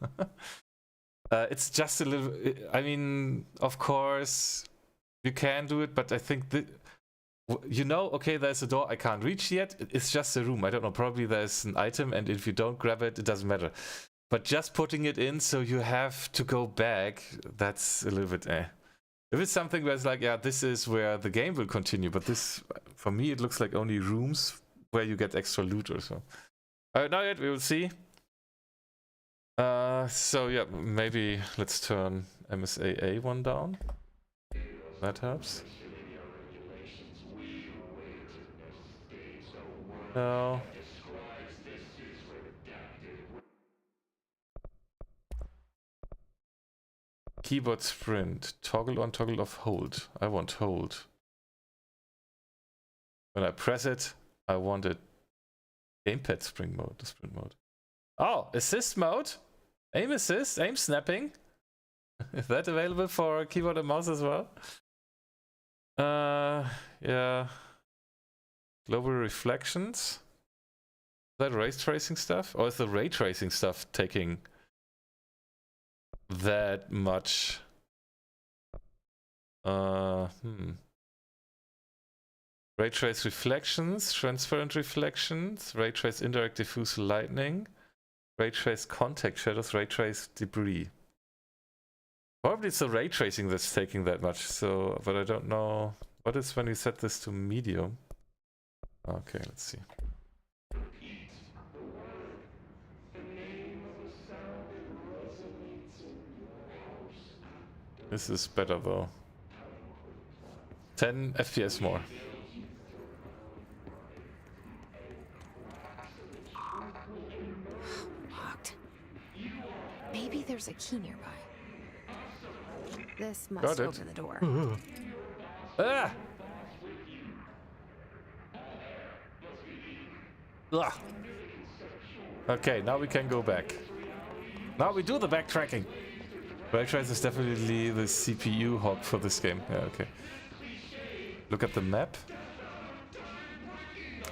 It's just a little. I mean, of course, you can do it, but I think that. You know, okay, there's a door I can't reach yet. It's just a room. I don't know. Probably there's an item, and if you don't grab it, it doesn't matter. But just putting it in so you have to go back, that's a little bit eh. If it's something where it's like, yeah, this is where the game will continue, but this, for me, it looks like only rooms where you get extra loot or so. Not yet, we will see. So yeah, maybe let's turn MSAA 1 down. That helps. No. Keyboard sprint. Toggle on, toggle off, hold. I want hold. When I press it, I want it. Gamepad sprint mode. Oh, assist mode. Aim assist, aim snapping. Is that available for keyboard and mouse as well? Yeah. Global reflections. Is that Raytracing stuff? Or is the Raytracing stuff taking that much? Raytrace reflections, transparent reflections, Raytrace indirect diffuse lightning, Raytrace contact shadows, Raytrace debris. Probably it's the Raytracing that's taking that much, so, but I don't know. What is when you set this to medium? Okay, let's see. This is better though. 10 FPS more. Locked. Maybe there's a key nearby. This Got must it. open the door. Ah! Ugh. Okay, now we can go back. Now we do the backtracking. Raytrace is definitely the CPU hog for this game. Yeah, okay. Look at the map.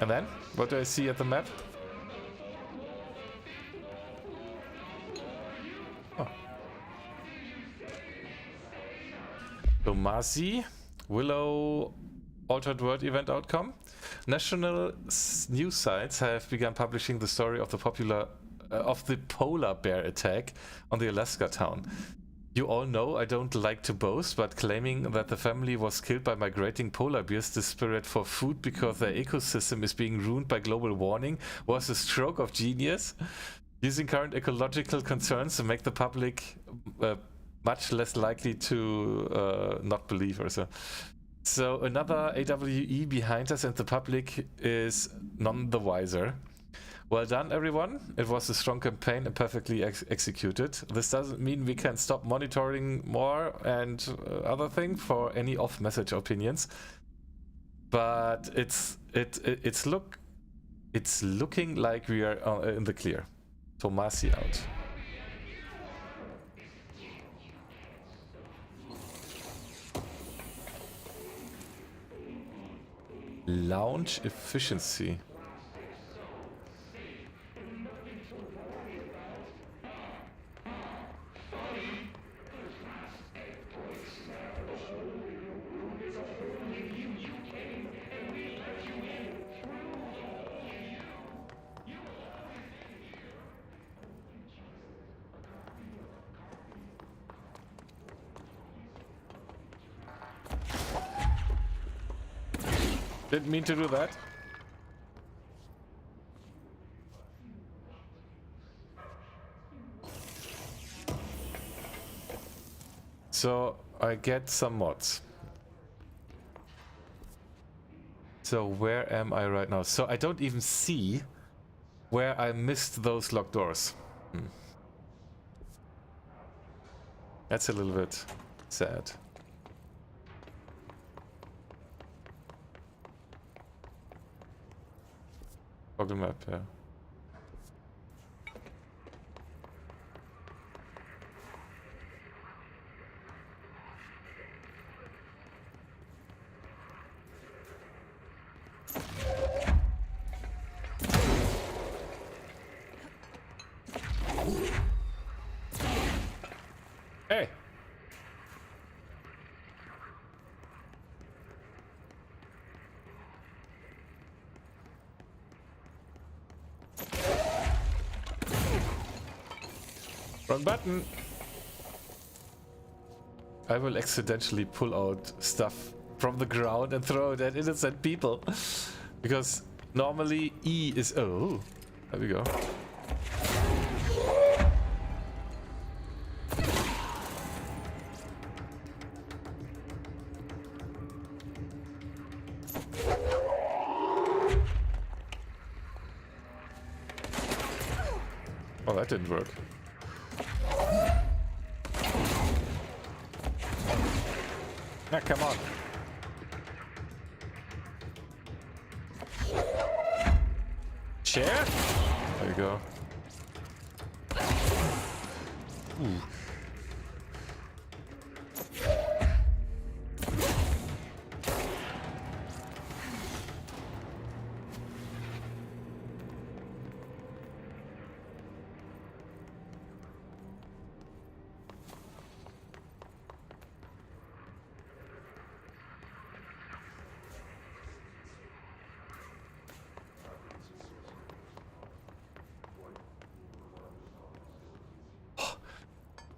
And then, what do I see at the map? Oh. Tommasi, Willow, Altered World event outcome. National news sites have begun publishing the story of the polar bear attack on the Alaska town. You all know I don't like to boast, but claiming that the family was killed by migrating polar bears desperate for food because their ecosystem is being ruined by global warming was a stroke of genius. Using current ecological concerns to make the public much less likely to not believe or so. So another AWE behind us, and the public is none the wiser. Well done, everyone. It was a strong campaign and perfectly executed. This doesn't mean we can stop monitoring more and other things for any off-message opinions, but it's looking like we are in the clear. Tommasi out. Launch efficiency. Didn't mean to do that. So I get some mods. So where am I right now? So I don't even see where I missed those locked doors. That's a little bit sad. Toggle map, yeah. Wrong button. I will accidentally pull out stuff from the ground and throw it at innocent people. Because normally E is... Oh, there we go. Oh, that didn't work. Now, come on. Chair? There you go. Ooh.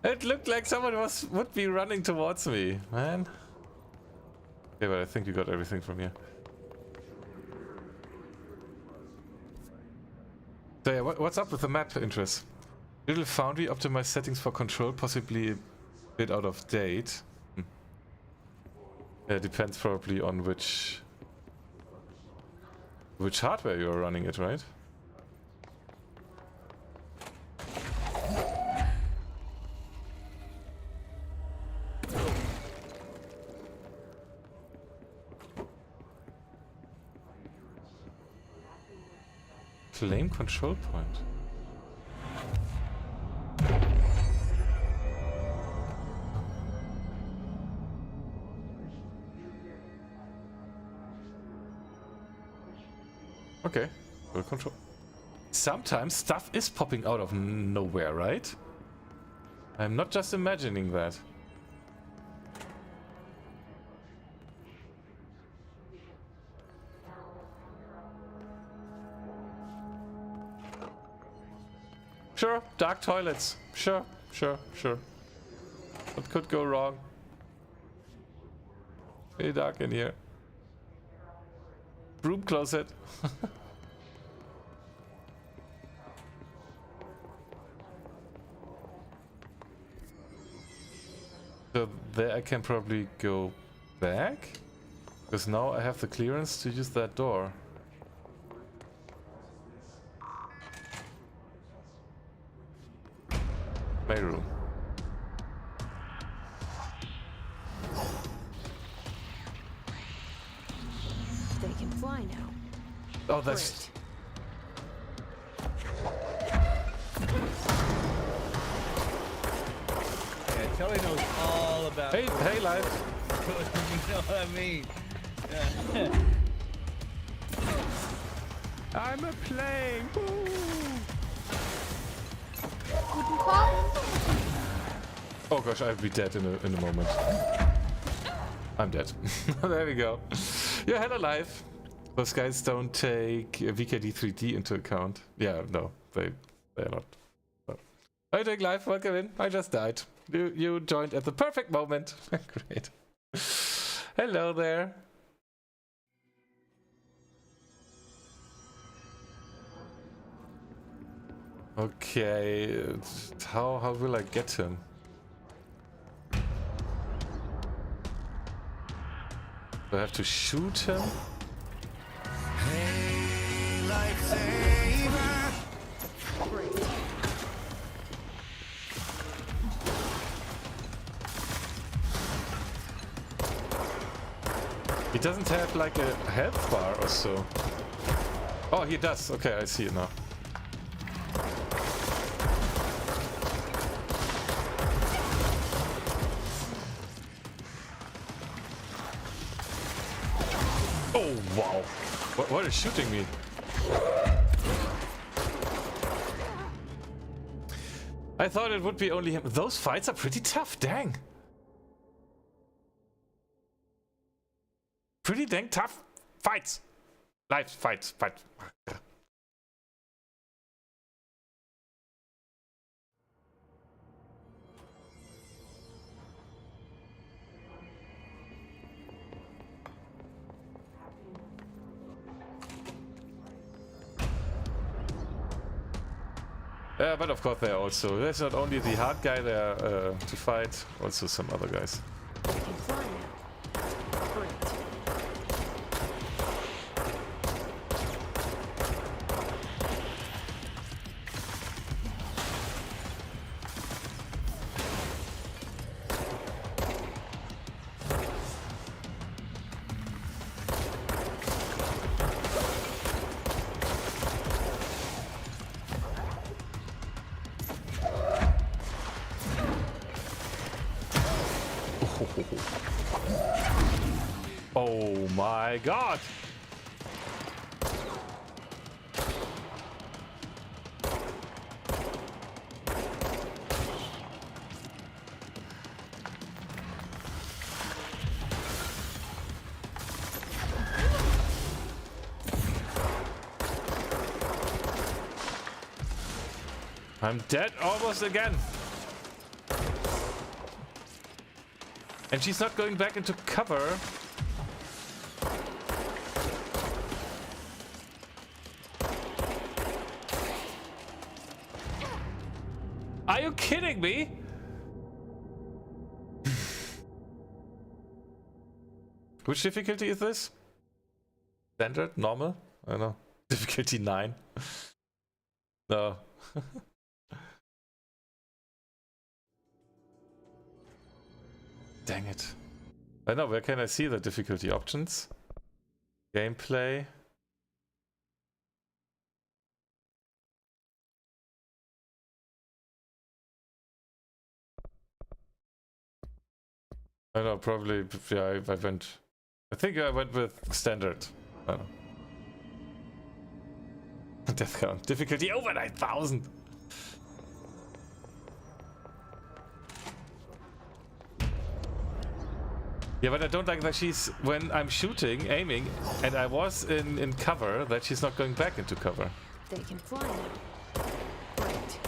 It looked like someone would be running towards me, man. Okay, but I think you got everything from here. So yeah, what's up with the map, Interest? Little Foundry optimized settings for control, possibly a bit out of date. Yeah, depends probably on which hardware you're running it, right? Claim control point. Okay, full control. Sometimes stuff is popping out of nowhere, right? I'm not just imagining that. Sure, dark toilets. Sure. What could go wrong? Very dark in here. Broom closet. So there I can probably go back. Because now I have the clearance to use that door. Room. They can fly now. Oh, that's... Yeah, Kelly knows all about... Hey, life. You know what I mean? Yeah. I'm a plane. Guten Morgen. Oh gosh, I'll be dead in a moment. I'm dead. There we go. Yeah, hello live. Those guys don't take VKD 3D into account. Yeah, no, they're not. No. Hi, take live. Welcome in. I just died. You joined at the perfect moment. Great. Hello there. Okay, how will I get him? Do I have to shoot him? Hey, lifesaver. Great. He doesn't have like a health bar or so. Oh, he does. Okay, I see it now. Oh, wow. What is shooting me? I thought it would be only him. Those fights are pretty tough, dang. Pretty dang tough fights. Fights. But of course there's not only the hard guy there to fight, also some other guys. They can fly now. Great. Oh my god! I'm dead almost again. And she's not going back into cover. Are you kidding me? Which difficulty is this? Standard? Normal? I don't know. Difficulty 9. No. Dang it. I know, where can I see the difficulty options? Gameplay. I don't know, probably, yeah, I think I went with standard. I don't know. Death count. Difficulty over 9,000. Yeah, but I don't like that she's, when I'm shooting, aiming, and I was in cover, that she's not going back into cover. They can fly now. Great.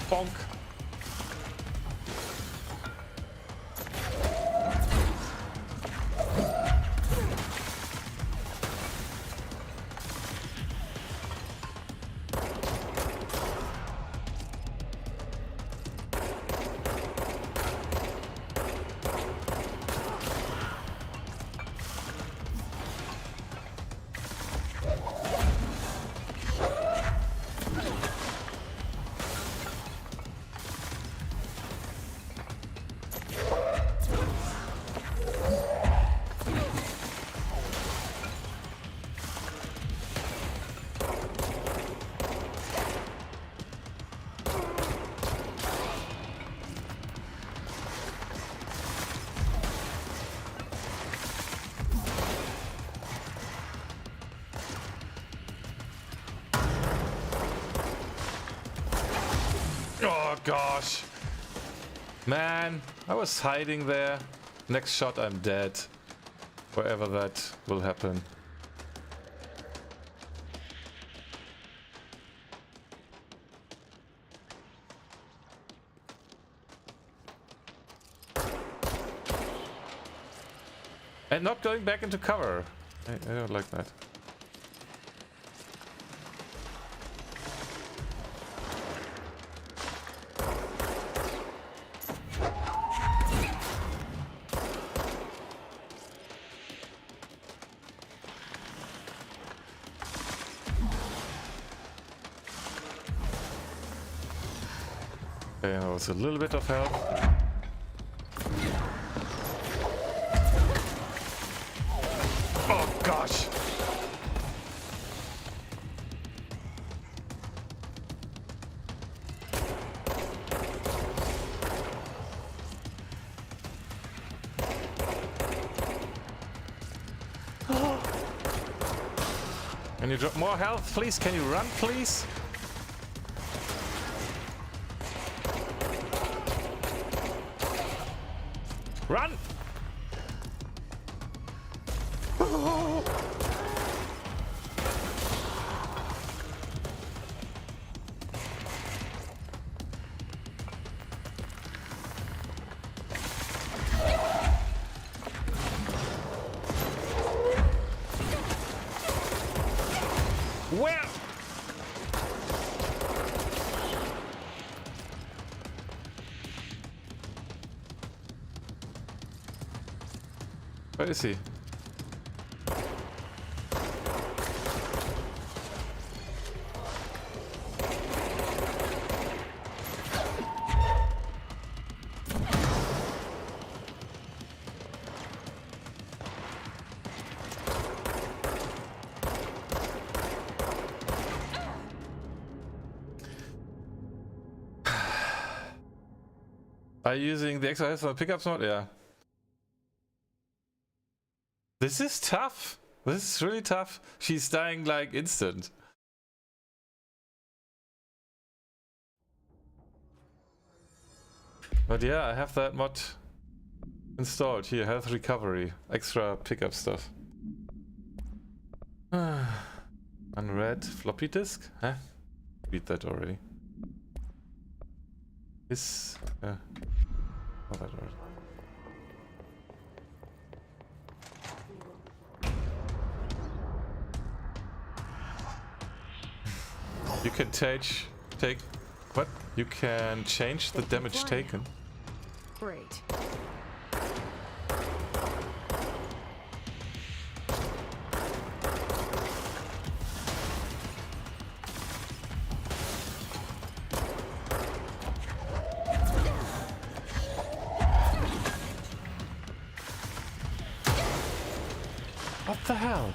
Bonk. Oh gosh. Man, I was hiding there. Next shot I'm dead. Wherever that will happen. And not going back into cover. I don't like that. Okay, that was a little bit of help. Oh gosh! Can you drop more health, please? Can you run, please? Run! Where is he? Are you using the extra health on the pickups mode? Yeah. This is tough. This is really tough. She's dying like instant. But yeah, I have that mod installed here. Health recovery. Extra pickup stuff. Unread floppy disk? Huh? Read that already. This... yeah. Oh, that already. You can take what? You can change the damage taken. Great. What the hell?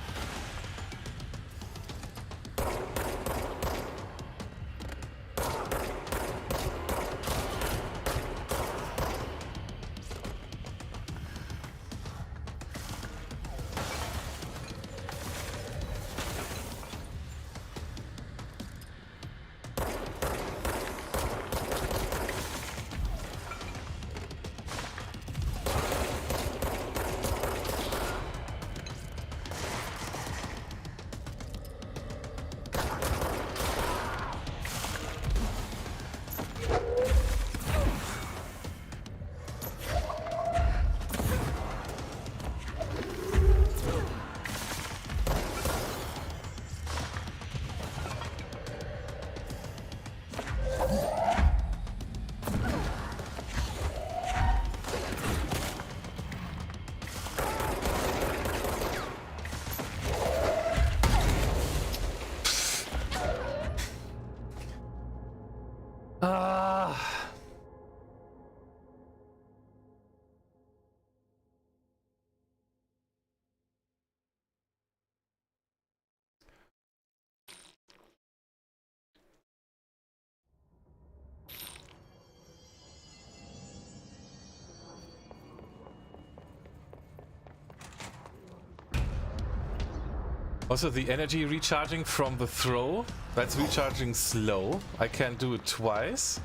Also, the energy recharging from the throw, that's recharging slow. I can't do it twice.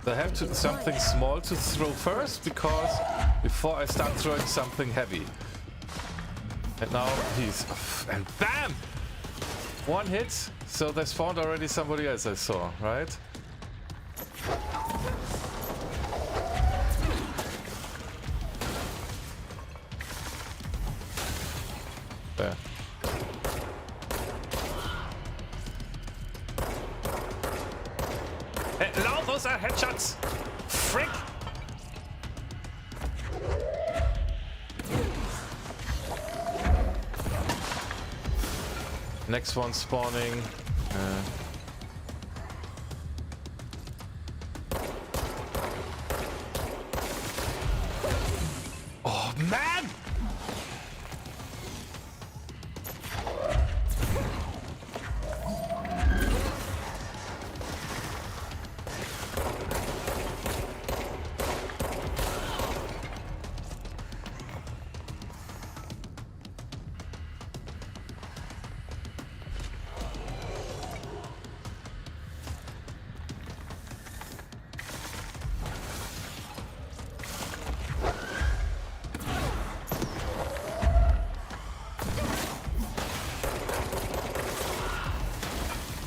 I have to something small to throw first, because before I start throwing something heavy. And now he's... and BAM! One hit, so they spawned already somebody else I saw, right? There. Hello, those are headshots! Frick! Next one spawning. Oh man!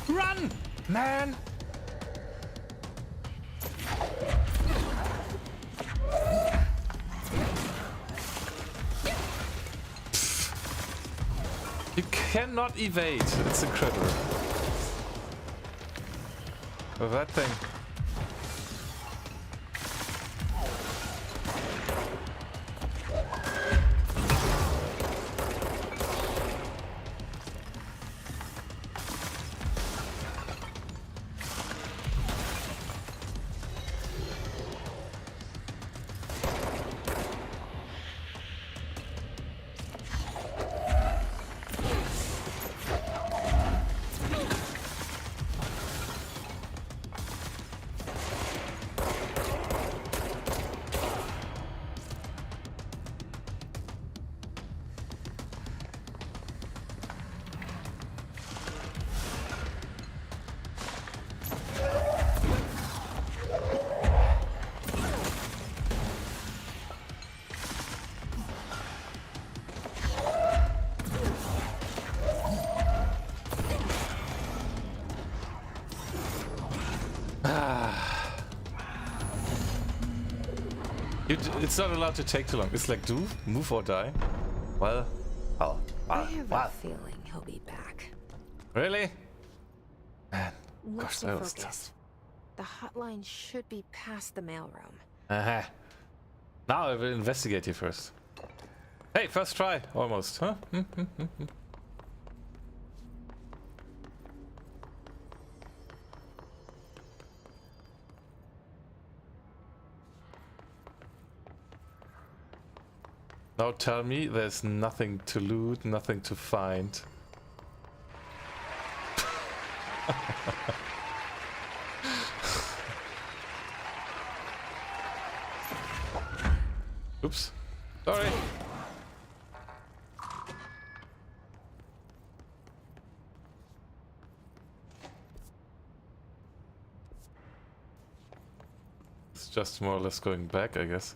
Run, man! You cannot evade. It's incredible. With that thing. It's not allowed to take too long. It's like do, move or die. Well. I have a feeling he'll be back. Really? Man, Let's gosh, that was focus. tough. The hotline should be past the mailroom. Uh-huh. Now I will investigate you first. Hey, first try, almost, huh? Now tell me there's nothing to loot, nothing to find. Oops. Sorry. It's just more or less going back, I guess.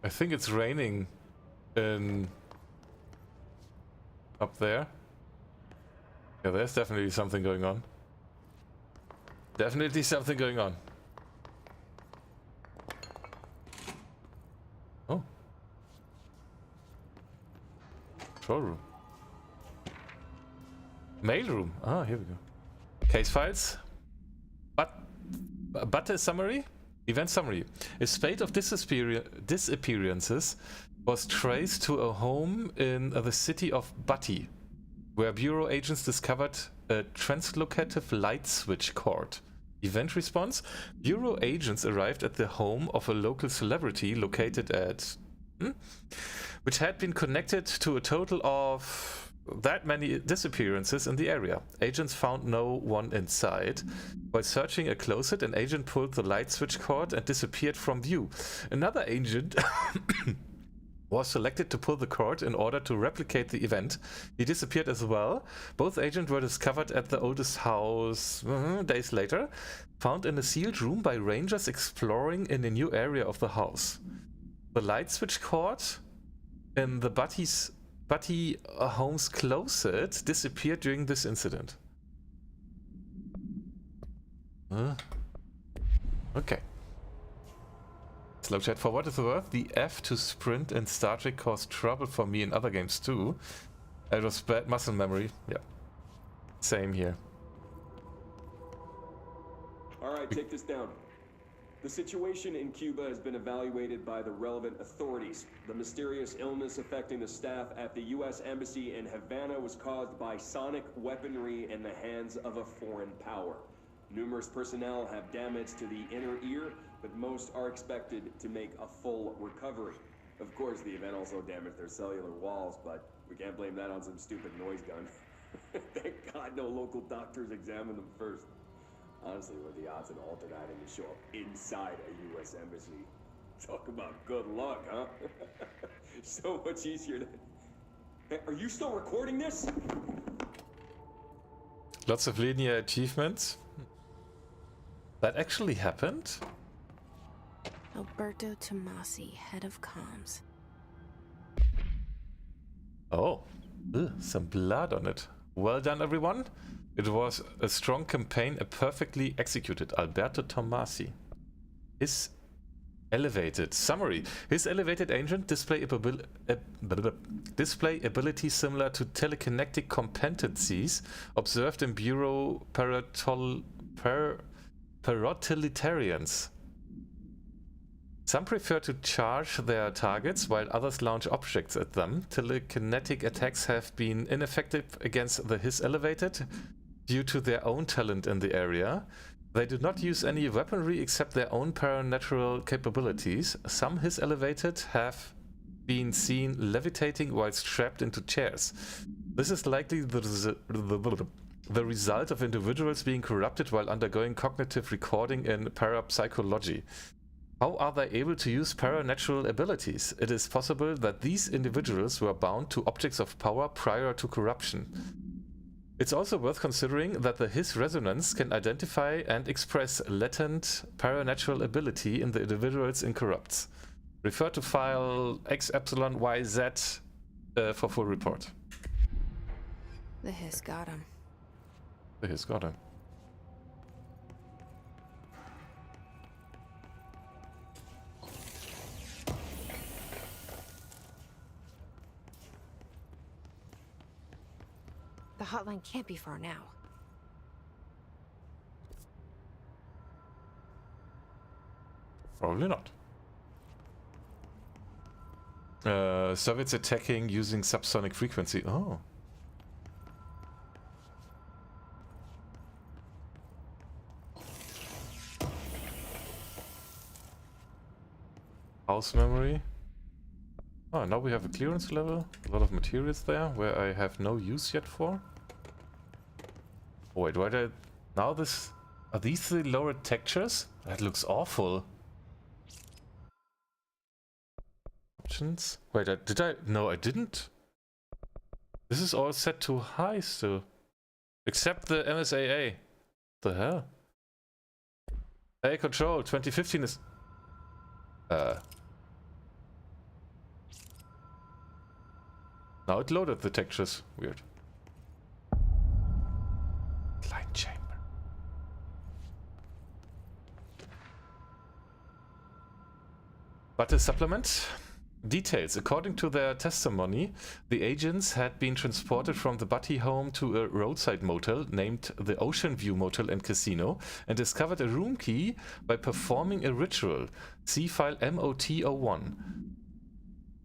I think it's raining in up there. Yeah, there's definitely something going on. Definitely something going on. Oh. Control room. Mail room. Ah, here we go. Case files. But a summary? Event summary. A spate of disappearances was traced to a home in the city of Ahti, where Bureau agents discovered a translocative light switch cord. Event response. Bureau agents arrived at the home of a local celebrity located at... which had been connected to a total of that many disappearances in the area. Agents found no one inside. While searching a closet, an agent pulled the light switch cord and disappeared from view. Another agent was selected to pull the cord in order to replicate the event. He disappeared as well. Both agents were discovered at the oldest house days later, found in a sealed room by rangers exploring in a new area of the house. The light switch cord in the Ahti home's closet disappeared during this incident. Okay. Slow chat. For what it's worth, the F to sprint in Star Trek caused trouble for me in other games too. It was bad muscle memory. Yeah. Same here. Alright, take this down. The situation in Cuba has been evaluated by the relevant authorities. The mysterious illness affecting the staff at the U.S. Embassy in Havana was caused by sonic weaponry in the hands of a foreign power. Numerous personnel have damage to the inner ear, but most are expected to make a full recovery. Of course, the event also damaged their cellular walls, but we can't blame that on some stupid noise gun. Thank God no local doctors examined them first. Honestly, what are the odds an altered item to show up inside a U.S. embassy? Talk about good luck, huh? So much easier than... Hey, are you still recording this? Lots of linear achievements. That actually happened? Alberto Tommasi, head of comms. Oh, some blood on it. Well done, everyone. It was a strong campaign, a perfectly executed Alberto Tommasi. His elevated summary. His elevated agent display ability similar to telekinetic competencies observed in Bureau Parottilitarians. Some prefer to charge their targets while others launch objects at them. Telekinetic attacks have been ineffective against the His Elevated due to their own talent in the area. They do not use any weaponry except their own paranatural capabilities. Some His Elevated have been seen levitating while strapped into chairs. This is likely the result of individuals being corrupted while undergoing cognitive recording in parapsychology. How are they able to use paranatural abilities? It is possible that these individuals were bound to objects of power prior to corruption. It's also worth considering that the His resonance can identify and express latent paranatural ability in the individuals it corrupts. Refer to file XYZ for full report. The Hiss got him. The Hiss got him. The hotline can't be far now. Probably not. Soviets attacking using subsonic frequency. Oh. House memory. Oh, now we have a clearance level. A lot of materials there where I have no use yet for. Oh, wait, why did I... Now this... Are these the lowered textures? That looks awful. Options? Wait, did I... No, I didn't. This is all set to high still. Except the MSAA. The hell? Hey, control, 2015 is... Now it loaded the textures. Weird. Cleane chamber. But a supplement? Details. According to their testimony, the agents had been transported from the Ahti home to a roadside motel named the Oceanview Motel and Casino and discovered a room key by performing a ritual. See file MOT01.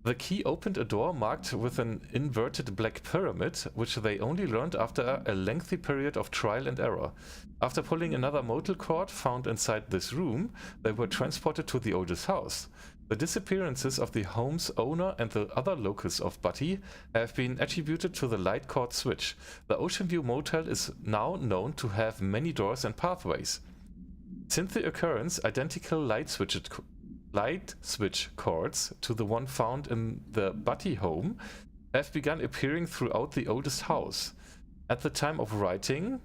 The key opened a door marked with an inverted black pyramid, which they only learned after a lengthy period of trial and error. After pulling another motel cord found inside this room, they were transported to the oldest house. The disappearances of the home's owner and the other locals of Ahti have been attributed to the light cord switch. The Oceanview Motel is now known to have many doors and pathways. Since the occurrence, identical light switch cords to the one found in the Ahti home have begun appearing throughout the oldest house. At the time of writing,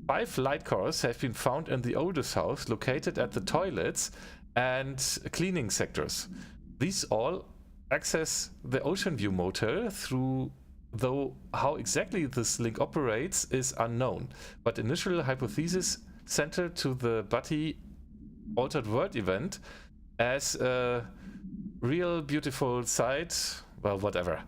5 light cords have been found in the oldest house located at the toilets and cleaning sectors. These all access the Oceanview Motel through, though how exactly this link operates is unknown, but initial hypothesis centered to the Ahti Altered World event as a real beautiful site. Well, whatever.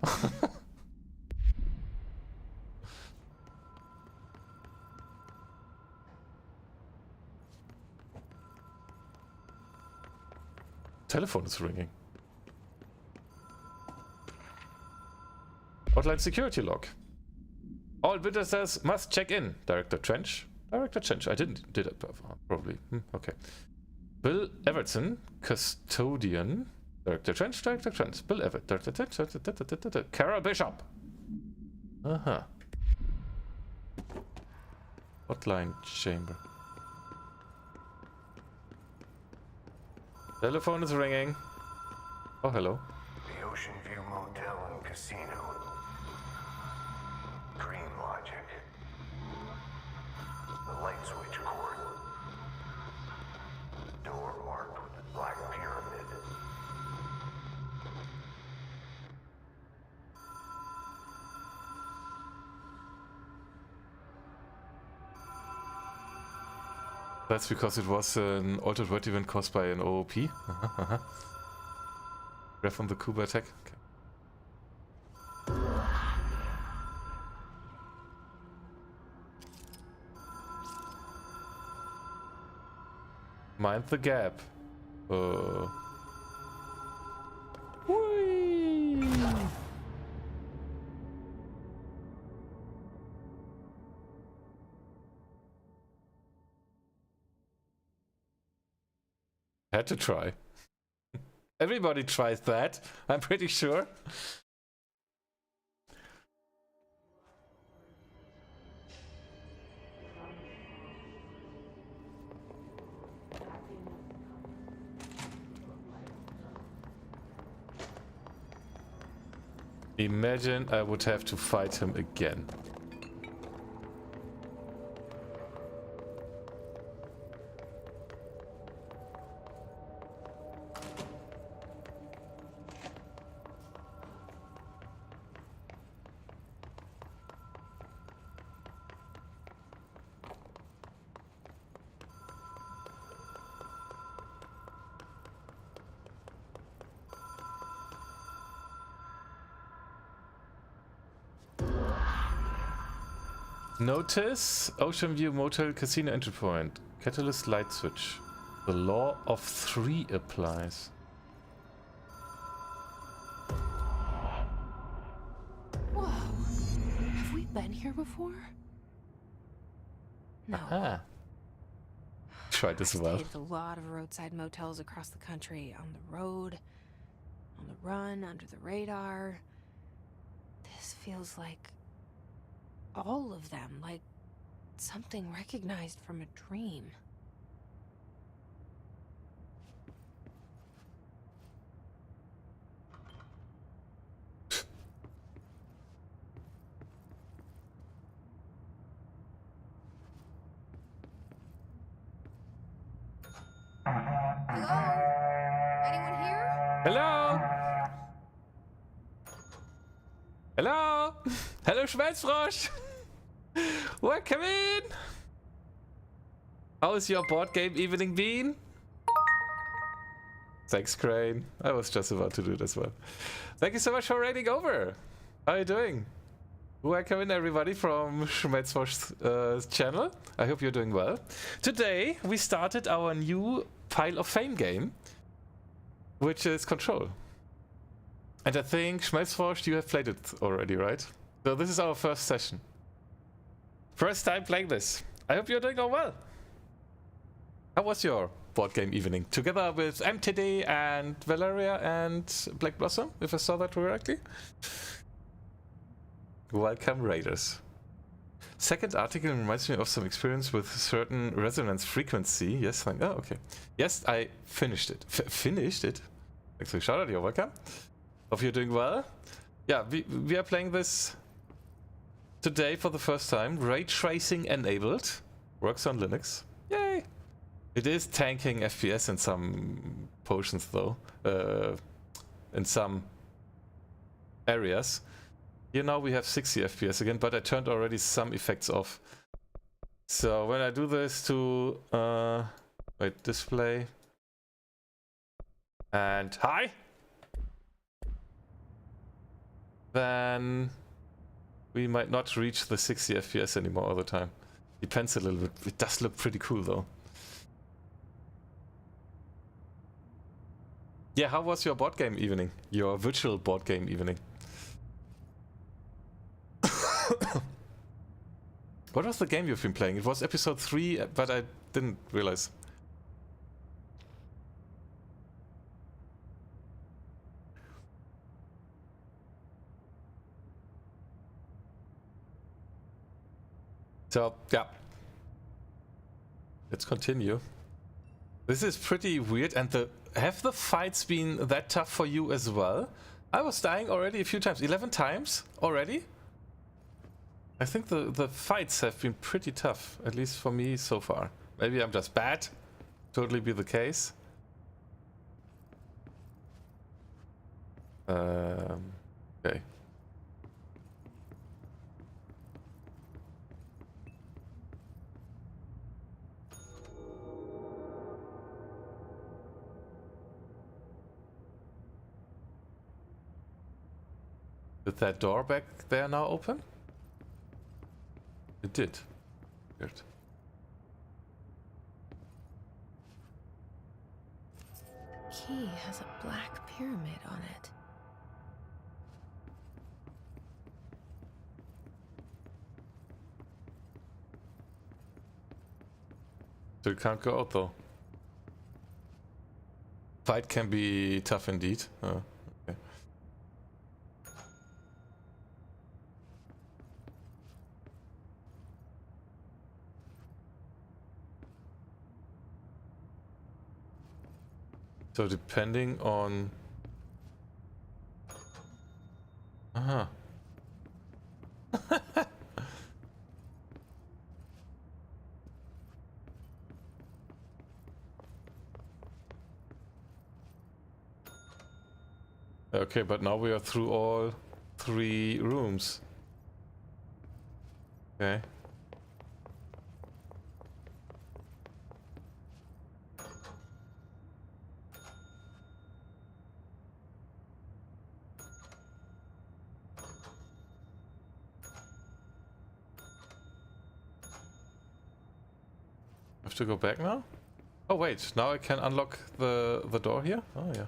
Telephone is ringing. Hotline security log. All visitors must check in. Director Trench. Director Trench. I did it probably. Okay. Bill Everton, custodian. Director Trench. Director Trench. Bill Everett. Director Trench. Kara Bishop. Hotline chamber. Telephone is ringing. Oh, hello. The Oceanview Motel and Casino. Green logic. The light switch cord. Door marked with the black pyramid. That's because it was an altered world event caused by an OOP. Ref on the Kuba attack. Okay. Mind the gap. Whee! Had to try. Everybody tries that, I'm pretty sure. Imagine I would have to fight him again. Notice Oceanview Motel Casino entry point. Catalyst light switch. The law of 3 applies. Whoa. Have we been here before? No. Aha. Tried as well. I've stayed at a lot of roadside motels across the country. On the road, on the run, under the radar. This feels like all of them, like something recognized from a dream. Hello? Anyone here? Hello? Hello? Hello, Schmelzfrosch! Welcome in! How is your board game evening been? Thanks, Cleane. I was just about to do it as well. Thank you so much for raiding over. How are you doing? Welcome in, everybody, from Schmelzfrosch's channel. I hope you're doing well. Today, we started our new Pile of Fame game, which is Control. And I think, Schmelzfrosch, you have played it already, right? So this is our first session. First time playing this. I hope you're doing all well. How was your board game evening? Together with MTD and Valeria and Black Blossom, if I saw that correctly. Welcome, Raiders. Second article reminds me of some experience with certain resonance frequency. Yes, oh, okay. Yes, I finished it. Finished it? Actually, shout out, you're welcome. Hope you're doing well. Yeah, we are playing this today for the first time. Raytracing enabled. Works on Linux. Yay! It is tanking FPS in some portions though. In some areas. Here now we have 60 FPS again, but I turned already some effects off. So when I do this to wait, display and hi, then we might not reach the 60 FPS anymore all the time. Depends a little bit. It does look pretty cool though. Yeah, how was your board game evening? Your virtual board game evening? What was the game you've been playing? It was episode 3, but I didn't realize. So, yeah. Let's continue. This is pretty weird, and have the fights been that tough for you as well? I was dying already a few times. 11 times already? I think the fights have been pretty tough, at least for me so far. Maybe I'm just bad. Totally be the case. Okay. Did that door back there now open? It did. Weird. The key has a black pyramid on it. So you can't go out though. Fight can be tough indeed. Oh, okay. So depending on... Uh-huh. Okay, but now we are through all 3 rooms. Okay. Have to go back now? Oh wait, now I can unlock the door here? Oh yeah.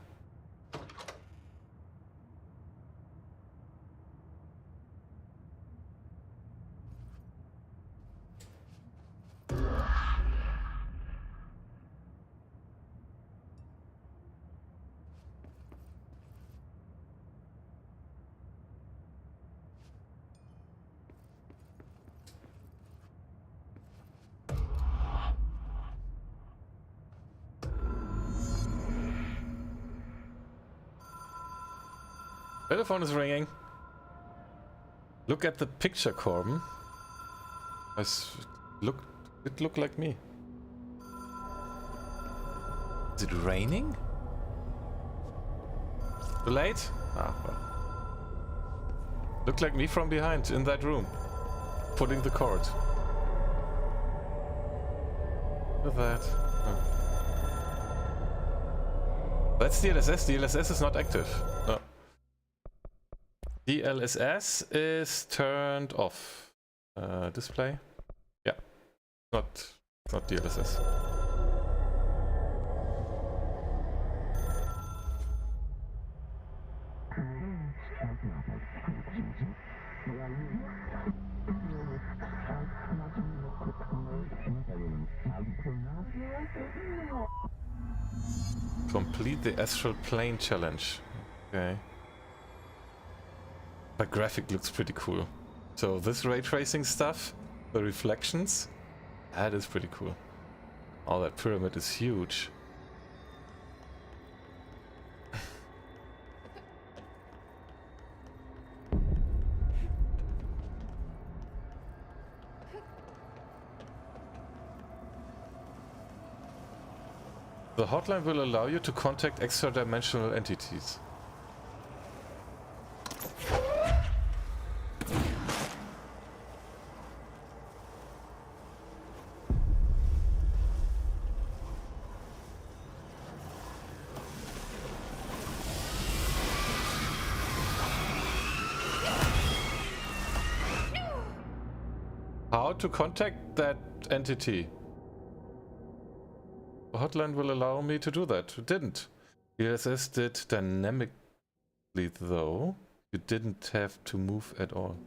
Telephone is ringing. Look at the picture, Corbin. It looked like me. Is it raining? Too late? Ah, well. Looked like me from behind in that room. Pulling the cord. Look at that. Oh. That's DLSS. DLSS is not active. No. DLSS is turned off. Display. Yeah. Not DLSS. Complete the Astral Plane challenge. Okay. The graphic looks pretty cool. So this ray tracing stuff, the reflections, that is pretty cool. Oh, that pyramid is huge. The hotline will allow you to contact extra-dimensional entities. How to contact that entity? The hotline will allow me to do that. It didn't. DLSS did dynamically though. You didn't have to move at all.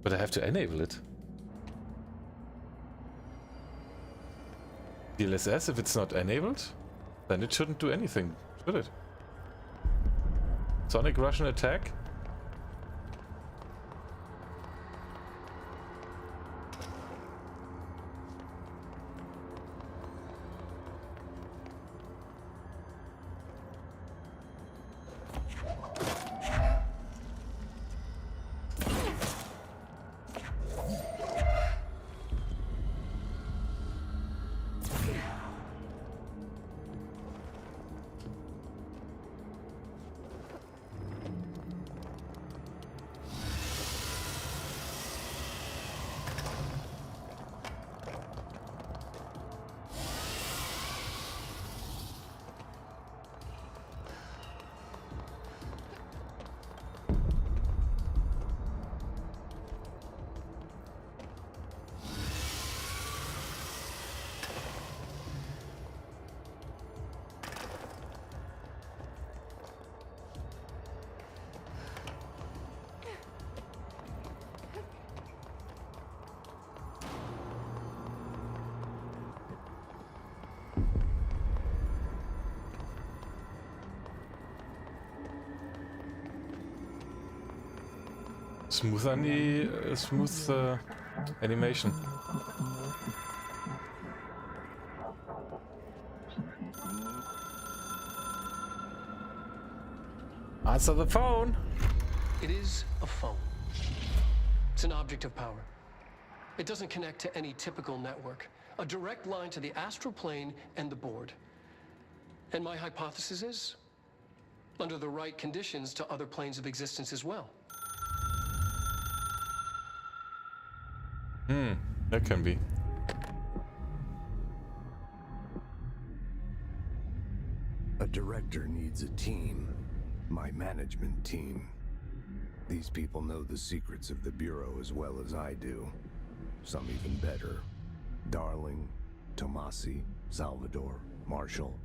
But I have to enable it. DLSS, if it's not enabled, then it shouldn't do anything, should it? Sonic Russian attack? Smooth animation. Answer the phone. It is a phone. It's an object of power. It doesn't connect to any typical network. A direct line to the astral plane and the board. And my hypothesis is, under the right conditions, to other planes of existence as well. That can be. A director needs a team. My management team. These people know the secrets of the Bureau as well as I do. Some even better. Darling, Tommasi, Salvador, Marshall.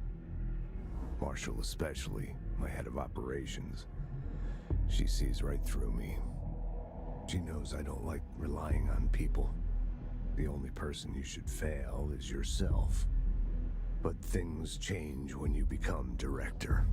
Marshall especially, my head of operations. She sees right through me. She knows I don't like relying on people. The only person you should fail is yourself. But things change when you become director.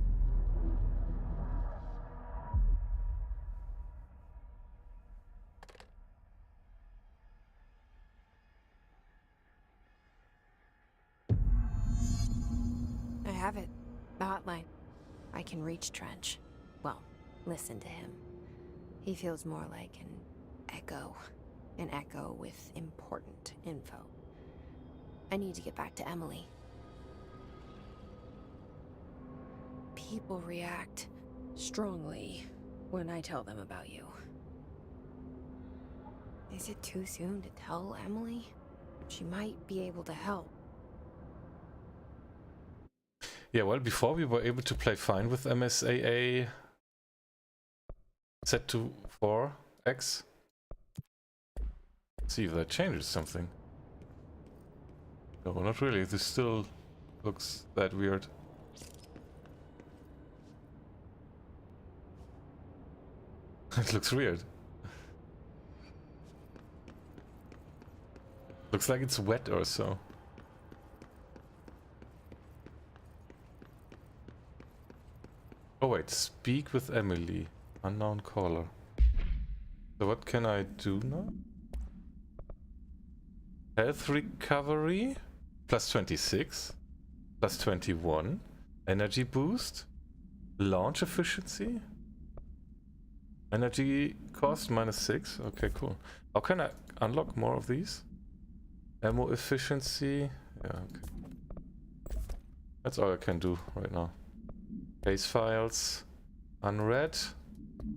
I have it. The hotline. I can reach Trench. Well, listen to him. He feels more like an echo. An echo with important info. I need to get back to Emily. People react strongly when I tell them about you. Is it too soon to tell Emily? She might be able to help. Yeah, well, before we were able to play fine with MSAA set to 4x. See if that changes something. No, not really. This still looks that weird. It looks weird. Looks like it's wet or so. Oh wait, speak with Emily. Unknown caller. So what can I do now? Health recovery. Plus 26. Plus 21. Energy boost. Launch efficiency. Energy cost -6. Okay, cool. How can I unlock more of these? Ammo efficiency. Yeah, okay. That's all I can do right now. Case files. Unread.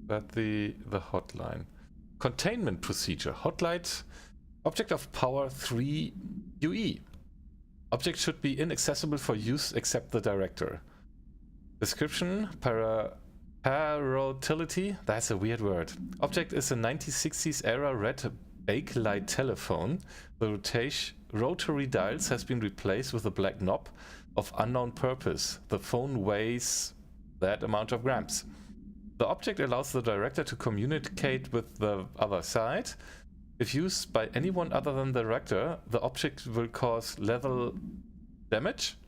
But the hotline. Containment procedure. Hotline. Object of power 3 UE. Object should be inaccessible for use except the director. Description. Parotility. That's a weird word. Object is a 1960s era red bakelite telephone. The rotary dials has been replaced with a black knob of unknown purpose. The phone weighs that amount of grams. The object allows the director to communicate with the other side. If used by anyone other than the director, the object will cause lethal damage.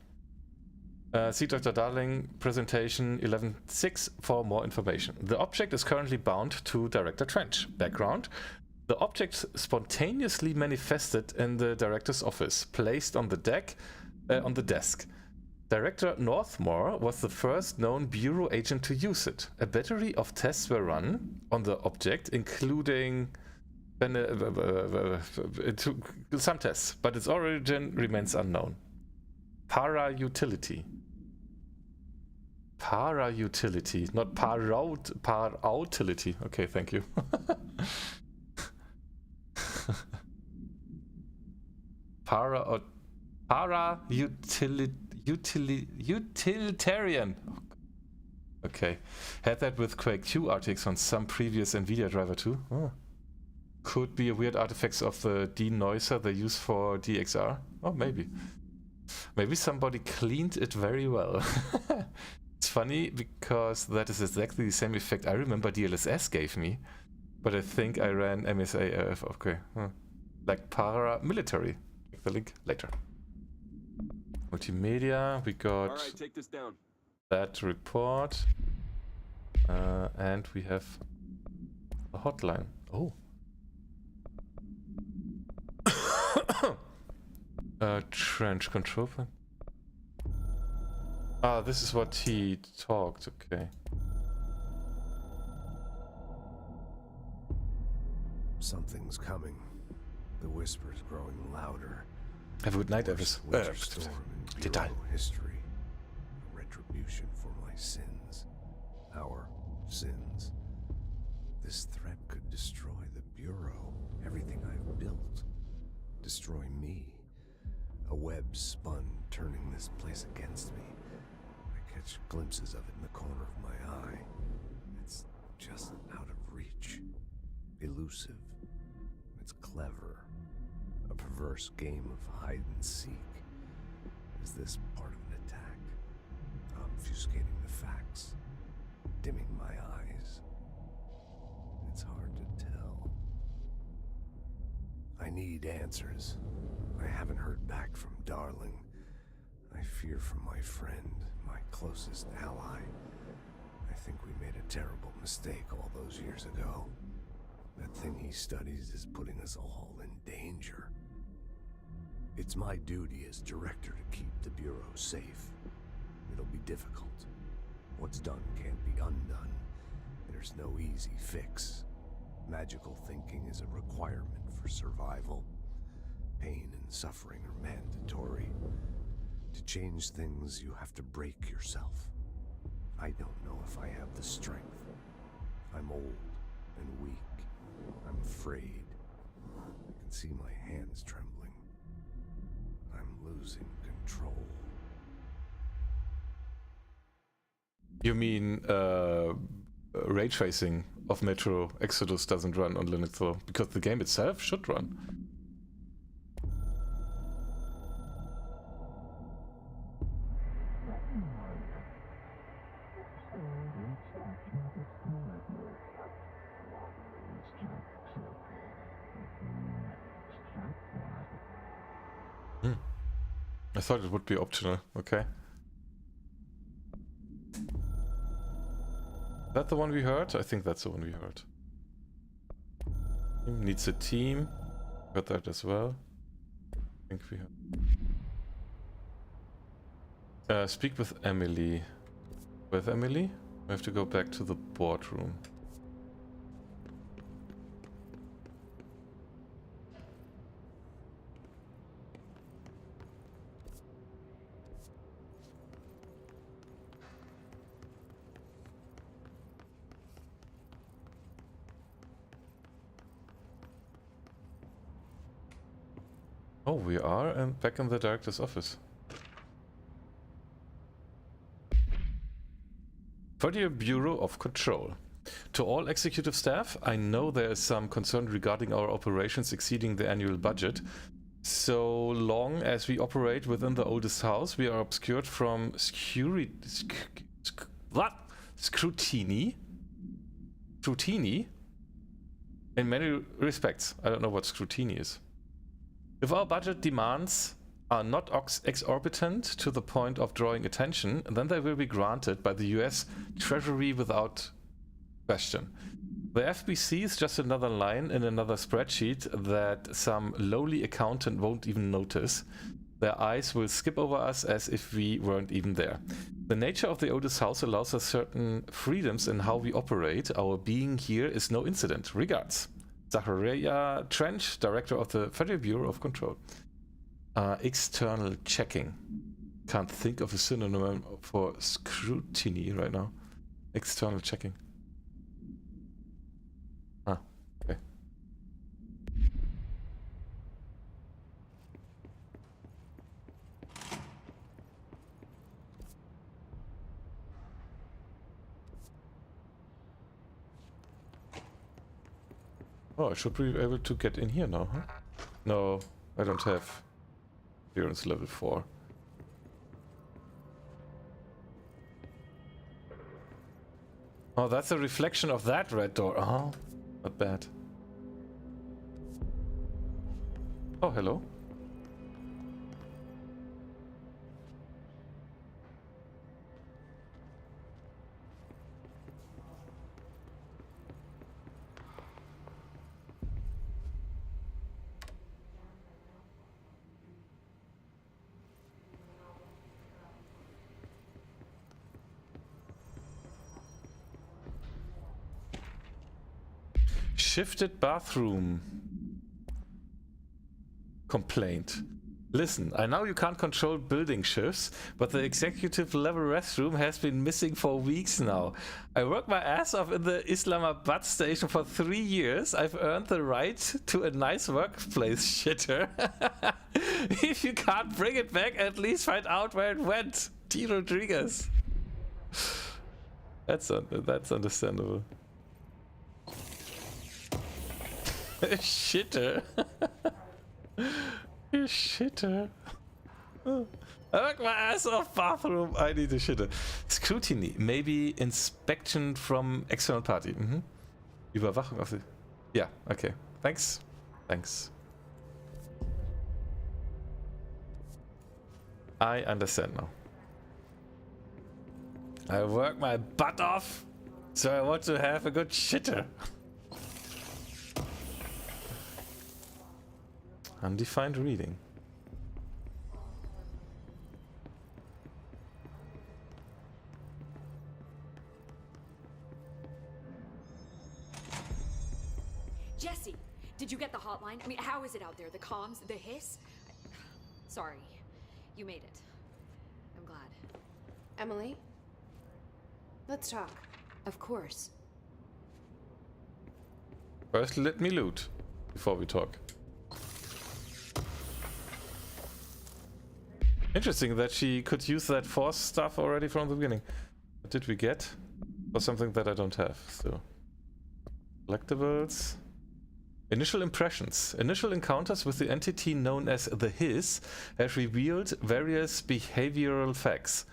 See Dr. Darling presentation 11.6 for more information. The object is currently bound to Director Trench. Background. The object spontaneously manifested in the director's office, placed on the desk. Director Northmore was the first known bureau agent to use it. A battery of tests were run on the object, including some tests, but its origin remains unknown. Para-utility. Para-utility, not par-outility. Okay, thank you. Utilitarian. Okay. Had that with Quake 2 RTX on some previous NVIDIA driver too. Oh. Could be a weird artifacts of the denoiser they use for DXR. Oh, maybe. Maybe somebody cleaned it very well. It's funny because that is exactly the same effect I remember DLSS gave me. But I think I ran MSAF. Okay. Like paramilitary. Click the link later. Multimedia, we got Alright, take this down. That report. And we have a hotline. Oh. Trench control point. Ah, this is what he talked, okay. Something's coming. The whisper's growing louder. Have a good night, Evis. Detail. History. Retribution for my sins. Our sins. This threat could destroy the Bureau. Everything I've built. Destroy me. A web spun, turning this place against me. I catch glimpses of it in the corner of my eye. It's just out of reach. Elusive. It's clever. A perverse game of hide and seek. Is this part of an attack? Obfuscating the facts? Dimming my eyes? It's hard to tell. I need answers. I haven't heard back from Darling. I fear for my friend, my closest ally. I think we made a terrible mistake all those years ago. That thing he studies is putting us all in danger. It's my duty as director to keep the Bureau safe. It'll be difficult. What's done can't be undone. There's no easy fix. Magical thinking is a requirement for survival. Pain and suffering are mandatory. To change things, you have to break yourself. I don't know if I have the strength. I'm old and weak. I'm afraid. I can see my hands trembling. I'm losing control. You mean Raytracing of Metro Exodus doesn't run on Linux though, because the game itself should run. I thought it would be optional, okay. Is that the one we heard? I think that's the one we heard. Needs a team. Got that as well. I think we have. Speak with Emily. With Emily? We have to go back to the boardroom. Oh, we are back in the director's office. Federal Bureau of Control. To all executive staff, I know there is some concern regarding our operations exceeding the annual budget. So long as we operate within the oldest house, we are obscured from scrutiny in many respects. I don't know what scrutiny is. If our budget demands are not exorbitant to the point of drawing attention, then they will be granted by the US Treasury without question. The FBC is just another line in another spreadsheet that some lowly accountant won't even notice. Their eyes will skip over us as if we weren't even there. The nature of the oldest house allows us certain freedoms in how we operate. Our being here is no incident. Regards. Zachariah Trench, Director of the Federal Bureau of Control. External checking. Can't think of a synonym for scrutiny right now. External checking. Ah, okay. Oh, I should be able to get in here now, huh? No, I don't have clearance level 4. Oh, that's a reflection of that red door. Oh, not bad. Oh, hello. Shifted bathroom complaint. Listen, I know you can't control building shifts, but the executive level restroom has been missing for weeks now. I worked my ass off in the Islamabad station for 3 years. I've earned the right to a nice workplace shitter. If you can't bring it back, at least find out where it went. T. Rodriguez. That's understandable. Shitter. You shitter. I work my ass off, bathroom. I need a shitter. Scrutiny. Maybe inspection from external party. Überwachung auf the... Yeah, okay. Thanks. Thanks. I understand now. I work my butt off, so I want to have a good shitter. Undefined reading. Jesse, did you get the hotline? I mean, how is it out there? The comms, the hiss? Sorry, you made it. I'm glad. Emily? Let's talk. Of course. First, let me loot before we talk. Interesting that she could use that force stuff already from the beginning. What did we get? Or something that I don't have still. Collectibles. Initial impressions. Initial encounters with the entity known as the Hiss have revealed various behavioral facts.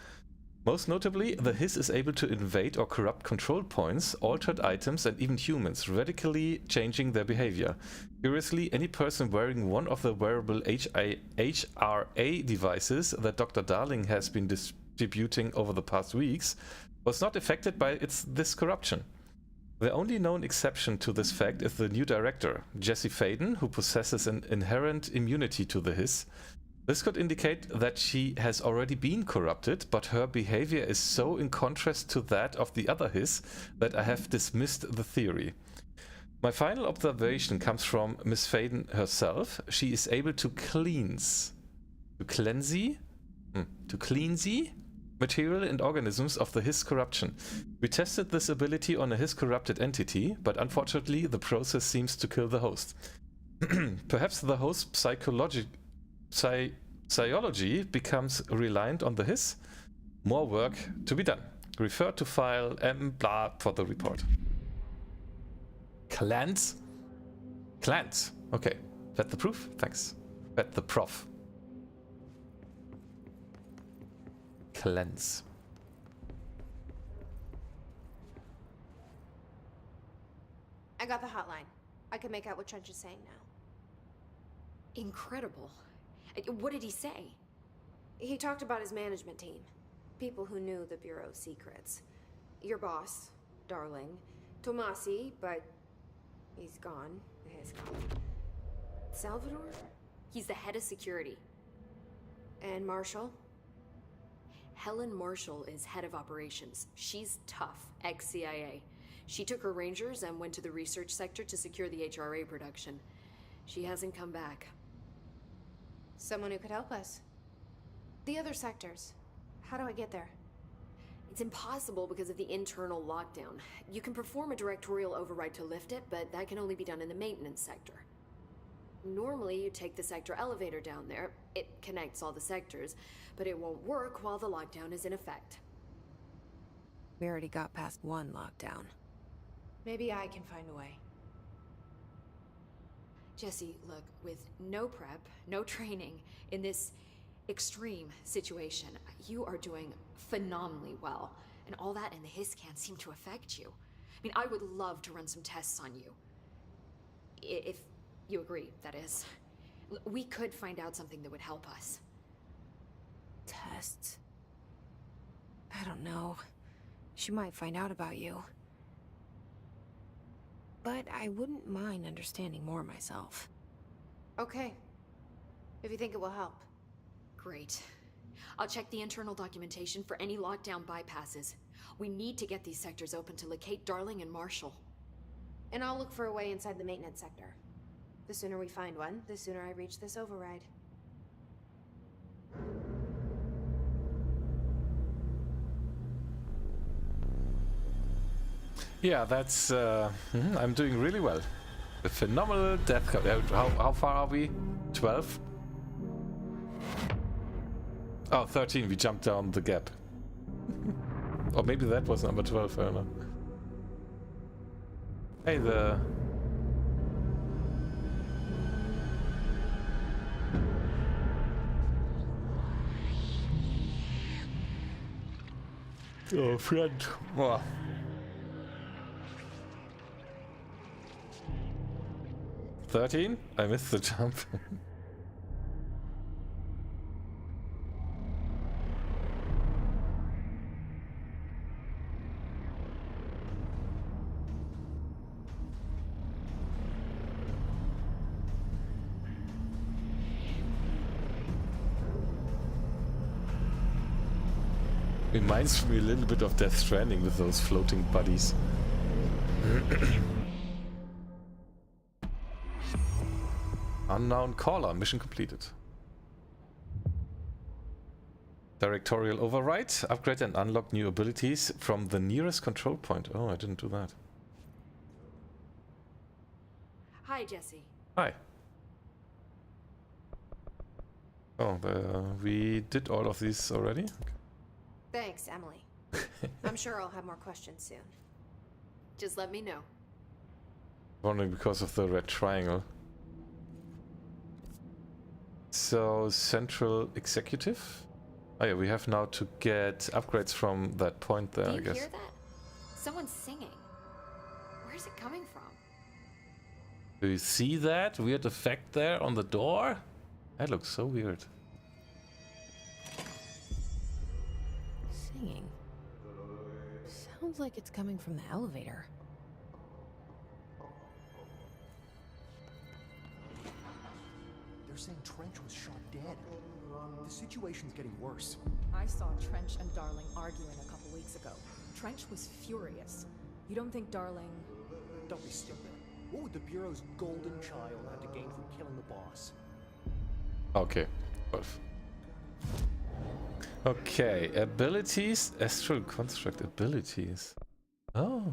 Most notably, the Hiss is able to invade or corrupt control points, altered items, and even humans, radically changing their behavior. Curiously, any person wearing one of the wearable HRA devices that Dr. Darling has been distributing over the past weeks was not affected by this corruption. The only known exception to this fact is the new director, Jesse Faden, who possesses an inherent immunity to the Hiss. This could indicate that she has already been corrupted, but her behavior is so in contrast to that of the other Hiss that I have dismissed the theory. My final observation comes from Miss Faden herself. She is able to cleanse material and organisms of the Hiss corruption. We tested this ability on a Hiss corrupted entity, but unfortunately the process seems to kill the host. Perhaps the host's psychology becomes reliant on the Hiss. More work to be done. Refer to file M blah for the report. Clans? Clans. Okay. Vet the proof? Thanks. Vet the prof. Cleanse. I got the hotline. I can make out what Trench is saying now. Incredible. What did he say? He talked about his management team. People who knew the Bureau's secrets. Your boss, Darling. Tommasi, but he's gone. He's gone. Salvador? He's the head of security. And Marshall? Helen Marshall is head of operations. She's tough, ex-CIA. She took her rangers and went to the research sector to secure the HRA production. She hasn't come back. Someone who could help us. The other sectors. How do I get there? It's impossible because of the internal lockdown. You can perform a directorial override to lift it, but that can only be done in the maintenance sector. Normally, you take the sector elevator down there. It connects all the sectors, but it won't work while the lockdown is in effect. We already got past one lockdown. Maybe I can find a way. Jesse, look, with no prep, no training, in this extreme situation, you are doing phenomenally well. And all that and the Hiss can't seem to affect you. I mean, I would love to run some tests on you. If you agree, that is. We could find out something that would help us. Tests? I don't know. She might find out about you. But I wouldn't mind understanding more myself. Okay. If you think it will help. Great. I'll check the internal documentation for any lockdown bypasses. We need to get these sectors open to locate Darling and Marshall. And I'll look for a way inside the maintenance sector. The sooner we find one, the sooner I reach this override. Yeah, that's... I'm doing really well. The phenomenal death count. How far are we? 12? Oh, 13. We jumped down the gap. Or maybe that was number 12. I don't know. Hey, Oh, friend. Oh. $13? I missed the jump. Reminds me a little bit of Death Stranding with those floating buddies. Unknown caller, mission completed. Directorial override, upgrade and unlock new abilities from the nearest control point. Oh, I didn't do that. Hi, Jesse. Hi. Oh, we did all of these already? Okay. Thanks, Emily. I'm sure I'll have more questions soon. Just let me know. Wondering because of the red triangle. So, central executive? Oh yeah, we have now to get upgrades from that point there, I guess. Do you hear that? Someone's singing. Where's it coming from? Do you see that weird effect there on the door? That looks so weird. Singing. Sounds like it's coming from the elevator. They're saying Trench was shot dead. The situation's getting worse. I saw Trench and Darling arguing a couple weeks ago. Trench was furious. You don't think Darling... Don't be stupid. What would the Bureau's golden child have to gain from killing the boss? Okay, 12. Okay, abilities, Astral Construct abilities. Oh.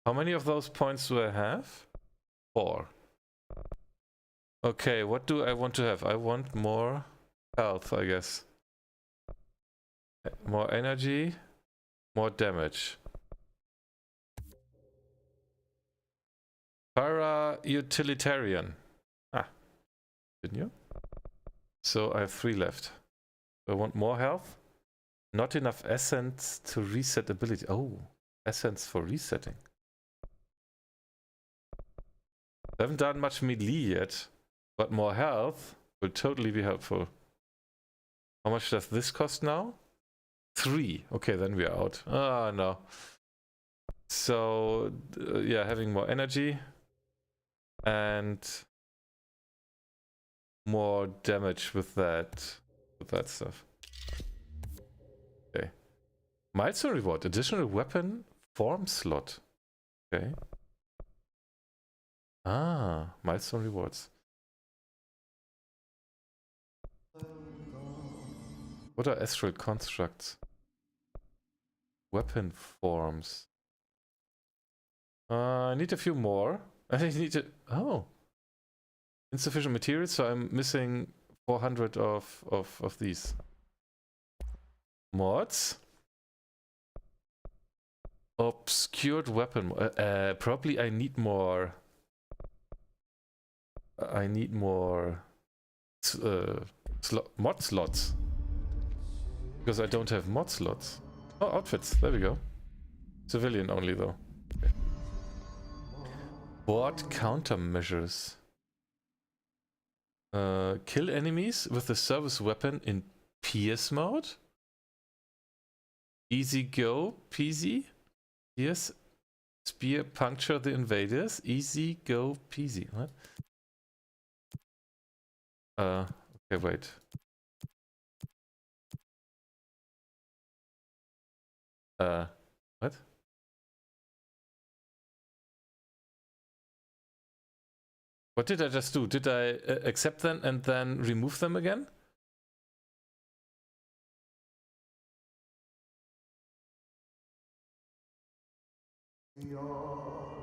How many of those points do I have? 4. Okay, what do I want to have? I want more health, I guess. More energy, more damage. Para-utilitarian. Ah, didn't you? So I have 3 left. I want more health. Not enough essence to reset ability. Oh, essence for resetting. I haven't done much melee yet, but more health will totally be helpful. How much does this cost now? 3. Okay, then we are out. Ah, no. So, yeah, having more energy and more damage with that stuff. Okay. Milestone reward, additional weapon form slot. Okay. Ah, milestone rewards. What are astral constructs? Weapon forms. I need a few more. I need to... Oh. Insufficient materials, so I'm missing 400 of these. Mods. Obscured weapon. Probably I need more... I need more mod slots. Because I don't have mod slots. Oh, outfits. There we go. Civilian only, though. Okay. Board countermeasures. Kill enemies with the service weapon in pierce mode. Easy go, peasy. Pierce. Spear puncture the invaders. Easy go, peasy. What? Okay, wait. What? What did I just do? Did I accept them and then remove them again?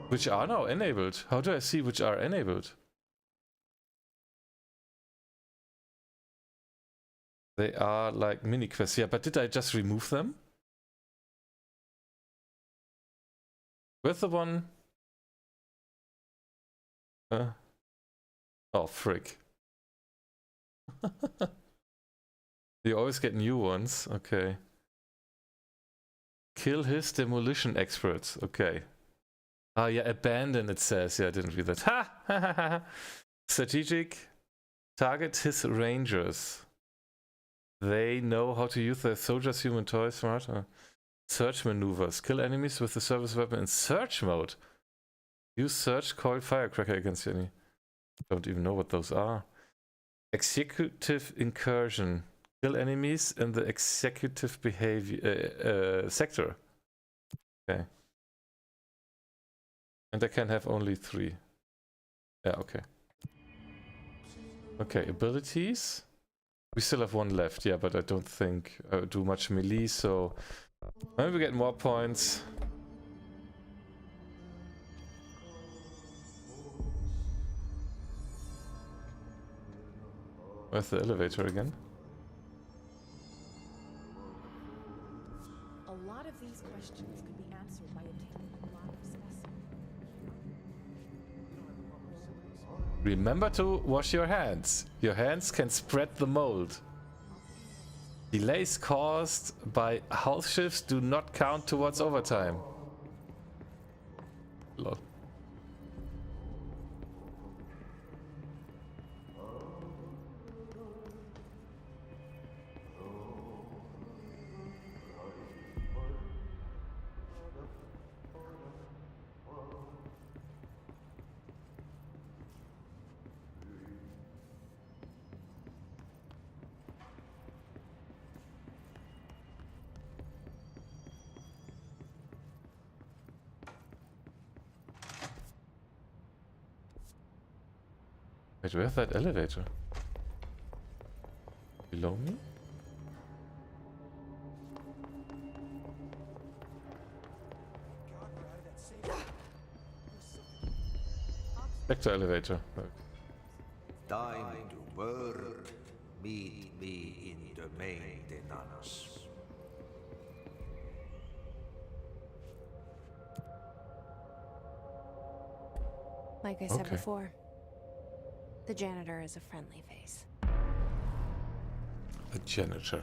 Which are now enabled. How do I see which are enabled? They are like mini quests. Yeah, but did I just remove them? Where's the one? Oh, frick. You always get new ones. Okay. Kill his demolition experts. Okay. Ah, yeah, abandon it says. Yeah, I didn't read that. Ha! Strategic. Target his rangers. They know how to use their soldiers, human toys, smart. Search maneuvers. Kill enemies with the service weapon in search mode. Use search coil firecracker against the enemy. Don't even know what those are. Executive incursion. Kill enemies in the executive behavior sector. Okay. And I can have only 3. Yeah, okay. Okay, abilities. We still have 1 left, yeah, but I don't think I do much melee, so maybe we get more points. Where's the elevator again? A lot of these questions could be answered by obtaining a lot of specimens. Remember to wash your hands. Your hands can spread the mold. Delays caused by house shifts do not count towards overtime. Lol. Wait, where's that elevator? Below me? Sector elevator. Okay. Time to work. Meet me in the maintenance. Like I said before, the janitor is a friendly face. A janitor.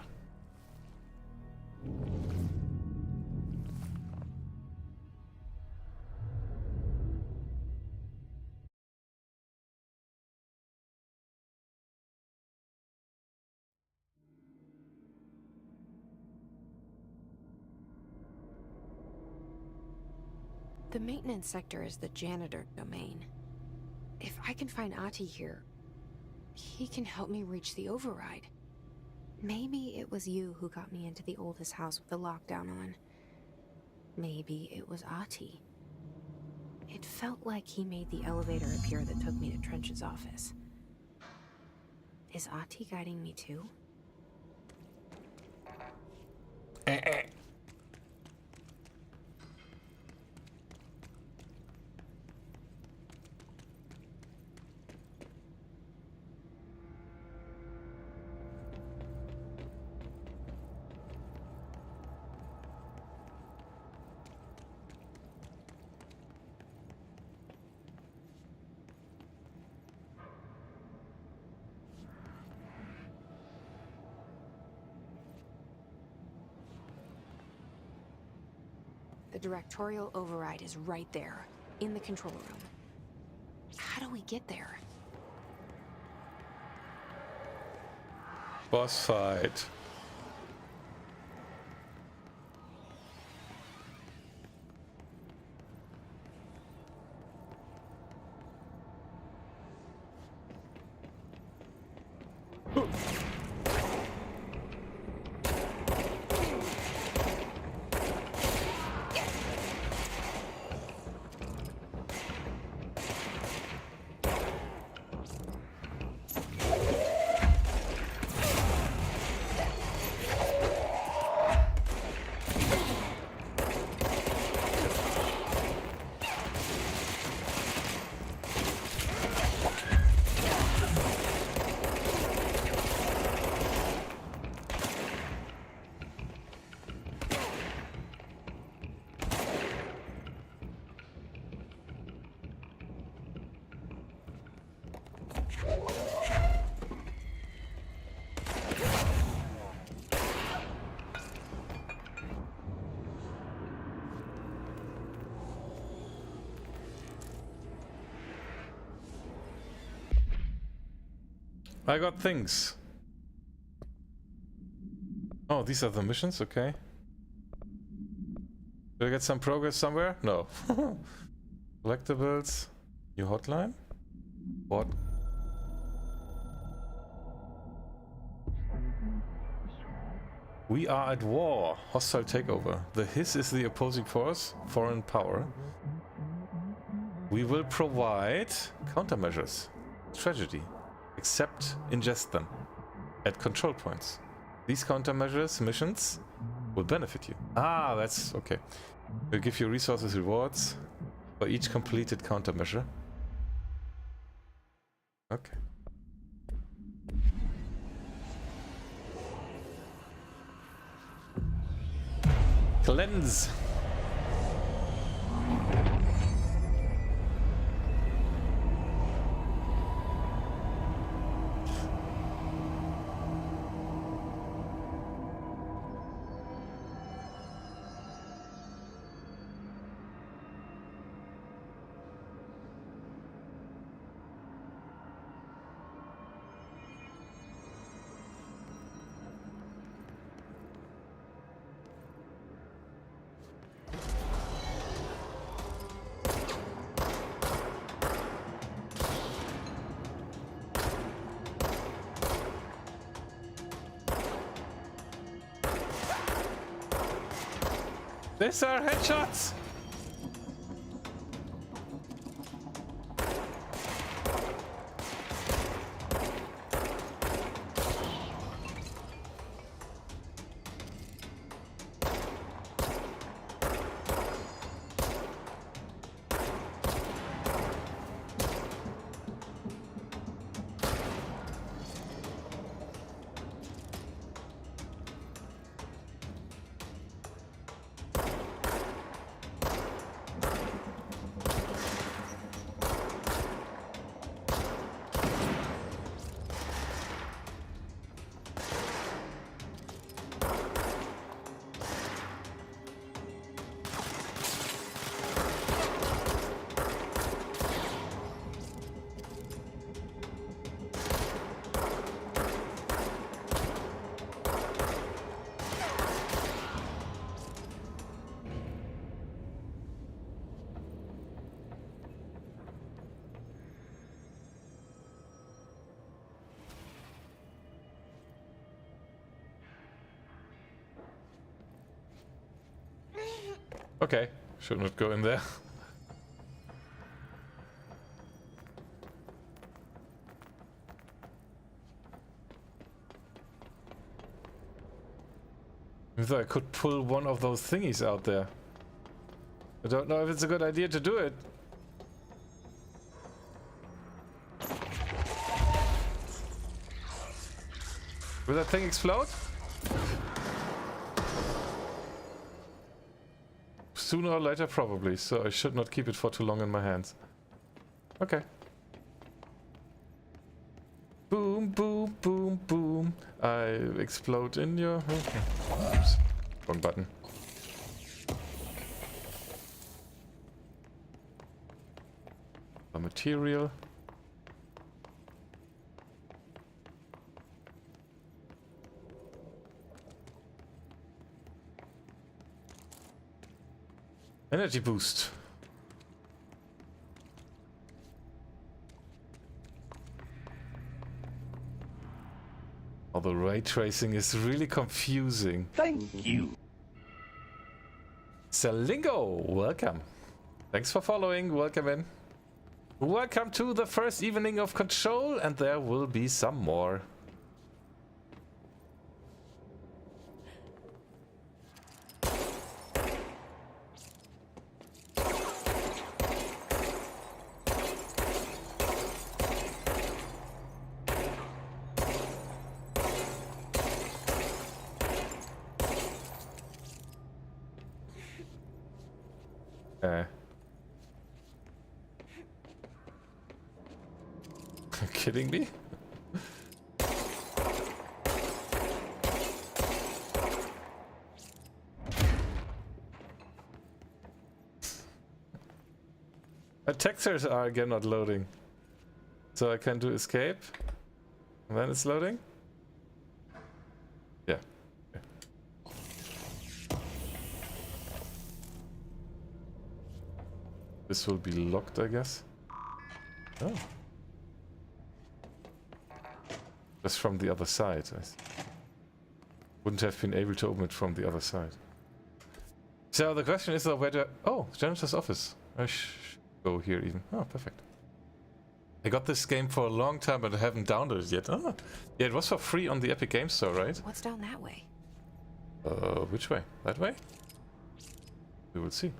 The maintenance sector is the janitor domain. If I can find Ahti here, he can help me reach the override. Maybe it was you who got me into the oldest house with the lockdown on. Maybe it was Ahti. It felt like he made the elevator appear that took me to Trench's office. Is Ahti guiding me too? The directorial override is right there, in the control room. How do we get there? Boss fight. I got things. Oh, these are the missions, okay. Did I get some progress somewhere? No. Collectibles. New hotline? What? We are at war. Hostile takeover. The Hiss is the opposing force. Foreign power. We will provide countermeasures. Tragedy. Accept, ingest them. At control points. These countermeasures, missions, will benefit you. Ah, that's okay. We'll give you resources, rewards for each completed countermeasure. Okay. Cleanse. These are headshots! Okay, should not go in there. Maybe I could pull one of those thingies out there. I don't know if it's a good idea to do it. Will that thing explode? Sooner or later, probably, so I should not keep it for too long in my hands. Okay. Boom, boom, boom, boom. I explode in your... Oops. Wrong button. A material. Energy boost. Oh, the ray tracing is really confusing. Thank you. Salingo, welcome. Thanks for following. Welcome in. Welcome to the first evening of Control, and there will be some more. Kidding me? The textures are again not loading, so I can do escape. And then it's loading? Yeah. Okay. This will be locked, I guess. Oh. That's from the other side. Wouldn't have been able to open it from the other side. So the question is where to... Oh, Janitor's office. I should go here even. Oh, perfect. I got this game for a long time, but I haven't downloaded it yet. Oh, yeah, it was for free on the Epic Games Store, right? What's down that way? Which way? That way? We will see.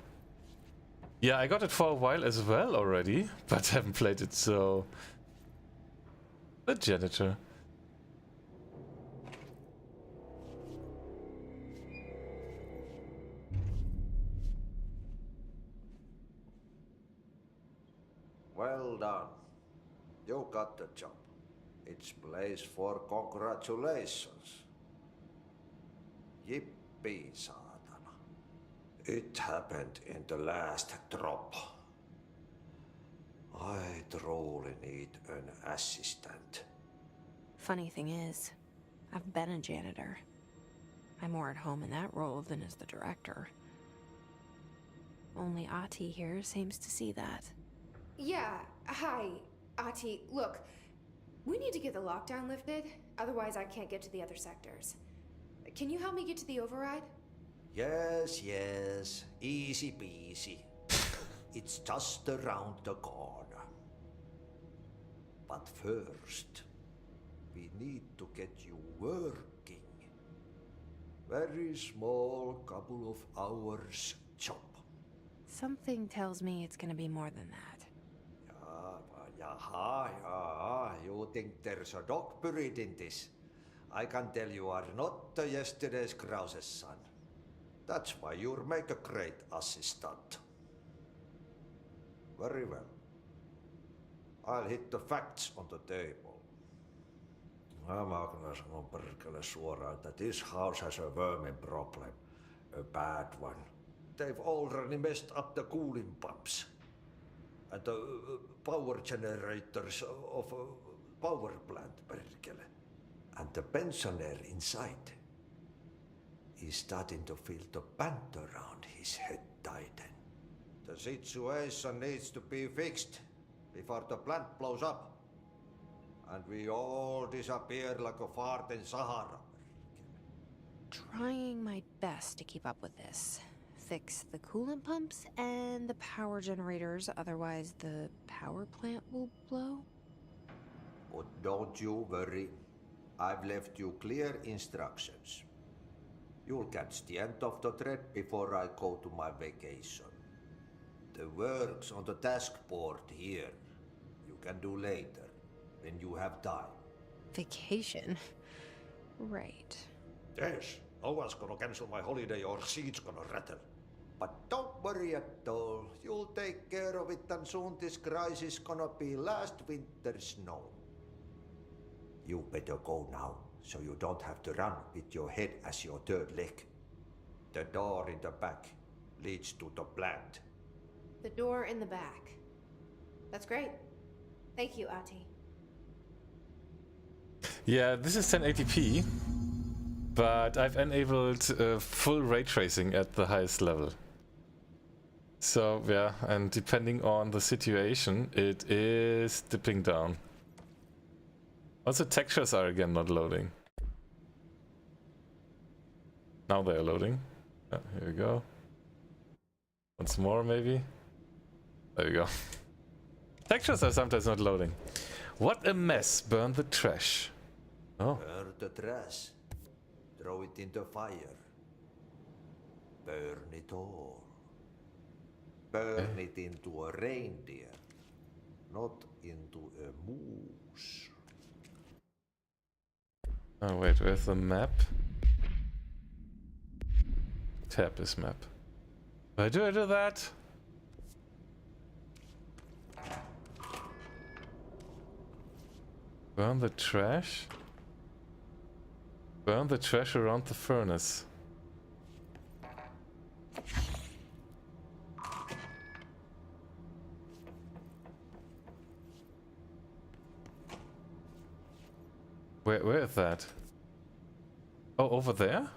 Yeah, I got it for a while as well already, but haven't played it, so... The Janitor. Well done. You got the job. It's place for congratulations. Yippee, saatana. It happened in the last drop. I truly need an assistant. Funny thing is, I've been a janitor. I'm more at home in that role than as the director. Only Ahti here seems to see that. Yeah, hi, Ahti. Look, we need to get the lockdown lifted, otherwise I can't get to the other sectors. Can you help me get to the override? Yes, yes. Easy peasy. It's just around the corner. But first, we need to get you working. Very small, couple of hours job. Something tells me it's gonna be more than that. Yeah. You think there's a dog buried in this? I can tell you are not yesterday's Krause's son. That's why you'll make a great assistant. Very well. I'll hit the facts on the table. I'm gonna sanon perkele suoraan, that this house has a vermin problem. A bad one. They've already messed up the cooling pumps. And the power generators of a power plant, perkele. And the pensioner inside is starting to feel the band around his head tighten. The situation needs to be fixed before the plant blows up. And we all disappear like a fart in Sahara. Trying my best to keep up with this. Fix the coolant pumps and the power generators, otherwise the power plant will blow. But don't you worry. I've left you clear instructions. You'll catch the end of the thread before I go to my vacation. The work's on the task board here. You can do later, when you have time. Vacation? Right. Yes, no one's gonna cancel my holiday or seat's gonna rattle. But don't worry at all. You'll take care of it and soon this crisis gonna be last winter's snow. You better go now, so you don't have to run with your head as your third leg. The door in the back leads to the plant. The door in the back. That's great. Thank you, Ahti. Yeah, this is 1080p, but I've enabled full ray tracing at the highest level. So yeah, and depending on the situation, it is dipping down. Also, textures are again not loading. Now they are loading. Here we go. Once more, maybe. There we go. Textures are sometimes not loading. What a mess! Burn the trash. Oh. Burn the trash. Throw it in the fire. Burn it all. Burn it into a reindeer, not into a moose. Oh wait, where's the map? Tab is map. Why do I do that? Burn the trash? Burn the trash around the furnace. Where is that? Oh, over there?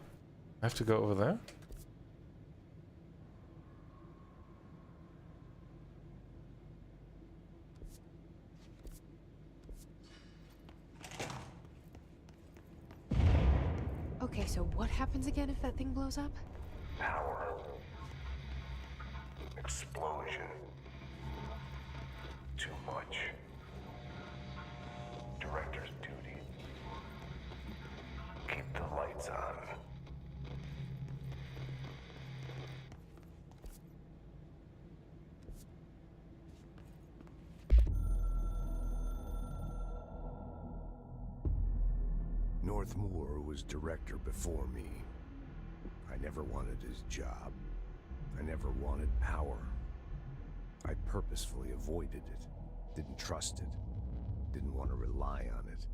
I have to go over there? Okay, so what happens again if that thing blows up? Power. Explosion. Too much. Director's duty. Keep the lights on. Northmoor was director before me. I never wanted his job. I never wanted power. I purposefully avoided it. Didn't trust it. Didn't want to rely on it.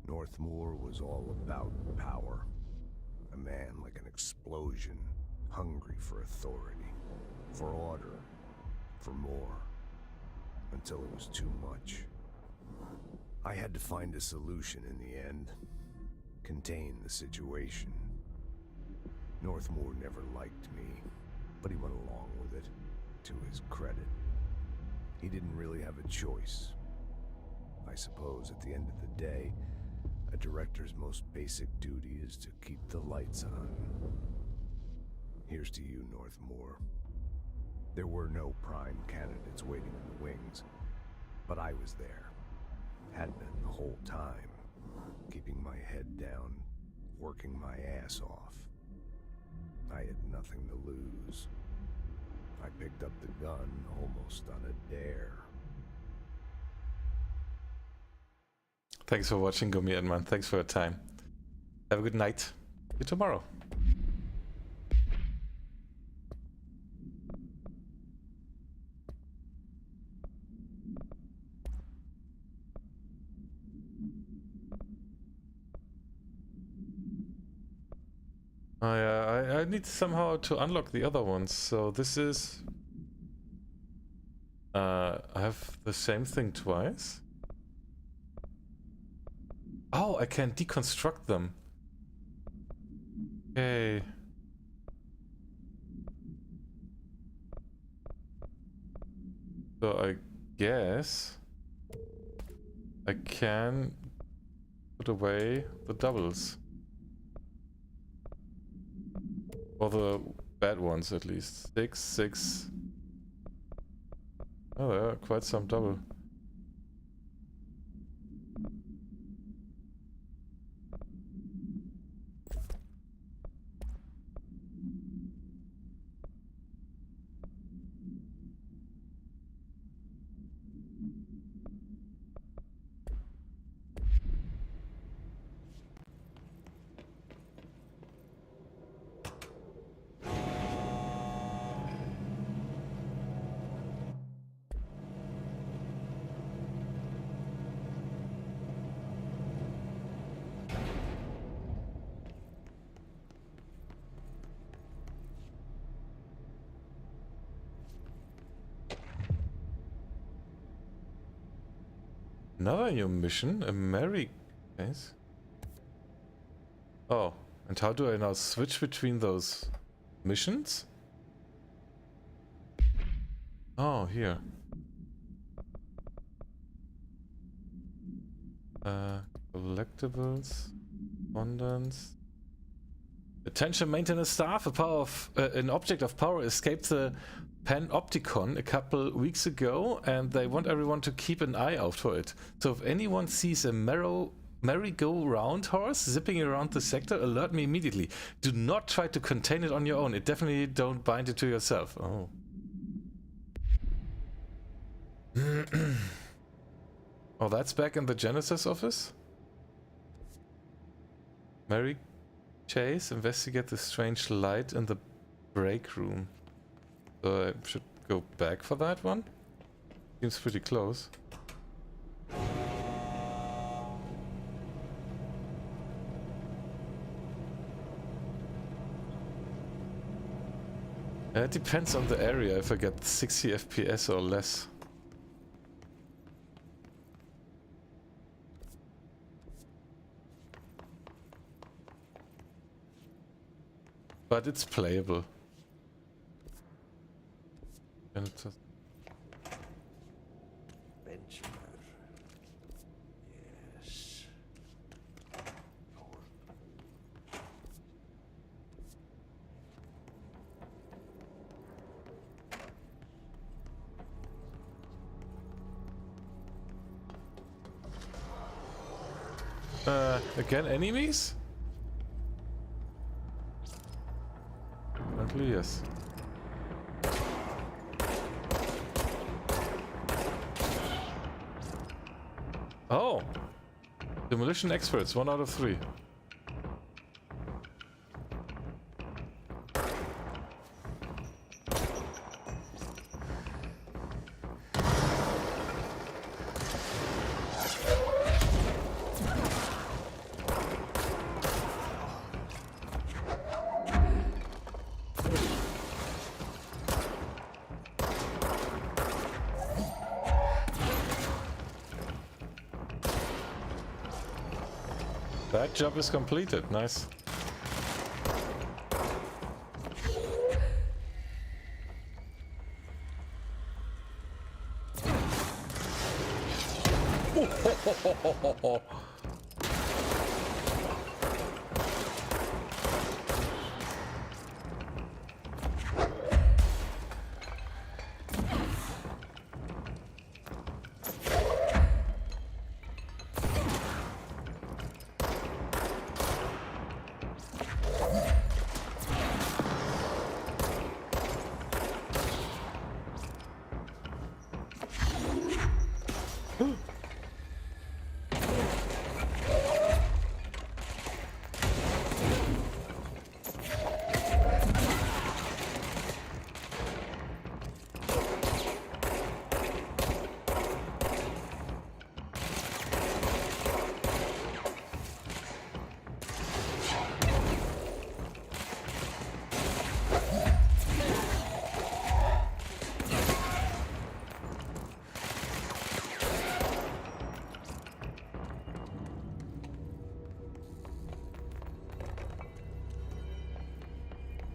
Northmoor was all about power. A man like an explosion, hungry for authority, for order, for more, until it was too much. I had to find a solution in the end. Contain the situation. Northmoor never liked me, but he went along with it, to his credit. He didn't really have a choice. I suppose at the end of the day, a director's most basic duty is to keep the lights on. Here's to you, Northmoor. There were no prime candidates waiting in the wings, but I was there. Had been the whole time, keeping my head down, working my ass off. I had nothing to lose. I picked up the gun almost on a dare. Thanks for watching, Gummi Edman. Thanks for your time. Have a good night. See you tomorrow. Oh yeah, I need somehow to unlock the other ones. So this is... I have the same thing twice. Oh, I can deconstruct them. Okay. So I guess I can put away the doubles. Or the bad ones, at least. 6, 6. Oh, there are quite some double. Another new mission, a Mary case. Oh, and how do I now switch between those missions? Oh, here. Collectibles, abundance. Attention maintenance staff, an object of power escaped the Panopticon a couple weeks ago, and they want everyone to keep an eye out for it. So if anyone sees a merry-go-round horse zipping around the sector, alert me immediately. Do not try to contain it on your own. It definitely don't bind it to yourself. Oh. Oh, that's back in the Genesis office? Mary Chase, investigate the strange light in the break room. So I should go back for that one? Seems pretty close. It depends on the area if I get 60 FPS or less. but it's playable. And it's just... Benchmark. Yes. Again, enemies? Apparently, yes. Oh! Demolition experts, 1 out of 3. That job is completed, nice.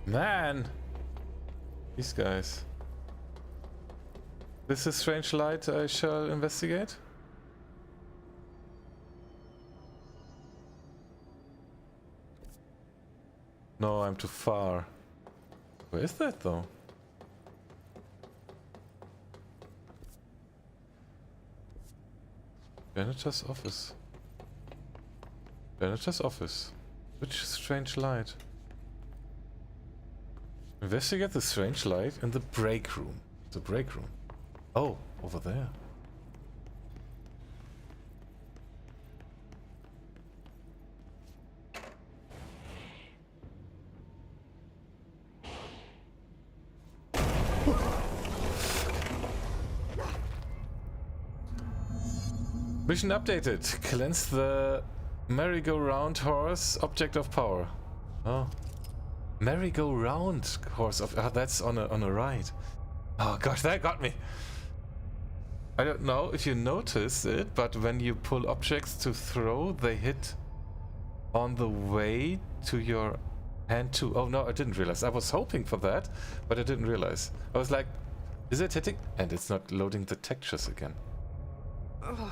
Man! These guys. This is strange light I shall investigate? No, I'm too far. Where is that though? Janitor's office. Janitor's office. Which strange light? Investigate the strange light in the break room. The break room. Oh, over there. Mission updated. Cleanse the merry-go-round horse object of power. Oh. Merry-go-round horse of... Oh, that's on a ride. Oh gosh, that got me. I don't know if you noticed it, but when you pull objects to throw, they hit on the way to your hand too. Oh no, I didn't realize. I was hoping for that, but I didn't realize. I was like, is it hitting? And it's not loading the textures again. Ugh,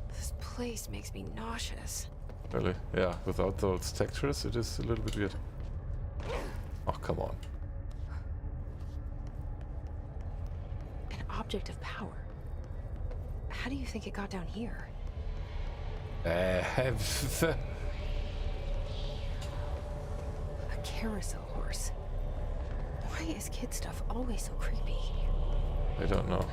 this place makes me nauseous. Really? Yeah, without those textures, it is a little bit weird. Oh, come on. An object of power. How do you think it got down here? A carousel horse. Why is kid stuff always so creepy? I don't know.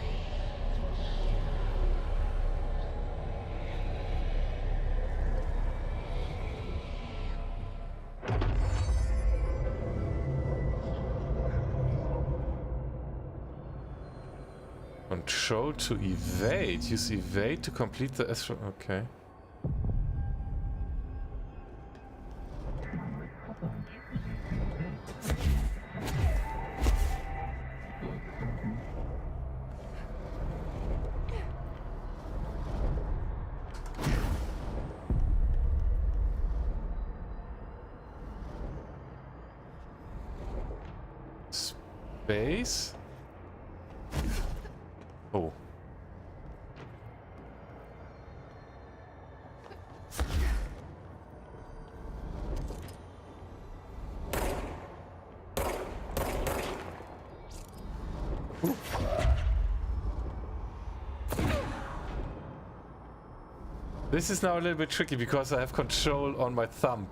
Control to evade. Use evade to complete the Astral... Okay. Base. Oh. Ooh. This is now a little bit tricky because I have control on my thumb.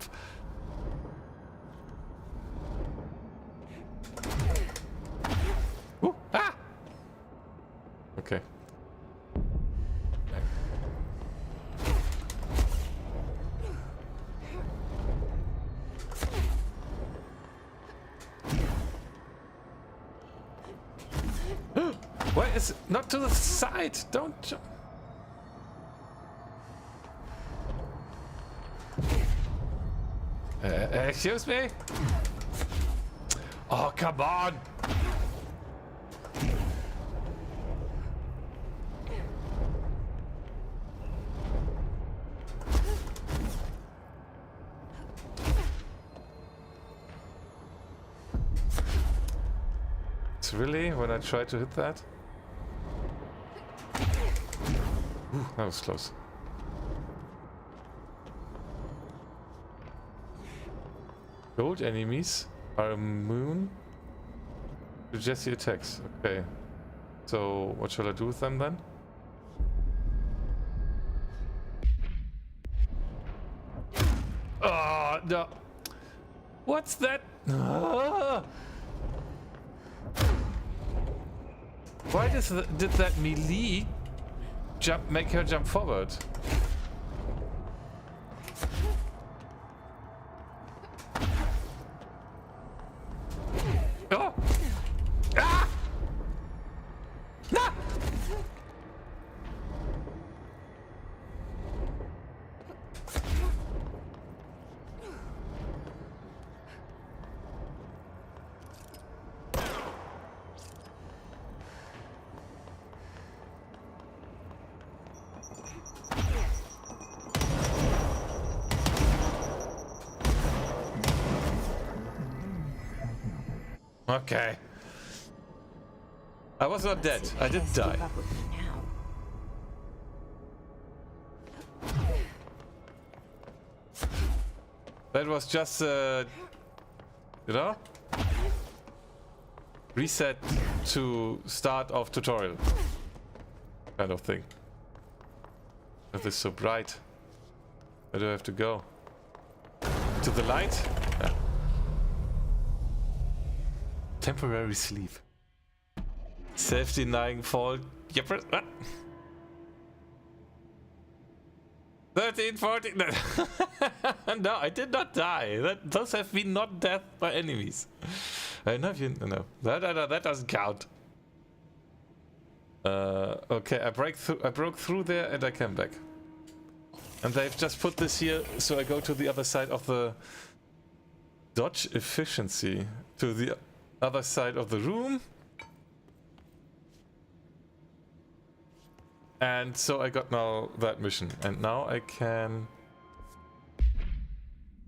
Ooh, ah! Okay. Why is it not to the side? Don't jump. Excuse me? Oh, come on! It's really when I try to hit that? Ooh, that was close. Gold enemies are immune to Jesse attacks. Okay. So what shall I do with them then? Oh no. What's that? Ah! Why did that melee make her jump forward? Oh! Ah! No! Okay. I was not dead. I didn't die. That was just, you know, reset to start of tutorial kind of thing. That is so bright. Where do I have to go? To the light? Yeah. Temporary sleep. Self-denying fall. Yep. 13, 14. No, I did not die. Those have been not death by enemies. I know you know. That doesn't count. Okay, I broke through there and I came back. And they've just put this here, so I go to the other side of the dodge efficiency, to the other side of the room. And so I got now that mission, and now I can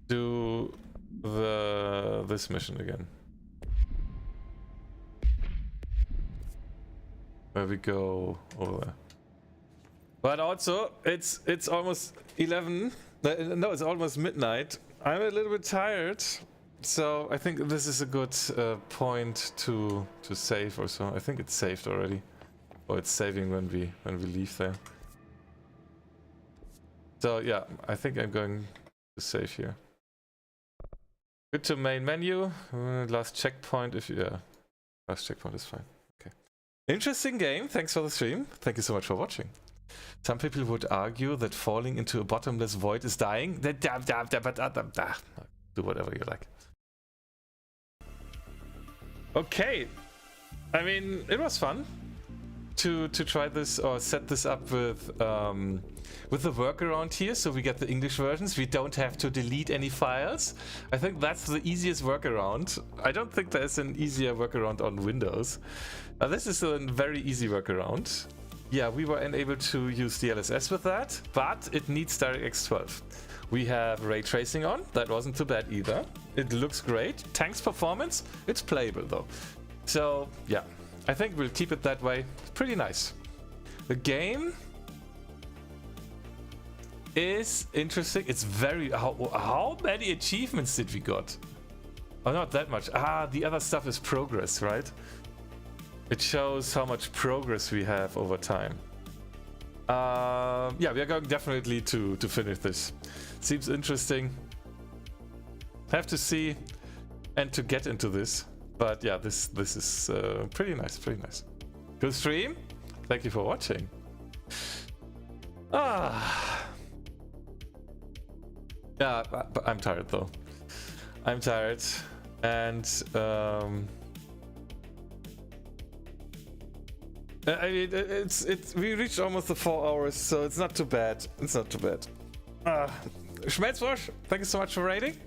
do this mission again. Where we go over there. But also, it's almost 11. No, it's almost midnight. I'm a little bit tired, so I think this is a good point to save or so. I think it's saved already, or it's saving when we leave there. So yeah, I think I'm going to save here. Good to main menu. Last checkpoint. Last checkpoint is fine. Okay. Interesting game. Thanks for the stream. Thank you so much for watching. Some people would argue that falling into a bottomless void is dying. Do whatever you like. Okay. I mean, it was fun to try this or set this up with the workaround here, so we get the English versions. We don't have to delete any files. I think that's the easiest workaround. I don't think there's an easier workaround on Windows. This is a very easy workaround. Yeah, we were unable to use DLSS with that, but it needs DirectX 12. We have Raytracing on. That wasn't too bad either. It looks great. Tanks performance, it's playable though. So yeah, I think we'll keep it that way. It's pretty nice. The game is interesting. It's very... How many achievements did we got? Oh, not that much. Ah, the other stuff is progress, right? It shows how much progress we have over time. Yeah, we are going definitely to finish this. Seems interesting. Have to see and to get into this. But yeah, this is pretty nice, pretty nice. Good stream. Thank you for watching. Yeah, but I'm tired though. I'm tired, and I mean, we reached almost the 4 hours, so it's not too bad. It's not too bad. Schmelzfrosch, thank you so much for raiding.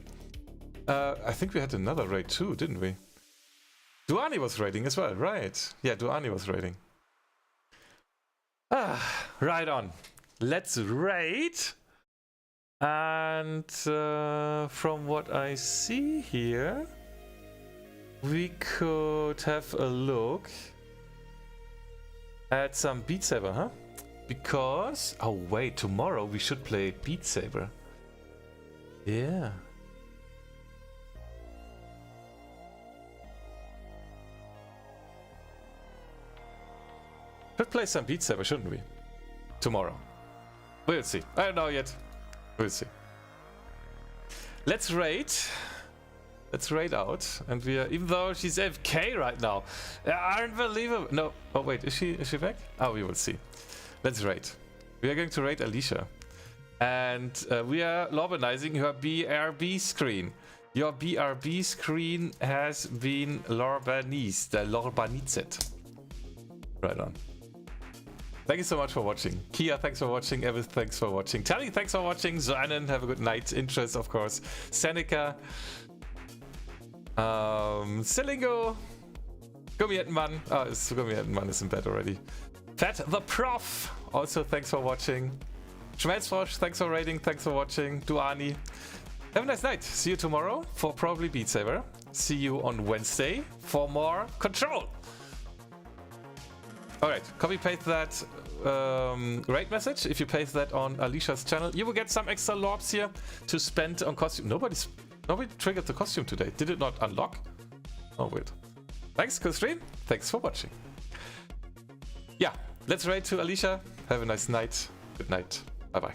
I think we had another raid too, didn't we? Duani was raiding as well, right? Yeah, Duani was raiding. Right on. Let's raid. And from what I see here, we could have a look at some Beat Saber, huh? Because... Oh wait, tomorrow we should play Beat Saber. Yeah. Should play some Beat Saber, shouldn't we? Tomorrow. We'll see. I don't know yet. We'll see. Let's raid. Let's raid out. And we are, even though she's AFK right now. Unbelievable. No. Oh wait, is she back? Oh, we will see. Let's raid. We are going to raid Alicia. And we are lorbanizing her BRB screen. Your BRB screen has been lorbanized. Right on. Thank you so much for watching. Kia, thanks for watching. Evis, thanks for watching. Tally, thanks for watching. Zoanen, have a good night. Interest, of course. Seneca. Silingo. Gummiertenmann. Oh, Gummiertenmann is in bed already. Fat the Prof. Also, thanks for watching. Schmelzfrosch, thanks for raiding. Thanks for watching. Duani. Have a nice night. See you tomorrow for probably Beat Saber. See you on Wednesday for more Control. Alright, copy paste that raid message. If you paste that on Alicia's channel, you will get some extra lorbs here to spend on costume. Nobody triggered the costume today. Did it not unlock? Oh, weird. Thanks, good stream. Thanks for watching. Yeah, let's raid to Alicia. Have a nice night. Good night. Bye bye.